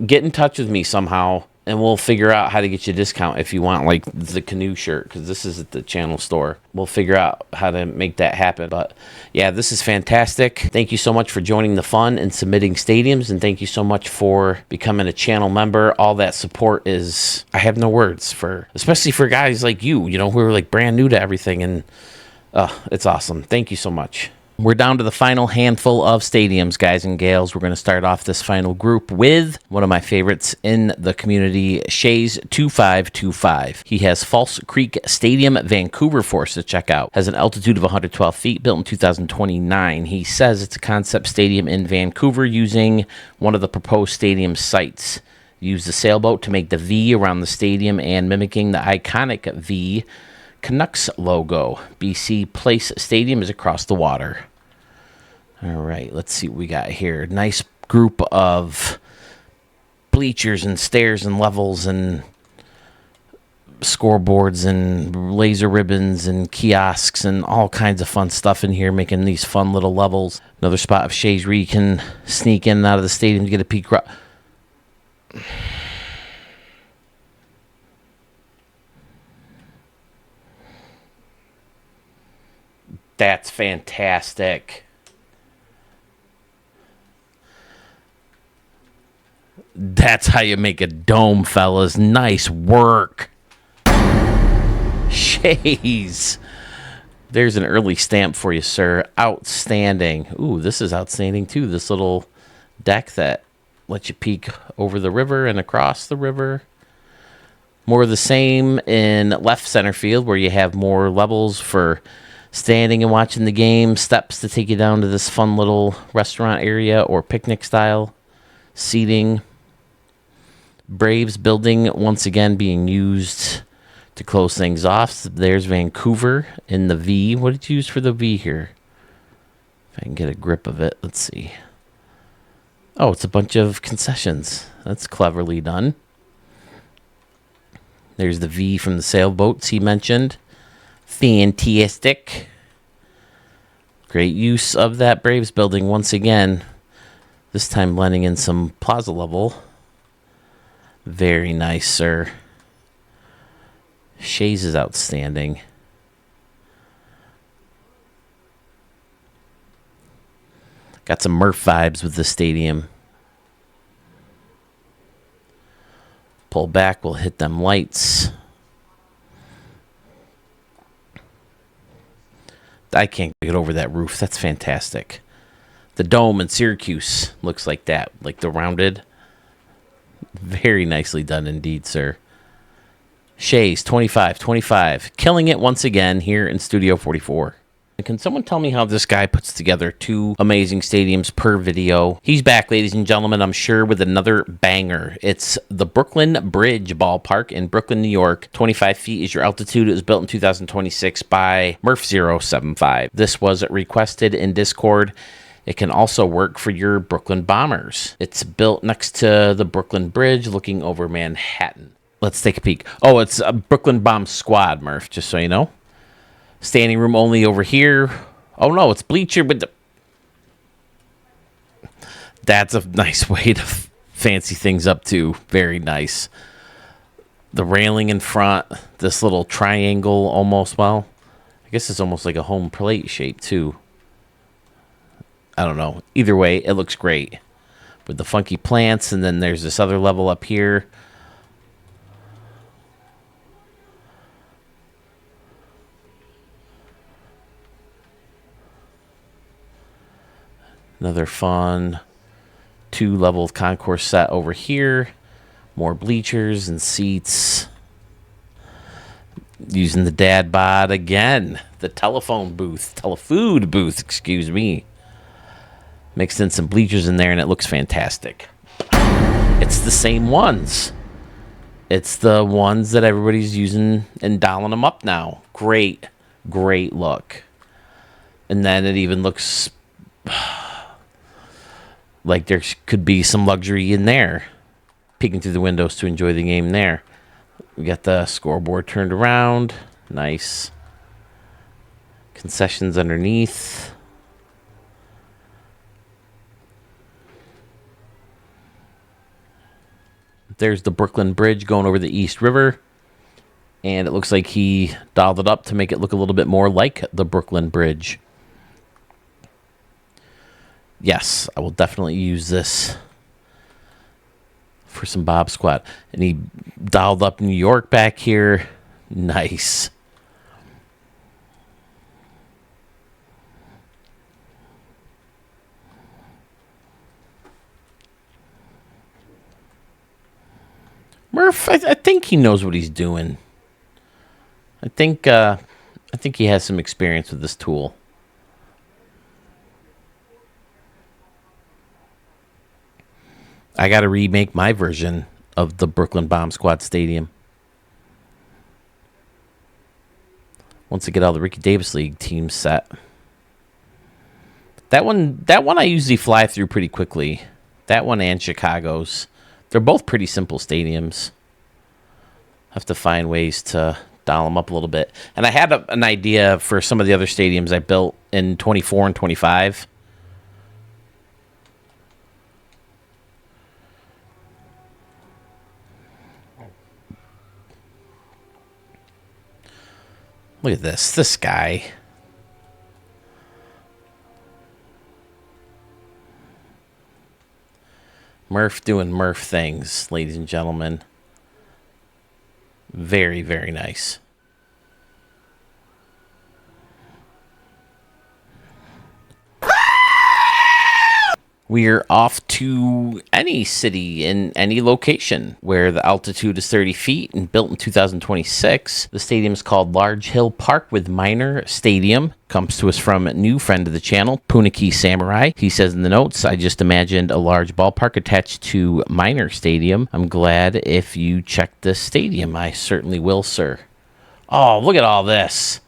get in touch with me somehow, and we'll figure out how to get you a discount if you want, like, the canoe shirt, because this is at the channel store. We'll figure out how to make that happen. But, yeah, this is fantastic. Thank you so much for joining the fun and submitting stadiums, and thank you so much for becoming a channel member. All that support is, I have no words for, especially for guys like you, you know, who are, like, brand new to everything, and it's awesome. Thank you so much. We're down to the final handful of stadiums, guys and gals. We're going to start off this final group with one of my favorites in the community, Shays 2525. He has False Creek Stadium, Vancouver for us to check out. Has an altitude of 112 feet, built in 2029. He says it's a concept stadium in Vancouver using one of the proposed stadium sites. Use the sailboat to make the V around the stadium and mimicking the iconic V Canucks logo. BC Place Stadium is across the water. All right, let's see what we got here. Nice group of bleachers and stairs and levels and scoreboards and laser ribbons and kiosks and all kinds of fun stuff in here, making these fun little levels. Another spot of shades where you can sneak in and out of the stadium to get a peek. That's fantastic. That's how you make a dome, fellas. Nice work. Shays. There's an early stamp for you, sir. Outstanding. Ooh, this is outstanding, too. This little deck that lets you peek over the river and across the river. More of the same in left center field, where you have more levels for standing and watching the game, steps to take you down to this fun little restaurant area or picnic style seating. Braves building once again being used to close things off. There's Vancouver in the V. What did you use for the V here? If I can get a grip of it. Let's see. Oh, it's a bunch of concessions. That's cleverly done. There's the V from the sailboats he mentioned. Fantastic. Great use of that Braves building once again. This time blending in some plaza level. Very nice, sir. Shays is outstanding. Got some Murph vibes with the stadium. Pull back, we'll hit them lights. I can't get over that roof. That's fantastic. The dome in Syracuse looks like that, like the rounded. Very nicely done indeed, sir. Shays 2525, killing it once again here in Studio 44. Can someone tell me how this guy puts together two amazing stadiums per video? He's back, ladies and gentlemen, I'm sure, with another banger. It's the Brooklyn Bridge Ballpark in Brooklyn, New York. 25 feet is your altitude. It was built in 2026 by Murph075. This was requested in Discord. It can also work for your Brooklyn Bombers. It's built next to the Brooklyn Bridge looking over Manhattan. Let's take a peek. Oh, it's a Brooklyn Bomb Squad, Murph, just so you know. Standing room only over here. Oh, no, it's bleacher, but that's a nice way to fancy things up, too. Very nice. The railing in front, this little triangle almost, well, I guess it's almost like a home plate shape, too. I don't know. Either way, it looks great. With the funky plants, and then there's this other level up here. Another fun two-level concourse set over here. More bleachers and seats. Using the dad bod again. The telefood booth, excuse me. Mixed in some bleachers in there, and it looks fantastic. It's the same ones. It's the ones that everybody's using and dialing them up now. Great look. And then it even looks like there could be some luxury in there. Peeking through the windows to enjoy the game there. We got the scoreboard turned around. Nice. Concessions underneath. There's the Brooklyn Bridge going over the East River. And it looks like he dialed it up to make it look a little bit more like the Brooklyn Bridge. Yes, I will definitely use this for some Bob Squat. And he dialed up New York back here. Nice. Murph, I think he knows what he's doing. I think he has some experience with this tool. I got to remake my version of the Brooklyn Bomb Squad Stadium. Once I get all the Ricky Davis League teams set. That one I usually fly through pretty quickly. That one and Chicago's. They're both pretty simple stadiums. Have to find ways to dial them up a little bit. And I had an idea for some of the other stadiums I built in 24 and 25. Look at this guy. Murph doing Murph things, ladies and gentlemen. Very, very nice. We're off to any city in any location where the altitude is 30 feet and built in 2026. The stadium is called Large Hill Park with Minor Stadium. Comes to us from a new friend of the channel, Punaki Samurai. He says in the notes, I just imagined a large ballpark attached to Minor Stadium. I'm glad if you check this stadium. I certainly will, sir. Oh, look at all this.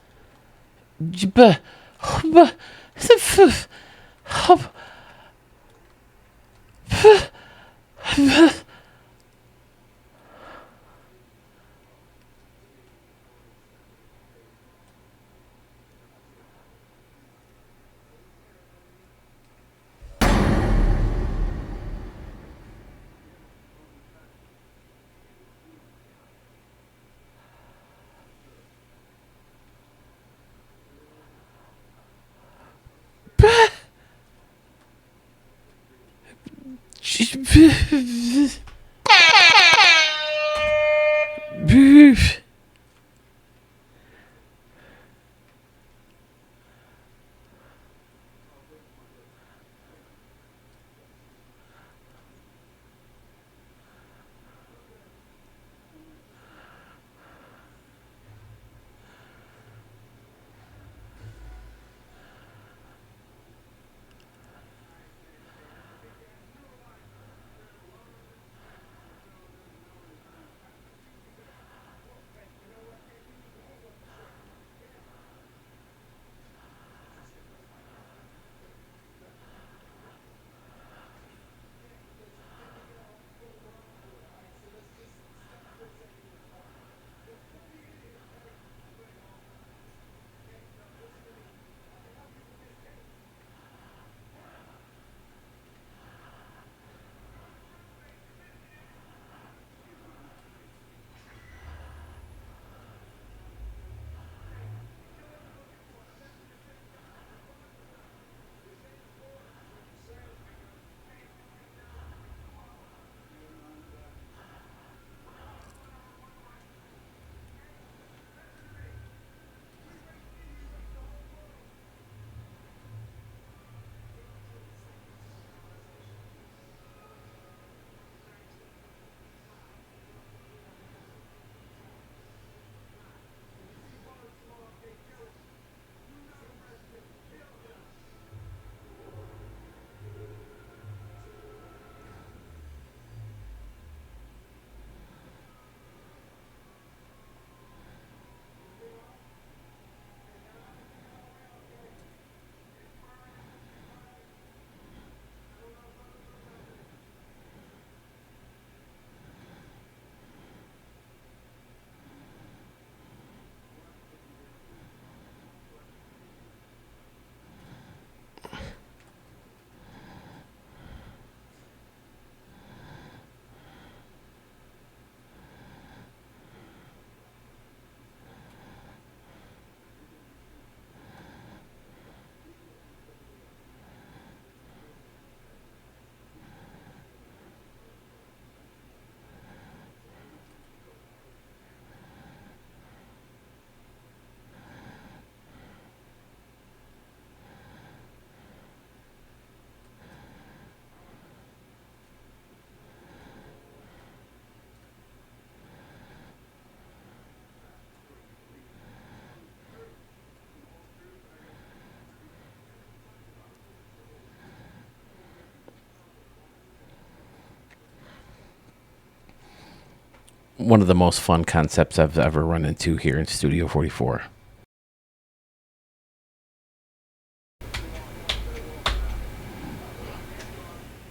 one of the most fun concepts I've ever run into here in Studio 44.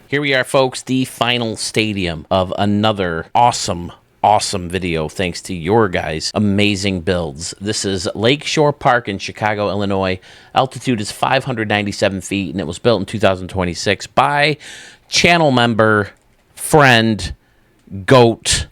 Here we are, folks, the final stadium of another awesome video thanks to your guys' amazing builds. This is Lakeshore Park in Chicago, Illinois. Altitude is 597 feet, and it was built in 2026 by channel member, friend, GOAT,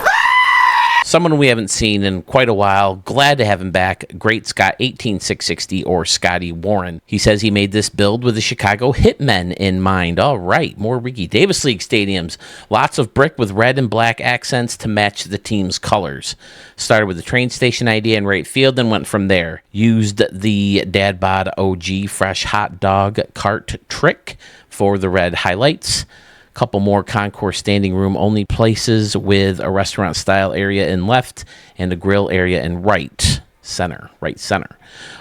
someone we haven't seen in quite a while. Glad to have him back. Great Scott 18660, or Scotty Warren. He says he made this build with the Chicago Hitmen in mind. All right, more Ricky Davis League stadiums. Lots of brick with red and black accents to match the team's colors. Started with the train station idea in right field and went from there. Used the Dad Bod OG fresh hot dog cart trick for the red highlights. Couple more concourse standing room only places with a restaurant style area in left and a grill area in right center.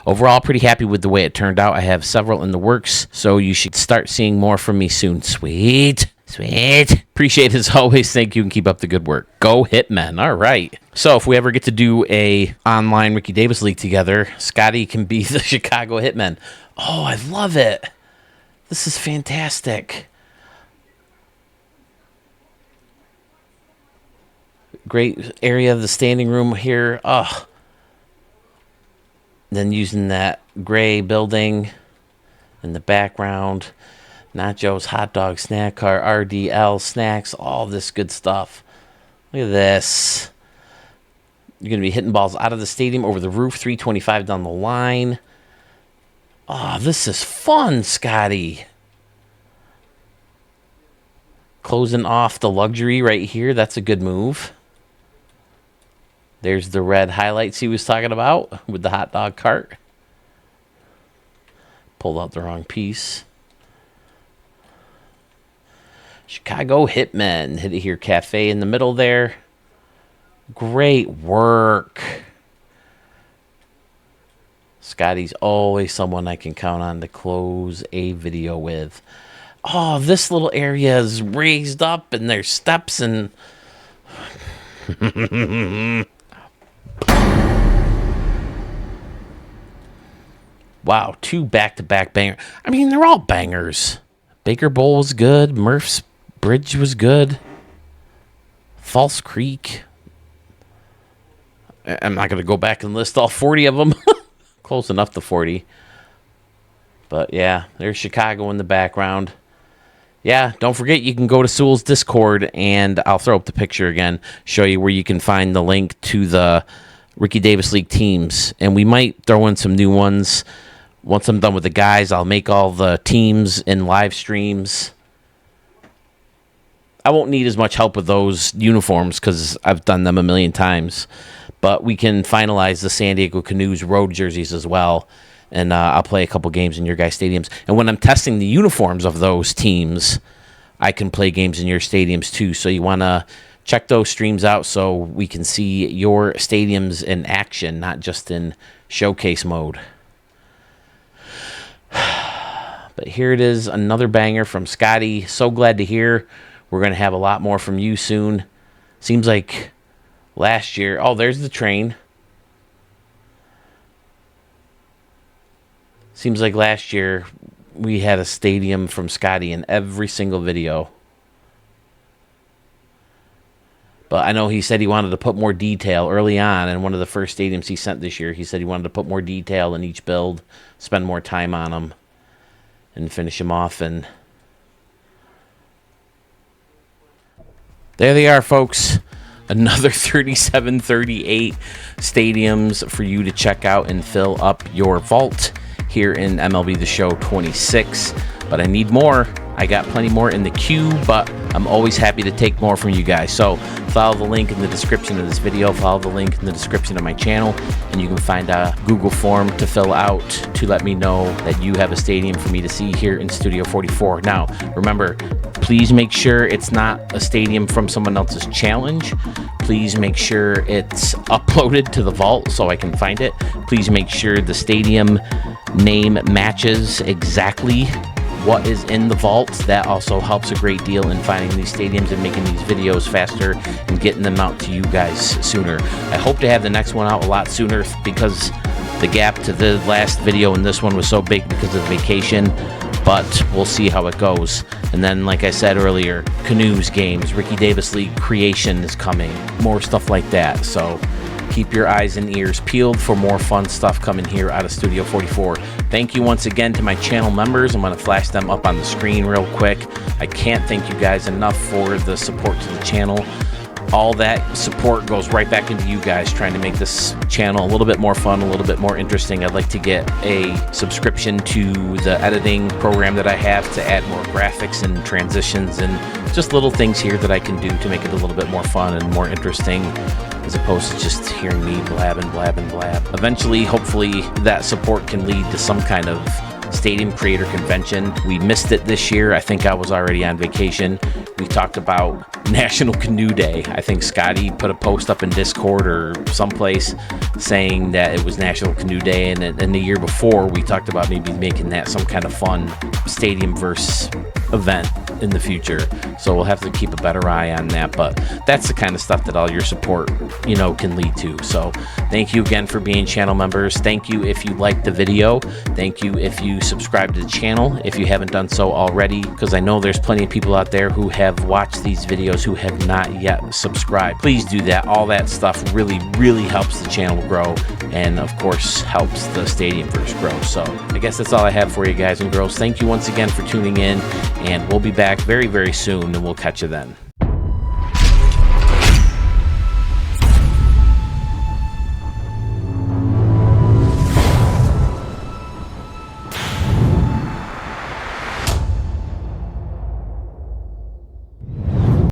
Overall, pretty happy with the way it turned out. I have several in the works, so you should start seeing more from me soon. Sweet. Appreciate it as always. Thank you and keep up the good work. Go Hitmen. All right. So if we ever get to do a online Ricky Davis League together, Scotty can be the Chicago Hitmen. Oh, I love it. This is fantastic. Great area of the standing room here. Then using that gray building in the background. Nachos, hot dog, snack car, RDL, snacks, all this good stuff. Look at this. You're going to be hitting balls out of the stadium over the roof, 325 down the line. Oh, this is fun, Scotty. Closing off the luxury right here. That's a good move. There's the red highlights he was talking about with the hot dog cart. Pulled out the wrong piece. Chicago Hitmen. Hit it here, cafe in the middle there. Great work. Scotty's always someone I can count on to close a video with. Oh, this little area is raised up and there's steps and... Wow, 2 back-to-back bangers. I mean, they're all bangers. Baker Bowl was good. Murph's Bridge was good. False Creek. I'm not going to go back and list all 40 of them. Close enough to 40. But, yeah, there's Chicago in the background. Yeah, don't forget you can go to Sewell's Discord, and I'll throw up the picture again, show you where you can find the link to the Ricky Davis League teams. And we might throw in some new ones. Once I'm done with the guys, I'll make all the teams in live streams. I won't need as much help with those uniforms because I've done them a million times. But we can finalize the San Diego Canoes road jerseys as well. And I'll play a couple games in your guys' stadiums. And when I'm testing the uniforms of those teams, I can play games in your stadiums too. So you want to check those streams out so we can see your stadiums in action, not just in showcase mode. But here it is, another banger from Scotty. So glad to hear. We're going to have a lot more from you soon. Seems like last year... Oh, there's the train. Seems like last year we had a stadium from Scotty in every single video. But I know he said he wanted to put more detail early on in one of the first stadiums he sent this year. He said he wanted to put more detail in each build, spend more time on them, and finish them off. And there they are, folks. Another 37-38 stadiums for you to check out and fill up your vault here in MLB The Show 26. But I need more. I got plenty more in the queue, but I'm always happy to take more from you guys. So follow the link in the description of this video. Follow the link in the description of my channel, and you can find a Google form to fill out to let me know that you have a stadium for me to see here in Studio 44. Now, remember, please make sure it's not a stadium from someone else's challenge. Please make sure it's uploaded to the vault so I can find it. Please make sure the stadium name matches exactly what is in the vaults. That also helps a great deal in finding these stadiums and making these videos faster and getting them out to you guys sooner. I hope to have the next one out a lot sooner because the gap to the last video and this one was so big because of vacation, but we'll see how it goes. And then, like I said earlier, canoes games, Ricky Davis League creation is coming, more stuff like that. So keep your eyes and ears peeled for more fun stuff coming here out of Studio 44. Thank you once again to my channel members. I'm going to flash them up on the screen real quick. I can't thank you guys enough for the support to the channel. All that support goes right back into you guys trying to make this channel a little bit more fun, a little bit more interesting. I'd like to get a subscription to the editing program that I have to add more graphics and transitions and just little things here that I can do to make it a little bit more fun and more interesting, as opposed to just hearing me blab and blab and blab. Eventually, hopefully, that support can lead to some kind of stadium creator convention. We missed it this year. I think I was already on vacation. We talked about National Canoe Day. I think Scotty put a post up in Discord or someplace saying that it was National Canoe Day, and the year before we talked about maybe making that some kind of fun stadium versus event in the future. So we'll have to keep a better eye on that, but that's the kind of stuff that all your support, you know, can lead to. So thank you again for being channel members. Thank you if you liked the video. Thank you if you subscribe to the channel if you haven't done so already, because I know there's plenty of people out there who have watched these videos who have not yet subscribed. Please do that. All that stuff really helps the channel grow, and of course helps the Stadiumverse grow. So I guess that's all I have for you guys and girls. Thank you once again for tuning in, and we'll be back very soon, and we'll catch you then.